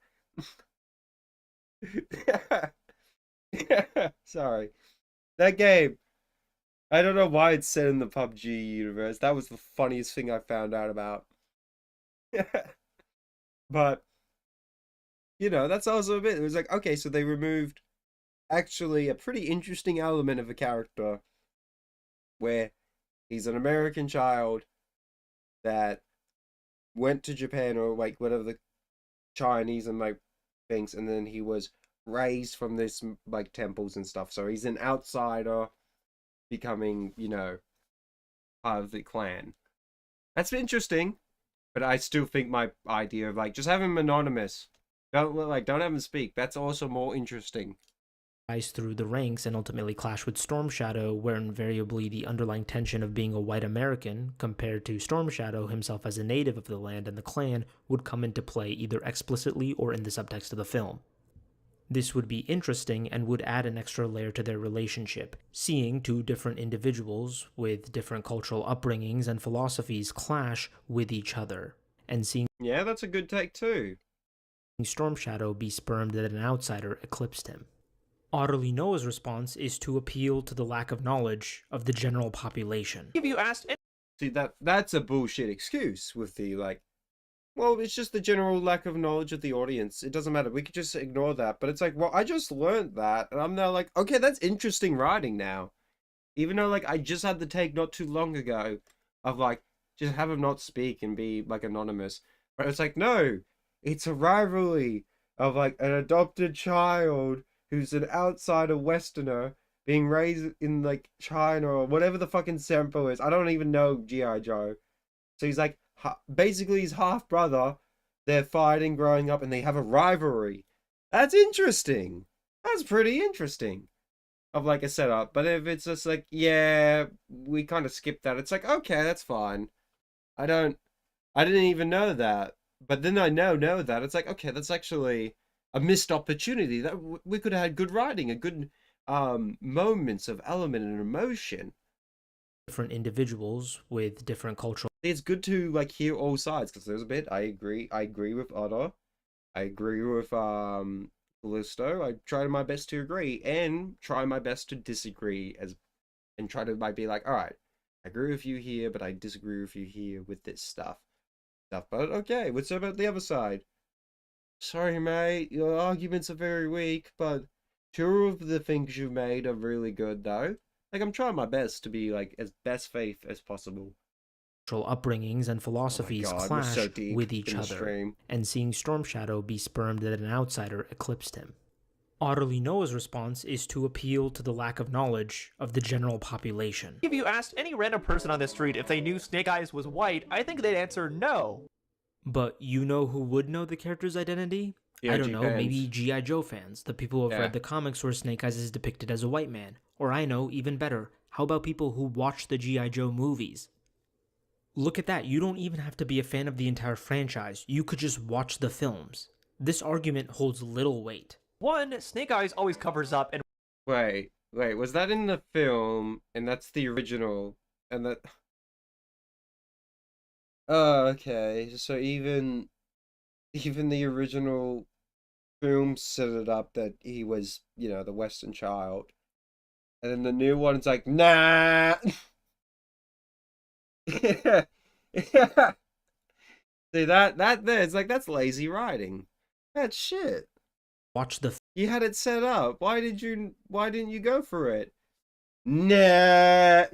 Sorry. That game, I don't know why it's set in the PUBG universe. That was the funniest thing I found out about. But, you know, that's also a bit, it was like, okay, so they removed actually a pretty interesting element of a character where he's an American child that went to Japan or like whatever the Chinese and like things, and then he was raised from this like temples and stuff. So he's an outsider becoming, you know, part of the clan. That's interesting, but I still think my idea of like just have him anonymous, don't have him speak. That's also more interesting. Rise through the ranks and ultimately clash with Storm Shadow, where invariably the underlying tension of being a white American compared to Storm Shadow himself as a native of the land and the clan would come into play either explicitly or in the subtext of the film. This would be interesting and would add an extra layer to their relationship, seeing two different individuals with different cultural upbringings and philosophies clash with each other, and seeing that's a good take too. Storm Shadow be spurned that an outsider eclipsed him. OtterlyNoah's response is to appeal to the lack of knowledge of the general population. If you asked... See, that's a bullshit excuse with the, like, well, it's just the general lack of knowledge of the audience. It doesn't matter. We could just ignore that. But it's like, well, I just learned that, and I'm now like, okay, that's interesting writing now. Even though, like, I just had the take not too long ago of, like, just have him not speak and be, like, anonymous. But it's like, no, it's a rivalry of, like, an adopted child who's an outsider Westerner being raised in, like, China or whatever the fucking sample is. I don't even know G.I. Joe. So he's, like, basically his half-brother. They're fighting growing up and they have a rivalry. That's interesting. That's pretty interesting. Of like a setup, but if it's just like, yeah, we kind of skipped that, it's like, okay, that's fine. I didn't even know that, but then I know that it's like, okay, that's actually a missed opportunity. That we could have had good writing, a good moments of element and emotion. Different individuals with different cultural. It's good to like hear all sides, because there's a bit I agree with Otter, I agree with Callisto. I try my best to agree and try my best to disagree and try to be like, all right, I agree with you here, but I disagree with you here with this stuff. But okay, what's about the other side? Sorry, mate, your arguments are very weak, but two of the things you made are really good, though. Like, I'm trying my best to be like as best faith as possible. Upbringings and philosophies clash so with each other, and seeing Storm Shadow be spermed that an outsider eclipsed him. OtterlyNoah's response is to appeal to the lack of knowledge of the general population. If you asked any random person on the street if they knew Snake Eyes was white, I think they'd answer no. But you know who would know the character's identity? I don't know, maybe G.I. Joe fans, the people who have read the comics where Snake Eyes is depicted as a white man. Or I know, even better, how about people who watch the G.I. Joe movies? Look at that, you don't even have to be a fan of the entire franchise, you could just watch the films. This argument holds little weight. One, Snake Eyes always covers up and... Wait, was that in the film, and that's the original, and that... Oh, okay, so even the original film set it up that he was, you know, the Western child. And then the new one's like, nah! Yeah. See, that there, it's like, that's lazy writing. That's shit. Watch the... You had it set up. Why didn't you go for it? Nah!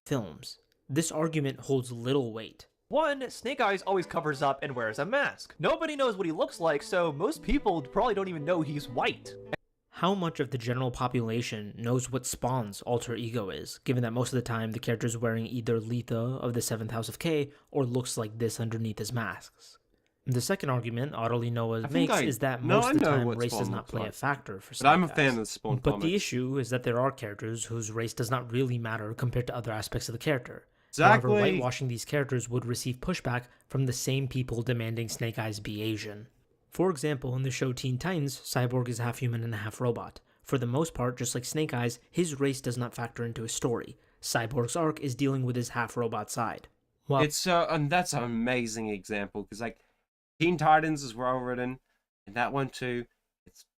Films. This argument holds little weight. One, Snake Eyes always covers up and wears a mask. Nobody knows what he looks like, so most people probably don't even know he's white. How much of the general population knows what Spawn's alter ego is, given that most of the time the character is wearing either Letha of the 7th House of K or looks like this underneath his masks? The second argument OtterlyNoah makes is that most of the time race does not play a factor for Snake Eyes. But I'm a fan of the Spawn But comics. the issue is that there are characters whose race does not really matter compared to other aspects of the character. Exactly. However, whitewashing these characters would receive pushback from the same people demanding Snake Eyes be Asian. For example, in the show Teen Titans, Cyborg is half human and half robot. For the most part, just like Snake Eyes, his race does not factor into his story. Cyborg's arc is dealing with his half-robot side. It's and that's an amazing example, because like Teen Titans is well written, and that one too.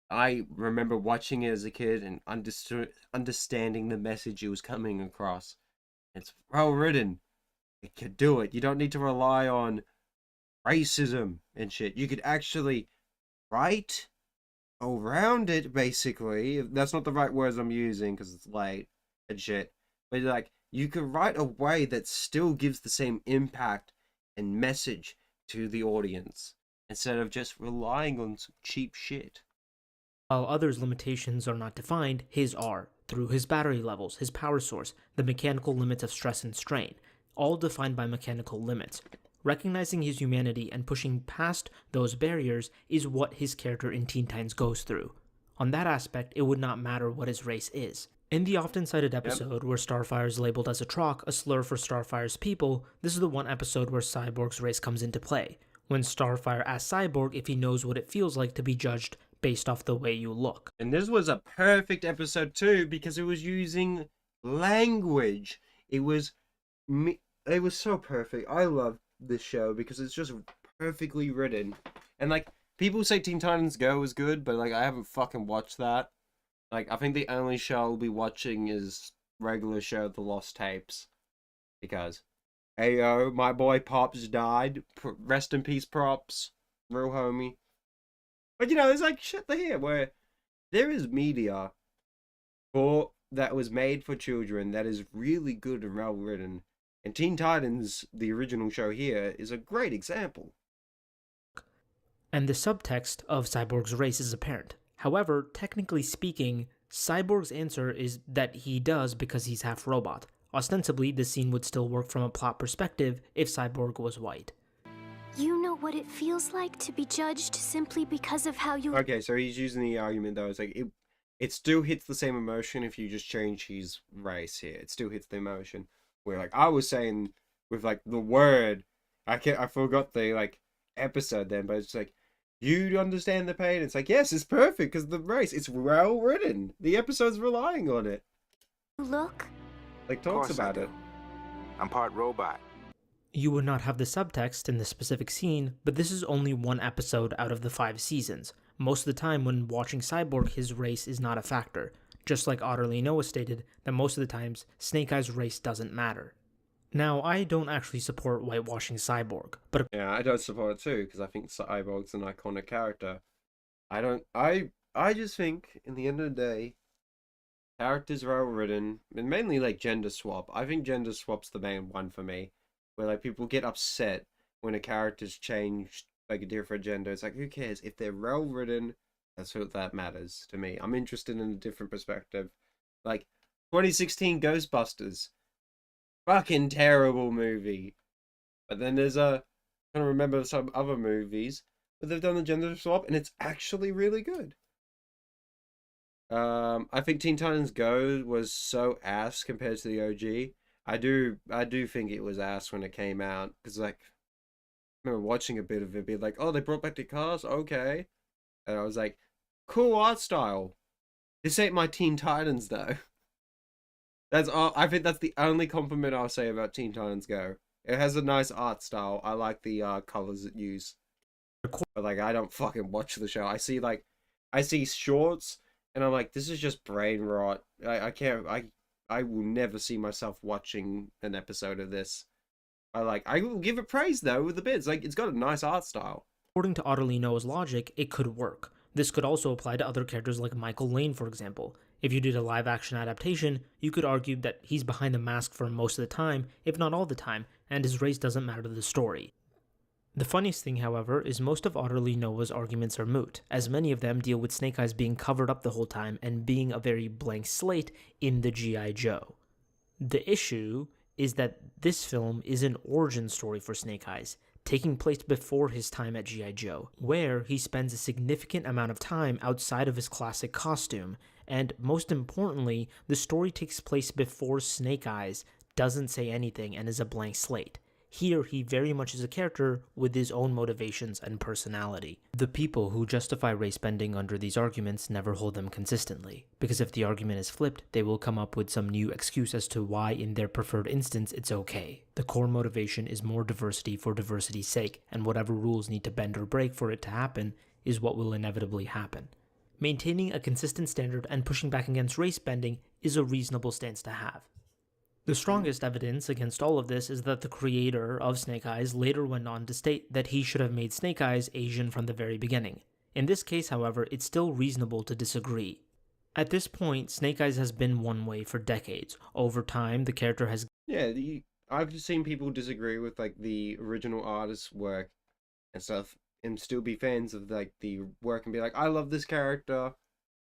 I remember watching it as a kid and understanding the message it was coming across. It's well written. It could do it. You don't need to rely on racism and shit. You could actually write around it, basically. That's not the right words I'm using because it's late and shit. But like, you could write a way that still gives the same impact and message to the audience instead of just relying on some cheap shit. While others' limitations are not defined, his are, through his battery levels, his power source, the mechanical limits of stress and strain, all defined by mechanical limits. Recognizing his humanity and pushing past those barriers is what his character in Teen Titans goes through. On that aspect, it would not matter what his race is. In the often cited episode where Starfire is labeled as a Troc, a slur for Starfire's people, this is the one episode where Cyborg's race comes into play, when Starfire asks Cyborg if he knows what it feels like to be judged based off the way you look. And this was a perfect episode too, because it was using language. It was so perfect. I love this show because it's just perfectly written. And like, people say Teen Titans Go is good, but like, I haven't fucking watched that. Like, I think the only show I'll be watching is regular show The Lost Tapes, because Ayo, my boy Pops died. Rest in peace, Props. Real homie. But you know, there's like shit here where there is media that was made for children that is really good and well written. And Teen Titans, the original show here, is a great example. And the subtext of Cyborg's race is apparent. However, technically speaking, Cyborg's answer is that he does because he's half robot. Ostensibly, this scene would still work from a plot perspective if Cyborg was white. You know what it feels like to be judged simply because of how you... Okay, so he's using the argument though, it's like, it still hits the same emotion if you just change his race here. It still hits the emotion. Where, like, I was saying with, like, the word, I forgot the, like, episode then, but it's like, you understand the pain? It's like, yes, it's perfect, because the race, it's well written. The episode's relying on it. Look? Like, talks about it. I'm part robot. You would not have the subtext in the specific scene, but this is only one episode out of the 5 seasons. Most of the time when watching Cyborg, his race is not a factor. Just like OtterlyNoah stated, that most of the times, Snake Eye's race doesn't matter. Now, I don't actually support whitewashing Cyborg, but... Yeah, I don't support it too, because I think Cyborg's an iconic character. I just think, in the end of the day, characters are well written, and mainly like gender swap. I think gender swap's the main one for me, where like people get upset when a character's changed like a different gender. It's like, who cares? If they're well written, that's what that matters to me. I'm interested in a different perspective. Like 2016 Ghostbusters, fucking terrible movie. But then there's I don't remember some other movies where they've done the gender swap, and it's actually really good. I think Teen Titans Go was so ass compared to the OG. I do think it was ass when it came out, because like I remember watching a bit of it, be like, oh, they brought back the cars, okay, and I was like, cool art style. This ain't my Teen Titans though. That's all. I think that's the only compliment I'll say about Teen Titans Go. It has a nice art style. I like the colors it used. But like, I don't fucking watch the show. I see shorts, and I'm like, this is just brain rot. I can't. I will never see myself watching an episode of this. I will give it praise though with the bits. Like, it's got a nice art style. According to OtterlyNoah's logic, it could work. This could also apply to other characters like Michael Lane, for example. If you did a live-action adaptation, you could argue that he's behind a mask for most of the time, if not all the time, and his race doesn't matter to the story. The funniest thing, however, is most of OtterlyNoah's arguments are moot, as many of them deal with Snake Eyes being covered up the whole time and being a very blank slate in the G.I. Joe. The issue is that this film is an origin story for Snake Eyes, taking place before his time at G.I. Joe, where he spends a significant amount of time outside of his classic costume, and most importantly, the story takes place before Snake Eyes doesn't say anything and is a blank slate. Here, he very much is a character with his own motivations and personality. The people who justify race bending under these arguments never hold them consistently, because if the argument is flipped, they will come up with some new excuse as to why in their preferred instance it's okay. The core motivation is more diversity for diversity's sake, and whatever rules need to bend or break for it to happen is what will inevitably happen. Maintaining a consistent standard and pushing back against race bending is a reasonable stance to have. The strongest evidence against all of this is that the creator of Snake Eyes later went on to state that he should have made Snake Eyes Asian from the very beginning. In this case, however, it's still reasonable to disagree. At this point, Snake Eyes has been one way for decades. Over time, the character has... Yeah, I've seen people disagree with like the original artist's work and stuff, and still be fans of like the work and be like, I love this character.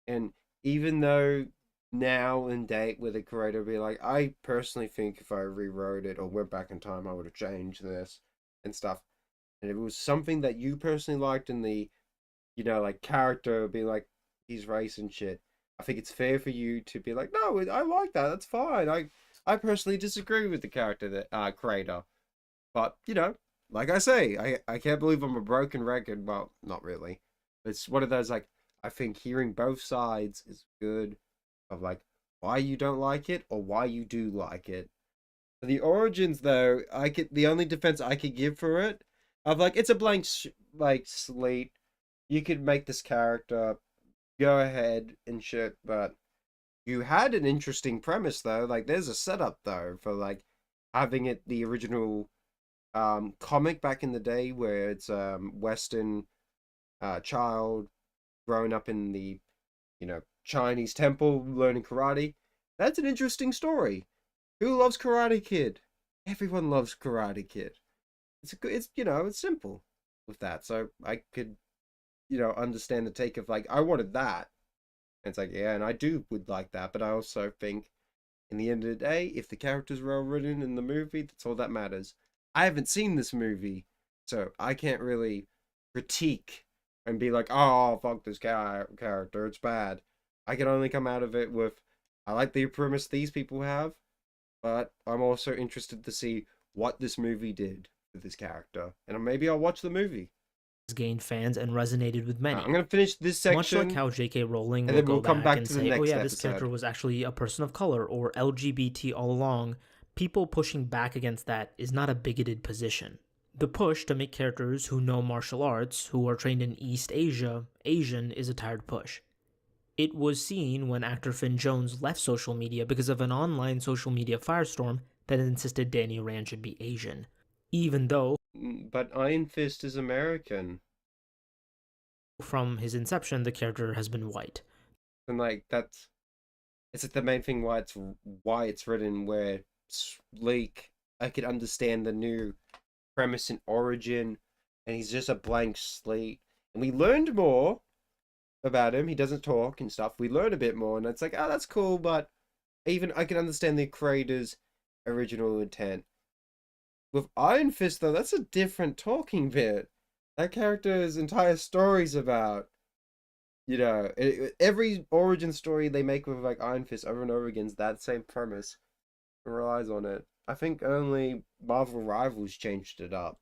And even though now and date with a creator be like, I personally think if I rewrote it or went back in time, I would have changed this and stuff. And if it was something that you personally liked in the, you know, like character, be like, he's race and shit, I think it's fair for you to be like, no, I like that, that's fine. I personally disagree with the character that creator. But, you know, like I say, I can't believe I'm a broken record. Well, not really. It's one of those, like, I think hearing both sides is good. Of like why you don't like it or why you do like it. The origins though, the only defense I could give for it, of like, it's a blank like slate. You could make this character, go ahead and shit, but you had an interesting premise though. Like there's a setup though for like having it the original comic back in the day, where it's Western child growing up in the Chinese temple learning karate. That's an interesting story. Who loves Karate Kid? Everyone loves Karate Kid. It's simple with that. So I could understand the take of like, I wanted that. And it's like, yeah, and I would like that, but I also think in the end of the day, if the characters are well written in the movie, that's all that matters. I haven't seen this movie, so I can't really critique and be like, oh, fuck this character, it's bad. I can only come out of it with, I like the premise these people have, but I'm also interested to see what this movie did with this character. And maybe I'll watch the movie. Gained fans and resonated with many. I'm going to finish this section. Much like how J.K. Rowling and will then we'll go come back and to the say, next oh yeah, episode. this character was actually a person of color or LGBT all along, people pushing back against that is not a bigoted position. The push to make characters who know martial arts, who are trained in East Asia, Asian is a tired push. It was seen when actor Finn Jones left social media because of an online social media firestorm that insisted Danny Rand should be Asian. Even though... But Iron Fist is American. From his inception, the character has been white. And like, it's like the main thing why it's written, where Sleek, I could understand the new premise and origin, and he's just a blank slate. And we learned more about him. He doesn't talk and stuff. We learn a bit more, and it's like, oh, that's cool, but even I can understand the creator's original intent. With Iron Fist, though, that's a different talking bit. That character's entire story's about, every origin story they make with like Iron Fist over and over again is that same premise. It relies on it. I think only Marvel Rivals changed it up.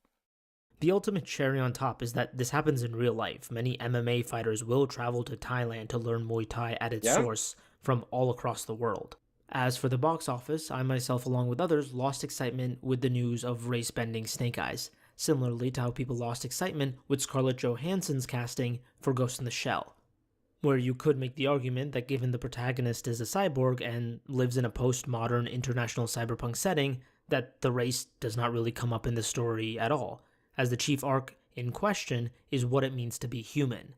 The ultimate cherry on top is that this happens in real life. Many MMA fighters will travel to Thailand to learn Muay Thai at its source from all across the world. As for the box office, I myself, along with others, lost excitement with the news of race-bending Snake Eyes, similarly to how people lost excitement with Scarlett Johansson's casting for Ghost in the Shell, where you could make the argument that given the protagonist is a cyborg and lives in a postmodern international cyberpunk setting, that the race does not really come up in the story at all, as the chief arc in question is what it means to be human.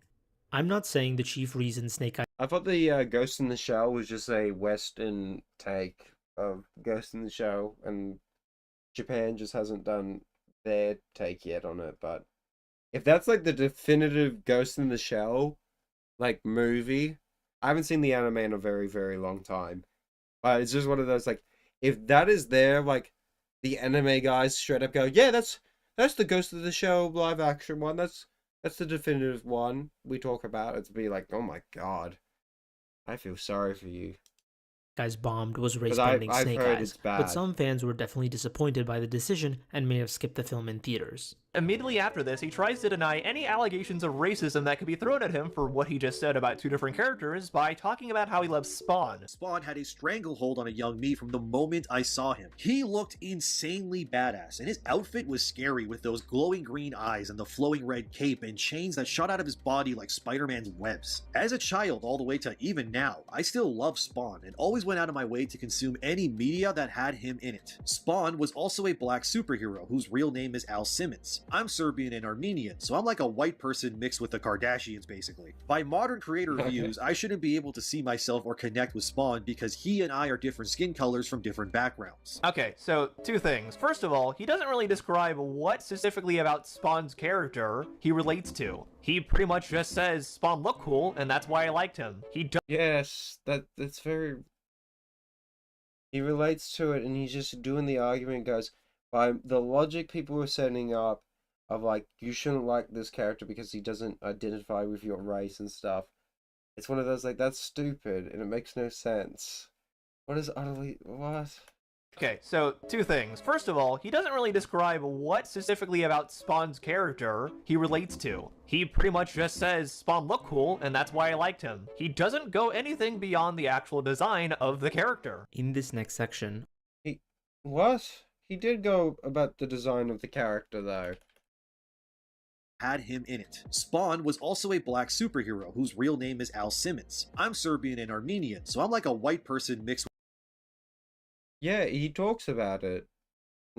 I'm not saying the chief reason Snake Eyes... I thought the Ghost in the Shell was just a Western take of Ghost in the Shell, and Japan just hasn't done their take yet on it. But if that's like the definitive Ghost in the Shell like movie, I haven't seen the anime in a very, very long time, but it's just one of those, like, if that is there, like, the anime guys straight up go, yeah, that's the Ghost of the Shell live action one, that's the definitive one we talk about. It's be like, oh my god, I feel sorry for you. Guys bombed was race-bending Snake Eyes, but some fans were definitely disappointed by the decision and may have skipped the film in theaters. Immediately after this, he tries to deny any allegations of racism that could be thrown at him for what he just said about two different characters by talking about how he loves Spawn. Spawn had a stranglehold on a young me from the moment I saw him. He looked insanely badass, and his outfit was scary with those glowing green eyes and the flowing red cape and chains that shot out of his body like Spider-Man's webs. As a child all the way to even now, I still love Spawn and always went out of my way to consume any media that had him in it. Spawn was also a black superhero whose real name is Al Simmons. I'm Serbian and Armenian, so I'm like a white person mixed with the Kardashians, basically. By modern creator views, I shouldn't be able to see myself or connect with Spawn because he and I are different skin colors from different backgrounds. Okay, so two things. First of all, he doesn't really describe what specifically about Spawn's character he relates to. He pretty much just says Spawn looked cool, and that's why I liked him. Yes, that's very... He relates to it, and he's just doing the argument, goes, by the logic people were setting up of, like, you shouldn't like this character because he doesn't identify with your race and stuff. It's one of those, like, that's stupid, and it makes no sense. What is what? Okay, so two things. First of all, he doesn't really describe what specifically about Spawn's character he relates to. He pretty much just says Spawn looked cool, and that's why I liked him. He doesn't go anything beyond the actual design of the character. In this next section... What? He did go about the design of the character, though. Had him in it. Spawn was also a black superhero whose real name is Al Simmons. I'm Serbian and Armenian, so I'm like a white person mixed with... Yeah, he talks about it.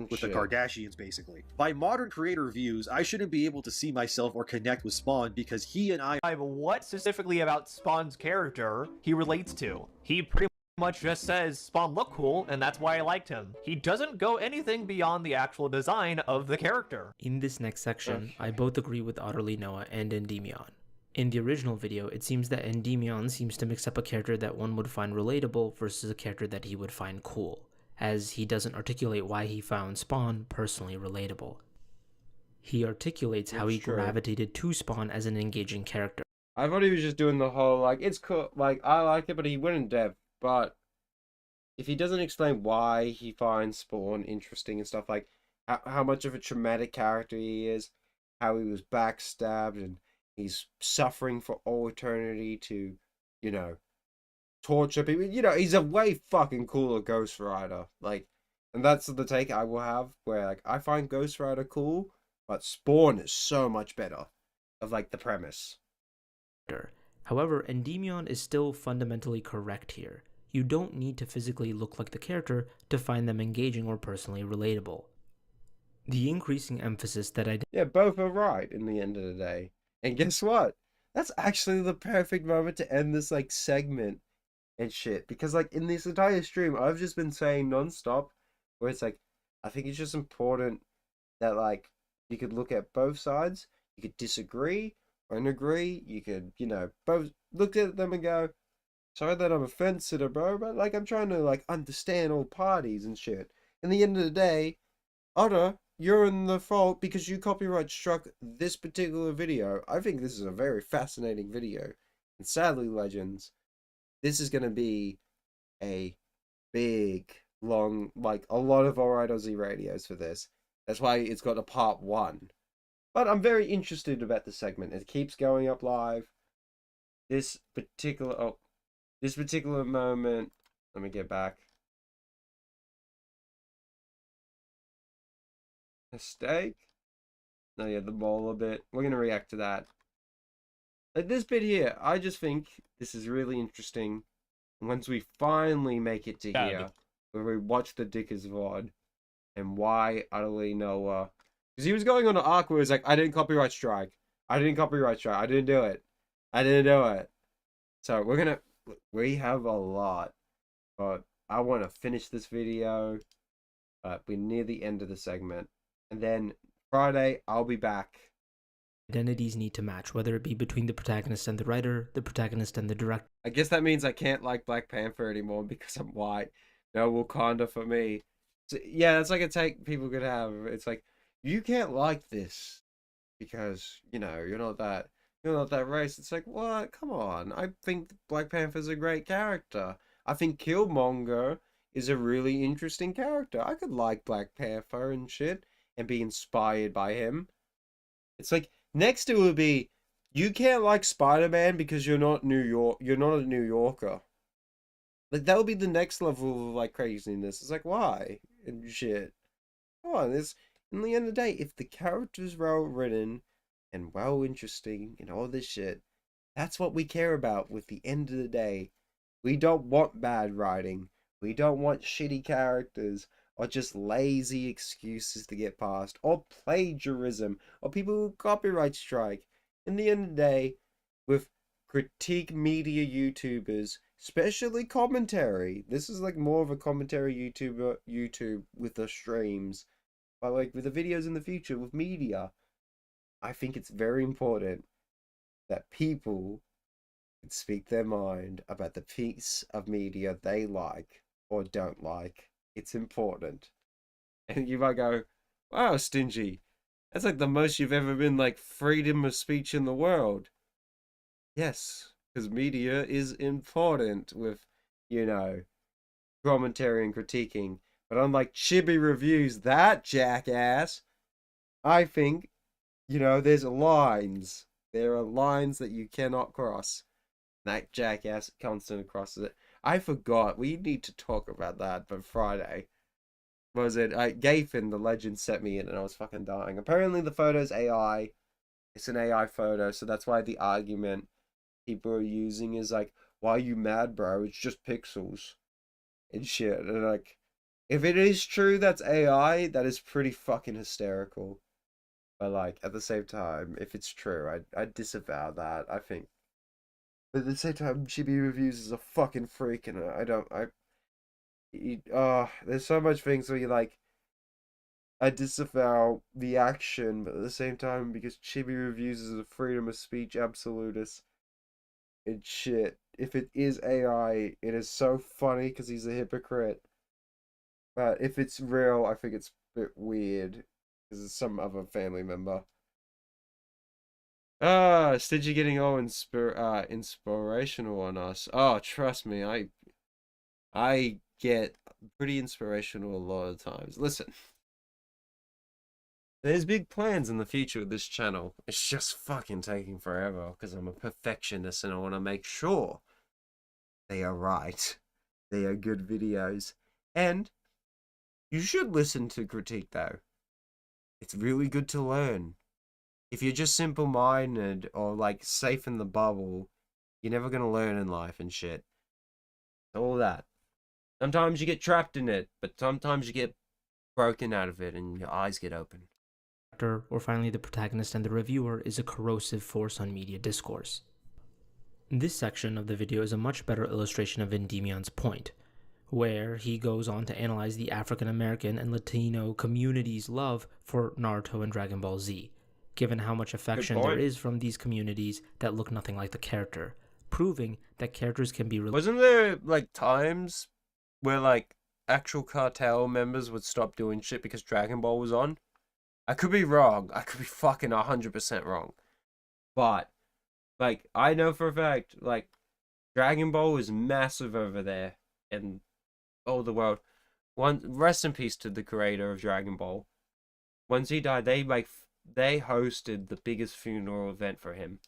with the Kardashians, basically. By modern creator views, I shouldn't be able to see myself or connect with Spawn because he and I... What specifically about Spawn's character he relates to? He pretty much just says Spawn looked cool and that's why I liked him. He doesn't go anything beyond the actual design of the character. In this next section, I both agree with OtterlyNoah and Endymion. In the original video, it seems that Endymion seems to mix up a character that one would find relatable versus a character that he would find cool, as he doesn't articulate why he found Spawn personally relatable. He articulates how he gravitated to Spawn as an engaging character. I thought he was just doing the whole, like, it's cool, like, I like it, but he went in depth. But if he doesn't explain why he finds Spawn interesting and stuff, like how much of a traumatic character he is, how he was backstabbed and he's suffering for all eternity to, you know, torture people. You know, he's a way fucking cooler Ghost Rider. Like, and that's the take I will have, where, like, I find Ghost Rider cool, but Spawn is so much better of, like, the premise. However, Endymion is still fundamentally correct here. You don't need to physically look like the character to find them engaging or personally relatable. The increasing emphasis that I... Yeah, both are right in the end of the day. And guess what? That's actually the perfect moment to end this, like, segment and shit. Because, like, in this entire stream, I've just been saying non-stop, where it's like, I think it's just important that, like, you could look at both sides, you could disagree or agree, you could, you know, both look at them and go, sorry that I'm offensive, bro, but, like, I'm trying to, like, understand all parties and shit. In the end of the day, Otter, you're in the fault because you copyright struck this particular video. I think this is a very fascinating video. And sadly, Legends, this is going to be a big, long, like, a lot of Alright Aussie radios for this. That's why it's got a part 1. But I'm very interested about the segment. It keeps going up live. This particular moment, let me get back. Mistake. No, yeah, the mole a bit. We're going to react to that. At this bit here, I just think this is really interesting. Once we finally make it to here, where we watch the Dickers VOD, and why OtterlyNoah... Because he was going on an arc where he was like, I didn't copyright strike. I didn't do it. So we're going to... We have a lot. But I want to finish this video. We're near the end of the segment. And then Friday, I'll be back. Identities need to match, whether it be between the protagonist and the writer, the protagonist and the director. I guess that means I can't like Black Panther anymore because I'm white. No Wakanda for me. So, yeah, that's like a take people could have. It's like, you can't like this because, you know, you're not that race. It's like, what? Come on. I think Black Panther's a great character. I think Killmonger is a really interesting character. I could like Black Panther and shit and be inspired by him. It's like, next it would be, you can't like Spider-Man because you're not a New Yorker. Like, that would be the next level of, like, craziness. It's like, why? And shit. Come on, in the end of the day, if the character's well written and well interesting and all this shit, that's what we care about with the end of the day. We don't want bad writing. We don't want shitty characters or just lazy excuses to get past or plagiarism or people who copyright strike. In the end of the day, with critique media YouTubers, especially commentary, this is like more of a commentary YouTube with the streams, but like with the videos in the future with media, I think it's very important that people can speak their mind about the piece of media they like or don't like. It's important. And you might go, wow, Stingy, that's like the most you've ever been like freedom of speech in the world. Yes, because media is important with, you know, commentary and critiquing. But unlike Chibi Reviews, that jackass, I think, you know, there's lines. There are lines that you cannot cross. That jackass constantly crosses it. I forgot. We need to talk about that, but Friday. What was it? Gafin, the legend, sent me in and I was fucking dying. Apparently the photo's AI. It's an AI photo, so that's why the argument people are using is like, why are you mad, bro? It's just pixels and shit. And like, If it is true that's AI, that is pretty fucking hysterical. But like at the same time, if it's true, I disavow that. I think, but at the same time, Chibi Reviews is a fucking freak, and there's so much things where you like. I disavow the action, but at the same time, because Chibi Reviews is a freedom of speech absolutist. And shit, if it is AI, it is so funny because he's a hypocrite. But if it's real, I think it's a bit weird because it's some other family member. Stidgy getting all inspirational on us. Oh, trust me, I get pretty inspirational a lot of times. Listen, there's big plans in the future with this channel. It's just fucking taking forever because I'm a perfectionist and I want to make sure they are right. They are good videos. And you should listen to critique though. It's really good to learn. If you're just simple-minded or like safe in the bubble, you're never going to learn in life and shit. All that. Sometimes you get trapped in it, but sometimes you get broken out of it and your eyes get open. Or finally the protagonist and the reviewer is a corrosive force on media discourse. This section of the video is a much better illustration of Endymion's point, where he goes on to analyze the African American and Latino community's love for Naruto and Dragon Ball Z, given how much affection there is from these communities that look nothing like the character, proving that characters can be... Wasn't there like times where like actual cartel members would stop doing shit because Dragon Ball was on? I could be wrong. I could be fucking 100% wrong. But, like, I know for a fact, like, Dragon Ball is massive over there in all the world. Rest in peace to the creator of Dragon Ball. Once he died, they hosted the biggest funeral event for him.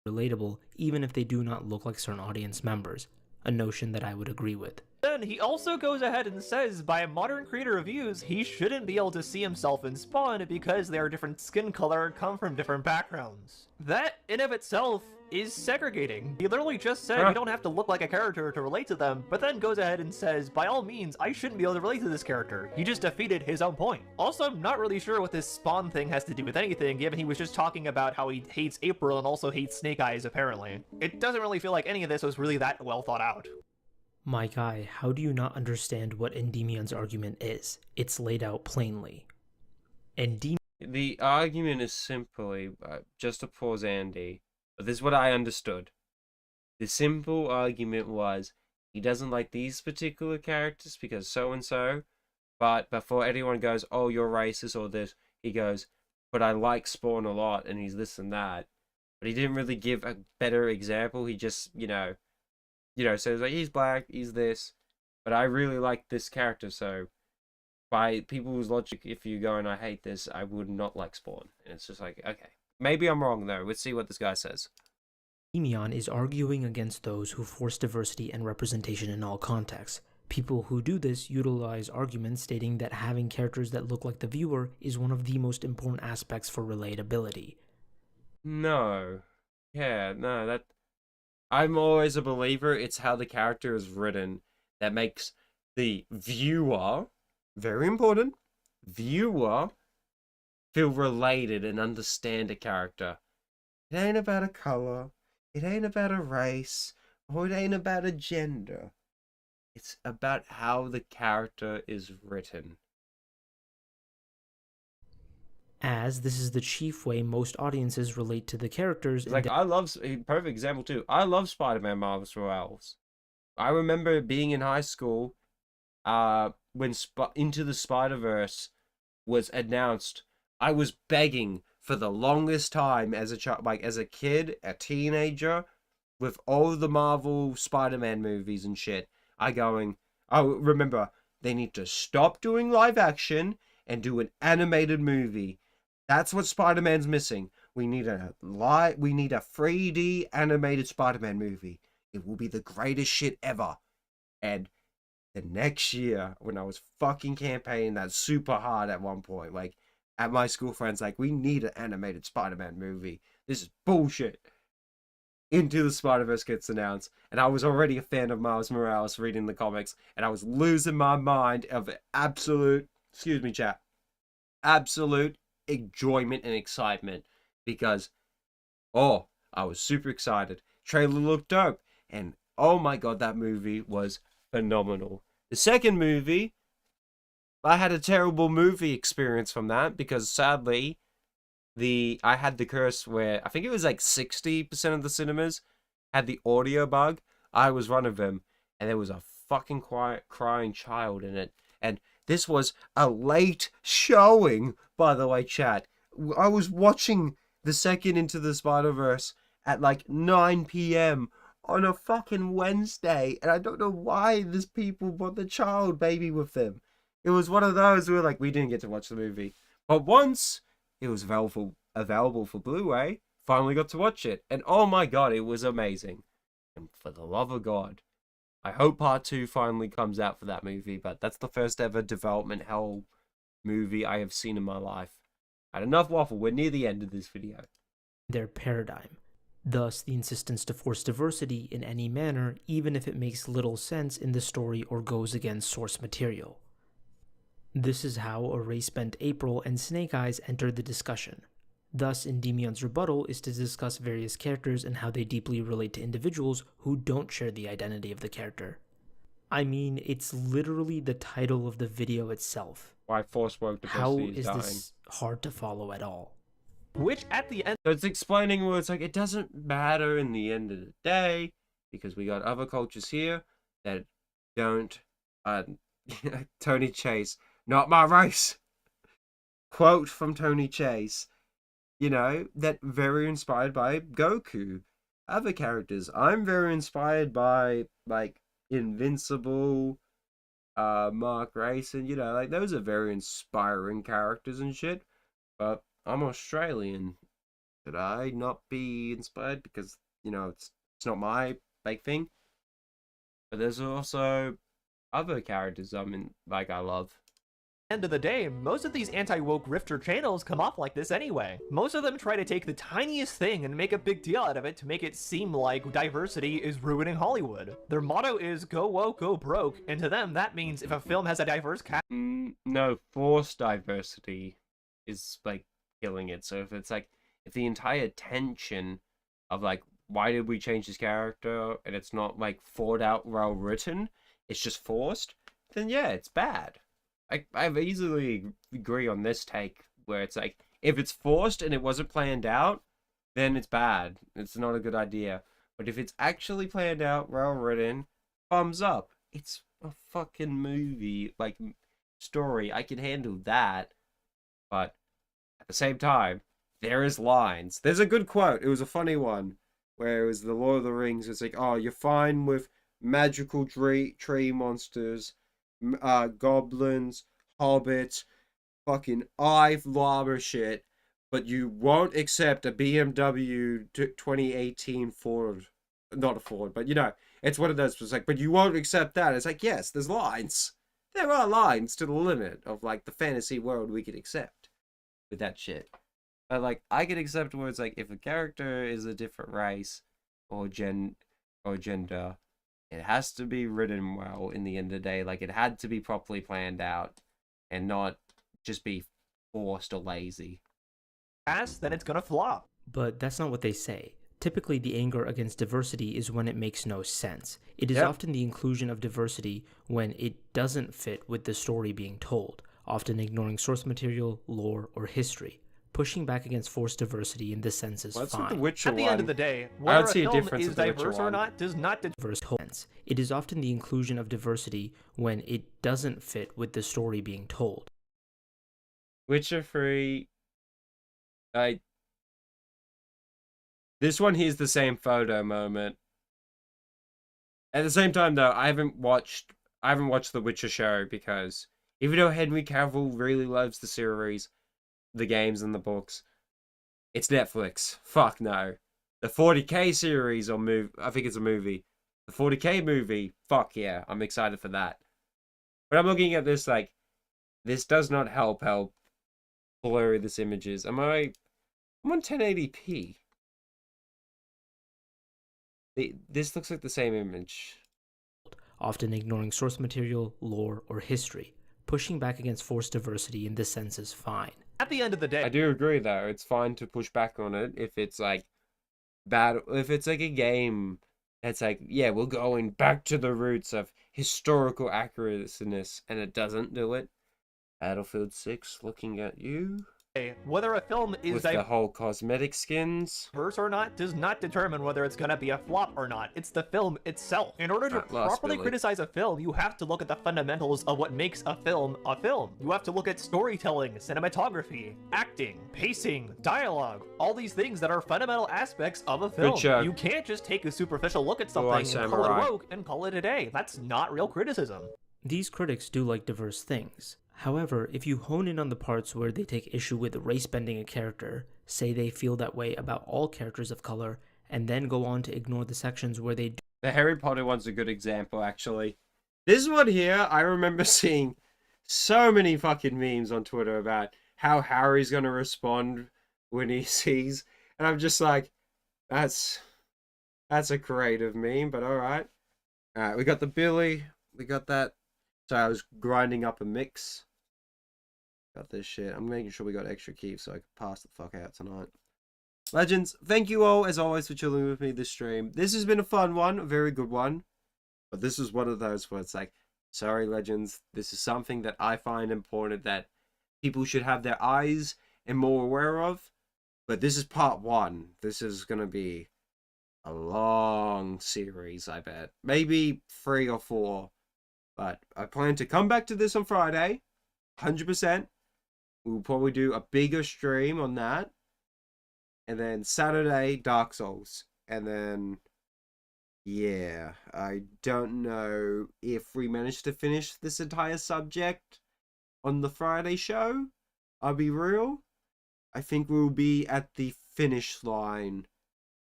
Relatable, even if they do not look like certain audience members, a notion that I would agree with. Then he also goes ahead and says by modern creator reviews he shouldn't be able to see himself in Spawn because they are different skin color and come from different backgrounds. That in of itself is segregating. He literally just said you don't have to look like a character to relate to them, but then goes ahead and says by all means I shouldn't be able to relate to this character. He just defeated his own point. Also, I'm not really sure what this Spawn thing has to do with anything, given he was just talking about how he hates April and also hates Snake Eyes apparently. It doesn't really feel like any of this was really that well thought out. My guy, how do you not understand what Endymion's argument is? It's laid out plainly. The argument is simply, just to pause Andy, but this is what I understood. The simple argument was, he doesn't like these particular characters because so-and-so, but before anyone goes, oh, you're racist or this, he goes, but I like Spawn a lot and he's this and that. But he didn't really give a better example, he just, so it's like, he's black, he's this, but I really like this character, so by people's logic, if you go and I hate this, I would not like Spawn. And it's just like, okay. Maybe I'm wrong, though. Let's see what this guy says. Endymion is arguing against those who force diversity and representation in all contexts. People who do this utilize arguments stating that having characters that look like the viewer is one of the most important aspects for relatability. No. Yeah, no, that... I'm always a believer it's how the character is written that makes the viewer, very important, viewer, feel related and understand a character. It ain't about a color, it ain't about a race, or it ain't about a gender. It's about how the character is written. As this is the chief way most audiences relate to the characters. Like, I love, perfect example too, I love Spider-Man Miles Morales. I remember being in high school when Into the Spider-Verse was announced. I was begging for the longest time as a child, like as a kid, a teenager, with all the Marvel Spider-Man movies and shit. I remember, they need to stop doing live action and do an animated movie. That's what Spider-Man's missing. We need a 3D animated Spider-Man movie. It will be the greatest shit ever. And the next year, when I was fucking campaigning that super hard at one point, like, at my school friends, like, we need an animated Spider-Man movie. This is bullshit. Into the Spider-Verse gets announced, and I was already a fan of Miles Morales reading the comics, and I was losing my mind of absolute, excuse me, chat, absolute enjoyment and excitement, because, oh, I was super excited. Trailer looked dope, and oh my god, that movie was phenomenal. The second movie, I had a terrible movie experience from that, because sadly, I had the curse where I think it was like 60% of the cinemas had the audio bug. I was one of them, and there was a fucking quiet crying child in it. And this was a late showing, by the way, chat. I was watching the second Into the Spider-Verse at like 9 p.m. on a fucking Wednesday, and I don't know why these people brought the child baby with them. It was one of those where like we didn't get to watch the movie, but once it was available for Blu-ray, finally got to watch it, and oh my god, it was amazing. And for the love of God, I hope part 2 finally comes out for that movie, but that's the first ever development hell movie I have seen in my life. And enough waffle, we're near the end of this video. Their paradigm. Thus, the insistence to force diversity in any manner, even if it makes little sense in the story or goes against source material. This is how a race-bent April and Snake Eyes entered the discussion. Thus, Endymion's rebuttal is to discuss various characters and how they deeply relate to individuals who don't share the identity of the character. I mean, it's literally the title of the video itself. Why force woke diversity is dying. How is this hard to follow at all? Which at the end... So it's explaining where it's like, it doesn't matter in the end of the day, because we got other cultures here that don't... Tony Chase, not my race. Quote from Tony Chase. You know, that very inspired by Goku. Other characters. I'm very inspired by, like, Invincible, Mark Grayson, you know, like, those are very inspiring characters and shit. But I'm Australian. Should I not be inspired? Because, you know, it's not my big thing. But there's also other characters I love. End of the day, most of these anti-woke grifter channels come off like this anyway. Most of them try to take the tiniest thing and make a big deal out of it to make it seem like diversity is ruining Hollywood. Their motto is go woke, go broke, and to them that means if a film has a diverse cast... No, forced diversity is like killing it. So if it's like, if the entire tension of like, why did we change this character, and it's not like thought out, well written, it's just forced, then yeah, it's bad. I easily agree on this take, where it's like, if it's forced and it wasn't planned out, then it's bad. It's not a good idea. But if it's actually planned out, well written, thumbs up. It's a fucking movie, like, story. I can handle that. But at the same time, there is lines. There's a good quote. It was a funny one, where it was the Lord of the Rings. It's like, oh, you're fine with magical tree monsters, goblins, hobbits, fucking llama shit, but you won't accept a BMW 2018 Ford. Not a Ford, but you know, it's one of those. It's like, but you won't accept that. It's like, yes, there's lines. There are lines to the limit of like the fantasy world we could accept with that shit. But like, I can accept where it's like, if a character is a different race or gender, it has to be written well in the end of the day. Like, it had to be properly planned out and not just be forced or lazy. Then it's gonna flop. But that's not what they say. Typically, the anger against diversity is when it makes no sense. It is often the inclusion of diversity when it doesn't fit with the story being told, often ignoring source material, lore, or history. Pushing back against forced diversity in this sense is fine. The Witcher At the one. end of the day, I whether don't see a film difference is with the Witcher diverse or one. not does not diverse sense. It is often the inclusion of diversity when it doesn't fit with the story being told. Witcher 3, this one here's the same photo moment. At the same time though, I haven't watched the Witcher show, because even though Henry Cavill really loves the series, the games and the books, it's Netflix. Fuck no. The 40K series or movie, I think it's a movie. The 40K movie, fuck yeah, I'm excited for that. But I'm looking at this like, this does not help how blurry this image is. I'm on 1080p. This looks like the same image. Often ignoring source material, lore, or history. Pushing back against forced diversity in this sense is fine. At the end of the day, I do agree though. It's fine to push back on it if it's like bad. If it's like a game that's like, yeah, we're going back to the roots of historical accurateness, and it doesn't do it. Battlefield 6 looking at you. whether a film is with the whole cosmetic skins diverse or not does not determine whether it's gonna be a flop or not. It's the film itself. In order to properly criticize a film, you have to look at the fundamentals of what makes a film a film. You have to look at storytelling, cinematography, acting, pacing, dialogue, all these things that are fundamental aspects of a film. You can't just take a superficial look at something and call it woke and call it a day. That's not real criticism. These critics do like diverse things. However, if you hone in on the parts where they take issue with race-bending a character, say they feel that way about all characters of color, and then go on to ignore the sections where they do. The Harry Potter one's a good example, actually. This one here, I remember seeing so many fucking memes on Twitter about how Harry's gonna respond when he sees, and I'm just like, that's a creative meme, but alright. Alright, we got the Billy, we got that. So I was grinding up a mix. Got this shit. I'm making sure we got extra keys so I can pass the fuck out tonight. Legends, thank you all as always for chilling with me this stream. This has been a fun one, a very good one. But this is one of those where it's like, sorry Legends, this is something that I find important that people should have their eyes and more aware of. But this is part one. This is going to be a long series, I bet. Maybe 3 or 4. But I plan to come back to this on Friday. 100%. We'll probably do a bigger stream on that. And then Saturday, Dark Souls. And then, yeah, I don't know if we manage to finish this entire subject on the Friday show. I'll be real. I think we'll be at the finish line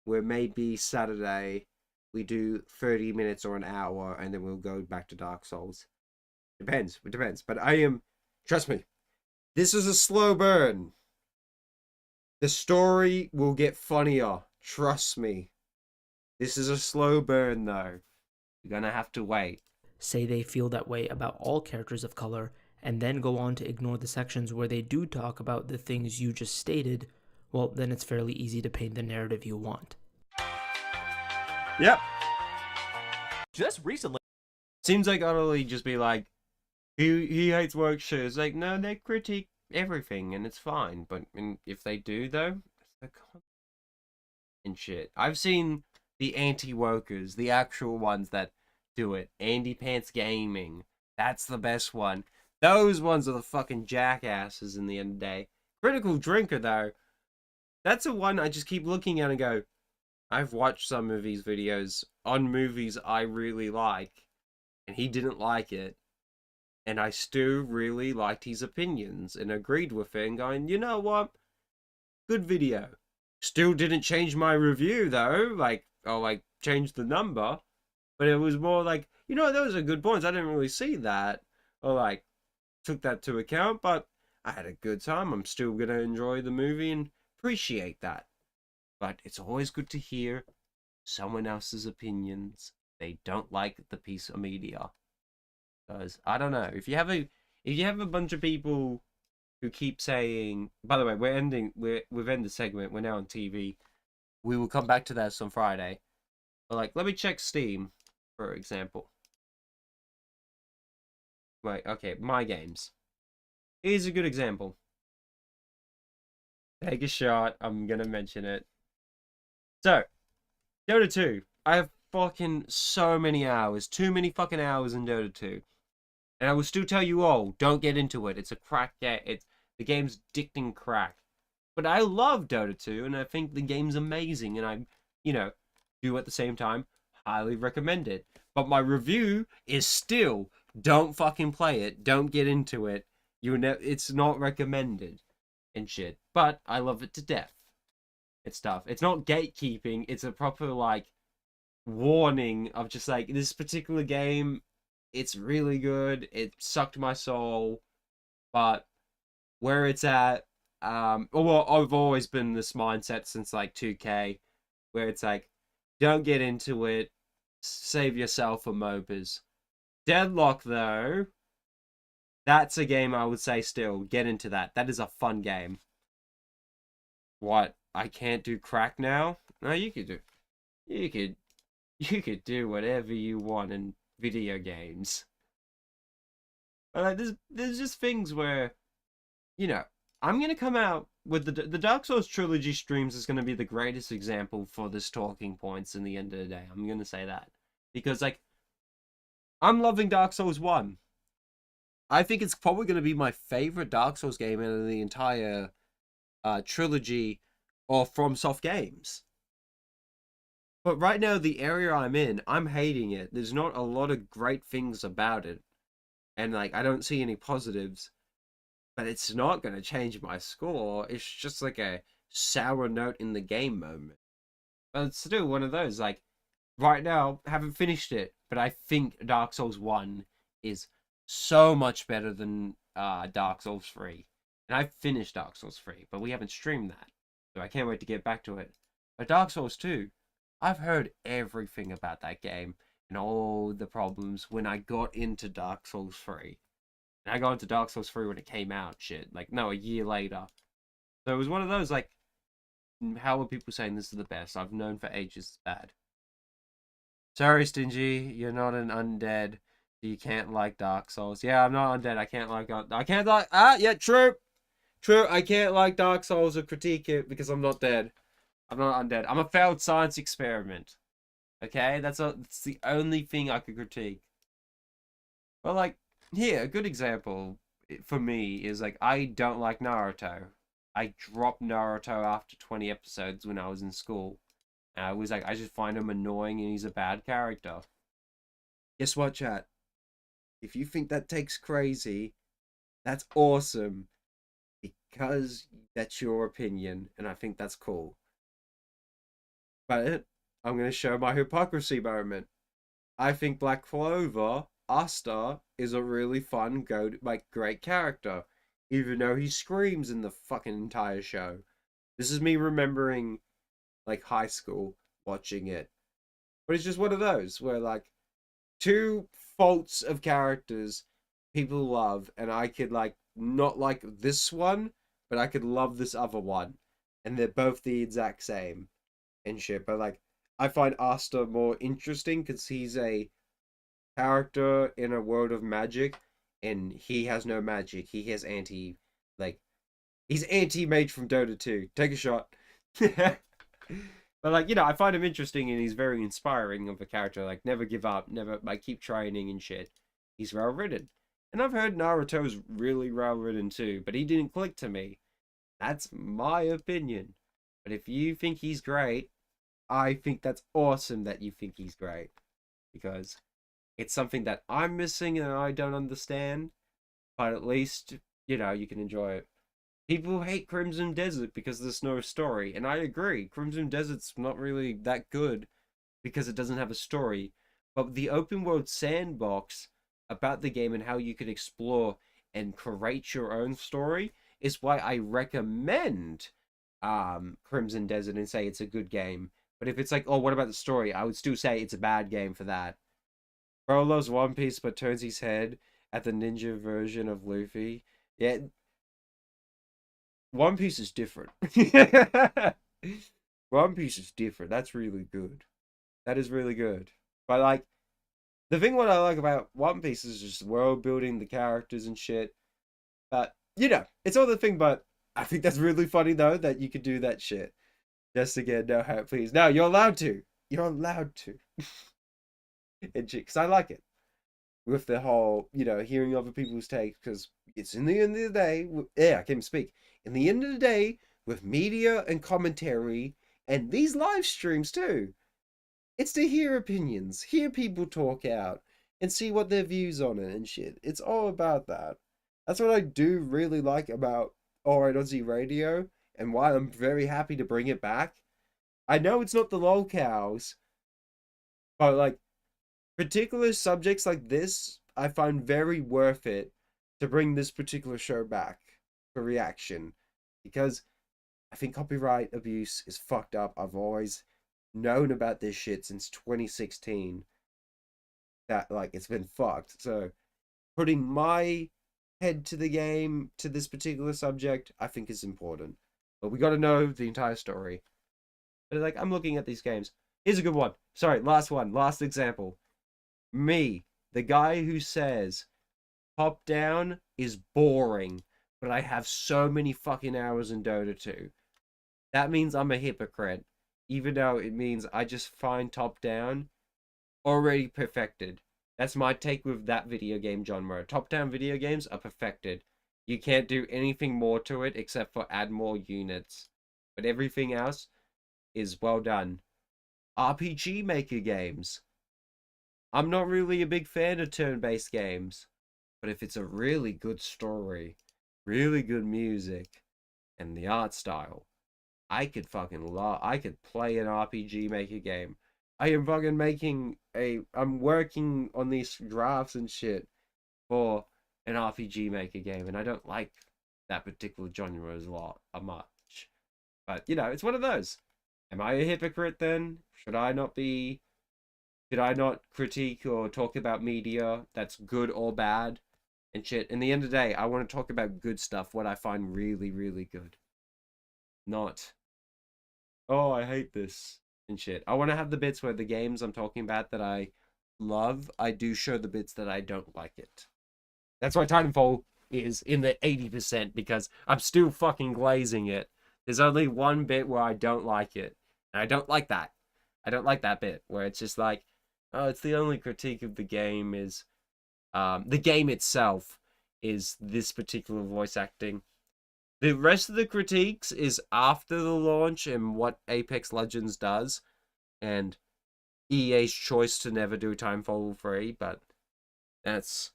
where maybe Saturday we do 30 minutes or an hour and then we'll go back to Dark Souls. Depends. It depends. But I am, trust me, this is a slow burn. The story will get funnier. Trust me. This is a slow burn, though. You're gonna have to wait. Say they feel that way about all characters of color, and then go on to ignore the sections where they do talk about the things you just stated, well, then it's fairly easy to paint the narrative you want. Yep. Just recently. Seems like utterly just be like, he hates woke shit. It's like, no, they critique everything and it's fine. But if they do, though, it's the and shit. I've seen the anti-wokers, the actual ones that do it. Andy Pants Gaming. That's the best one. Those ones are the fucking jackasses in the end of the day. Critical Drinker, though, that's the one I just keep looking at and go, I've watched some of these videos on movies I really like, and he didn't like it. And I still really liked his opinions and agreed with it and going, you know what? Good video. Still didn't change my review though. Like, changed the number. But it was more like, you know, those are good points. I didn't really see that. Or took that to account. But I had a good time. I'm still going to enjoy the movie and appreciate that. But it's always good to hear someone else's opinions. They don't like the piece of media. Because I don't know, if you have a bunch of people who keep saying, by the way, we've ended the segment, we're now on TV. We will come back to that on Friday. But let me check Steam, for example. Wait, okay, my games. Here's a good example. Take a shot, I'm gonna mention it. So, Dota 2. I have fucking so many hours. Too many fucking hours in Dota 2. And I will still tell you all, don't get into it. It's a crack game. The game's addicting crack. But I love Dota 2, and I think the game's amazing, and I, do at the same time highly recommend it. But my review is still, don't fucking play it. Don't get into it. It's not recommended and shit. But I love it to death. It's tough. It's not gatekeeping. It's a proper, warning of just, this particular game, it's really good. It sucked my soul. But where it's at, I've always been this mindset since, 2K, where it's Don't get into it. Save yourself for MOBAs. Deadlock, though, that's a game I would say still. Get into that. That is a fun game. What? I can't do crack now? No, you could do. You could do whatever you want in video games. But like, there's just things where, you know, I'm gonna come out with the Dark Souls trilogy streams is gonna be the greatest example for this talking points in the end of the day. I'm gonna say that because like, I'm loving Dark Souls 1. I think it's probably gonna be my favorite Dark Souls game in the entire trilogy or FromSoft games. But right now, the area I'm in, I'm hating it. There's not a lot of great things about it. And, like, I don't see any positives. But it's not going to change my score. It's just like a sour note in the game moment. But it's still one of those, like, right now, haven't finished it. But I think Dark Souls 1 is so much better than Dark Souls 3. And I've finished Dark Souls 3, but we haven't streamed that. So I can't wait to get back to it. But Dark Souls 2, I've heard everything about that game and all the problems when I got into Dark Souls 3. And I got into Dark Souls 3 when it came out, shit. Like, no, a year later. So it was one of those, like, how are people saying this is the best? I've known for ages it's bad. Sorry, Stingy, you're not an undead. You can't like Dark Souls. Yeah, I'm not undead. I can't like... yeah, true. True, I can't like Dark Souls or critique it because I'm not dead. I'm not undead. I'm a failed science experiment. Okay? That's the only thing I could critique. Well, like, here, a good example for me is, like, I don't like Naruto. I dropped Naruto after 20 episodes when I was in school. And I was like, I just find him annoying and he's a bad character. Guess what, chat? If you think that takes crazy, that's awesome. Because that's your opinion, and I think that's cool. But I'm going to show my hypocrisy moment. I think Black Clover, Asta, is a really fun, great character. Even though he screams in the fucking entire show. This is me remembering, like, high school, watching it. But it's just one of those, where, like, two faults of characters people love, and I could, like, not like this one, but I could love this other one. And they're both the exact same and shit. But, like, I find Asta more interesting because he's a character in a world of magic and he has no magic. He has he's anti-mage from Dota 2. Take a shot. But, like, you know, I find him interesting and he's very inspiring of a character. Like, never give up, never, like, keep training and shit. He's well-written. And I've heard Naruto's really well-written too, but he didn't click to me. That's my opinion. But if you think he's great, I think that's awesome that you think he's great. Because it's something that I'm missing and I don't understand. But at least, you know, you can enjoy it. People hate Crimson Desert because there's no story. And I agree. Crimson Desert's not really that good because it doesn't have a story. But the open world sandbox about the game and how you can explore and create your own story is why I recommend Crimson Desert and say it's a good game. But if it's like, oh, what about the story? I would still say it's a bad game for that. Bro loves One Piece but turns his head at the ninja version of Luffy. Yeah. One Piece is different. One Piece is different. That's really good. That is really good. But, like, the thing what I like about One Piece is just world building, the characters and shit. But, you know, it's all the thing, but I think that's really funny, though, that you could do that shit. Just again, no hate, please. No, you're allowed to. You're allowed to. And shit, because I like it. With the whole, you know, hearing other people's takes, because it's in the end of the day, yeah, I can't speak. In the end of the day, with media and commentary, and these live streams too, it's to hear opinions, hear people talk out, and see what their views on it and shit. It's all about that. That's what I do really like about Alright Aussie Radio, and why I'm very happy to bring it back. I know it's not the lolcows, but, like, particular subjects like this, I find very worth it to bring this particular show back for reaction. Because I think copyright abuse is fucked up. I've always known about this shit since 2016. That, like, it's been fucked. So, putting my head to the game to this particular subject, I think is important. But we gotta know the entire story. But, like, I'm looking at these games. Here's a good one. Sorry, last one. Last example. Me, the guy who says top-down is boring, but I have so many fucking hours in Dota 2. That means I'm a hypocrite. Even though it means I just find top-down already perfected. That's my take with that video game genre. Top-down video games are perfected. You can't do anything more to it except for add more units. But everything else is well done. RPG Maker games. I'm not really a big fan of turn-based games. But if it's a really good story, really good music, and the art style, I could fucking I could play an RPG Maker game. I am fucking I'm working on these drafts and shit for an RPG Maker game, and I don't like that particular genre as much. But, you know, it's one of those. Am I a hypocrite then? Should I not critique or talk about media that's good or bad and shit? In the end of the day, I want to talk about good stuff, what I find really, really good. Not, oh, I hate this and shit. I want to have the bits where the games I'm talking about that I love, I do show the bits that I don't like it. That's why Titanfall is in the 80%, because I'm still fucking glazing it. There's only one bit where I don't like it. And I don't like that. I don't like that bit where it's just like, oh, it's the only critique of the game is the game itself is this particular voice acting. The rest of the critiques is after the launch and what Apex Legends does, and EA's choice to never do Titanfall 3, but that's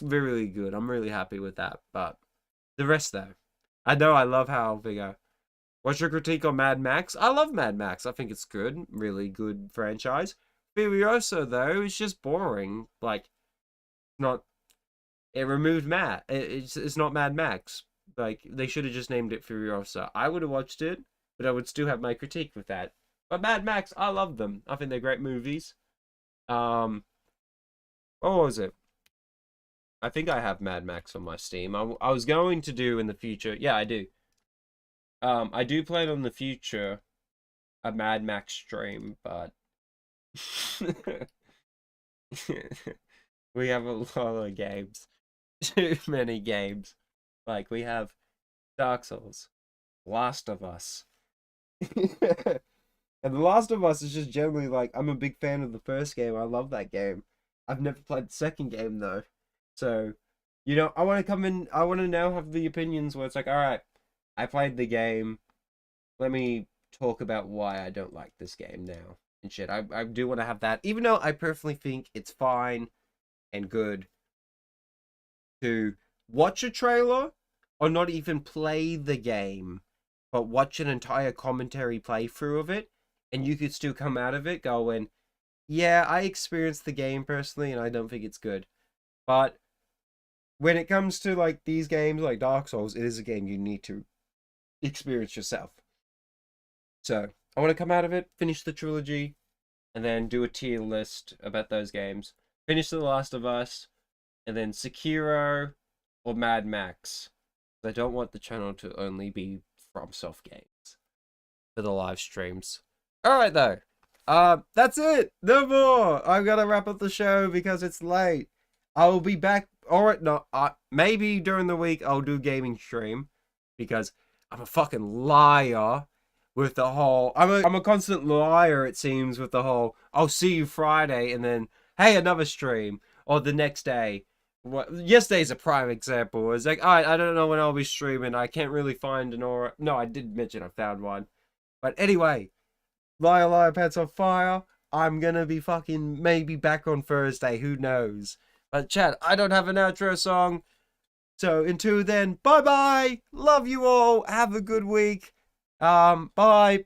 really good. I'm really happy with that. But the rest though, I know I love how they go, what's your critique on Mad Max? I love Mad Max. I think it's good, really good franchise. Furiosa though is just boring. Like, it removed Matt. It's not Mad Max. Like, they should have just named it Furiosa. I would have watched it, but I would still have my critique with that. But Mad Max, I love them. I think they're great movies. What was it? I think I have Mad Max on my Steam. I was going to do in the future. Yeah, I do. I do plan on the future a Mad Max stream, but we have a lot of games. Too many games. Like, we have Dark Souls, Last of Us. And The Last of Us is just generally like, I'm a big fan of the first game. I love that game. I've never played the second game though. So, you know, I want to now have the opinions where it's like, alright, I played the game. Let me talk about why I don't like this game now. And shit, I do want to have that. Even though I personally think it's fine and good to watch a trailer or not even play the game, but watch an entire commentary playthrough of it, and you could still come out of it going, yeah, I experienced the game personally and I don't think it's good. But when it comes to like these games like Dark Souls, it is a game you need to experience yourself. So I want to come out of it, finish the trilogy, and then do a tier list about those games. Finish The Last of Us, and then Sekiro or Mad Max. I don't want the channel to only be FromSoft games for the live streams. Alright though. That's it. No more. I'm gonna wrap up the show because it's late. I will be back. Alright, no, maybe during the week I'll do gaming stream, because I'm a fucking liar with the whole, I'm a constant liar, it seems, with the whole, I'll see you Friday, and then, hey, another stream, or the next day. Yesterday's a prime example. It's like, I don't know when I'll be streaming. I can't really find an aura. No, I did mention I found one. But anyway, Liar Liar Pants on Fire. I'm gonna be fucking maybe back on Thursday. Who knows? But chat, I don't have an outro song. So until then, bye-bye. Love you all. Have a good week. Bye. Bye-bye.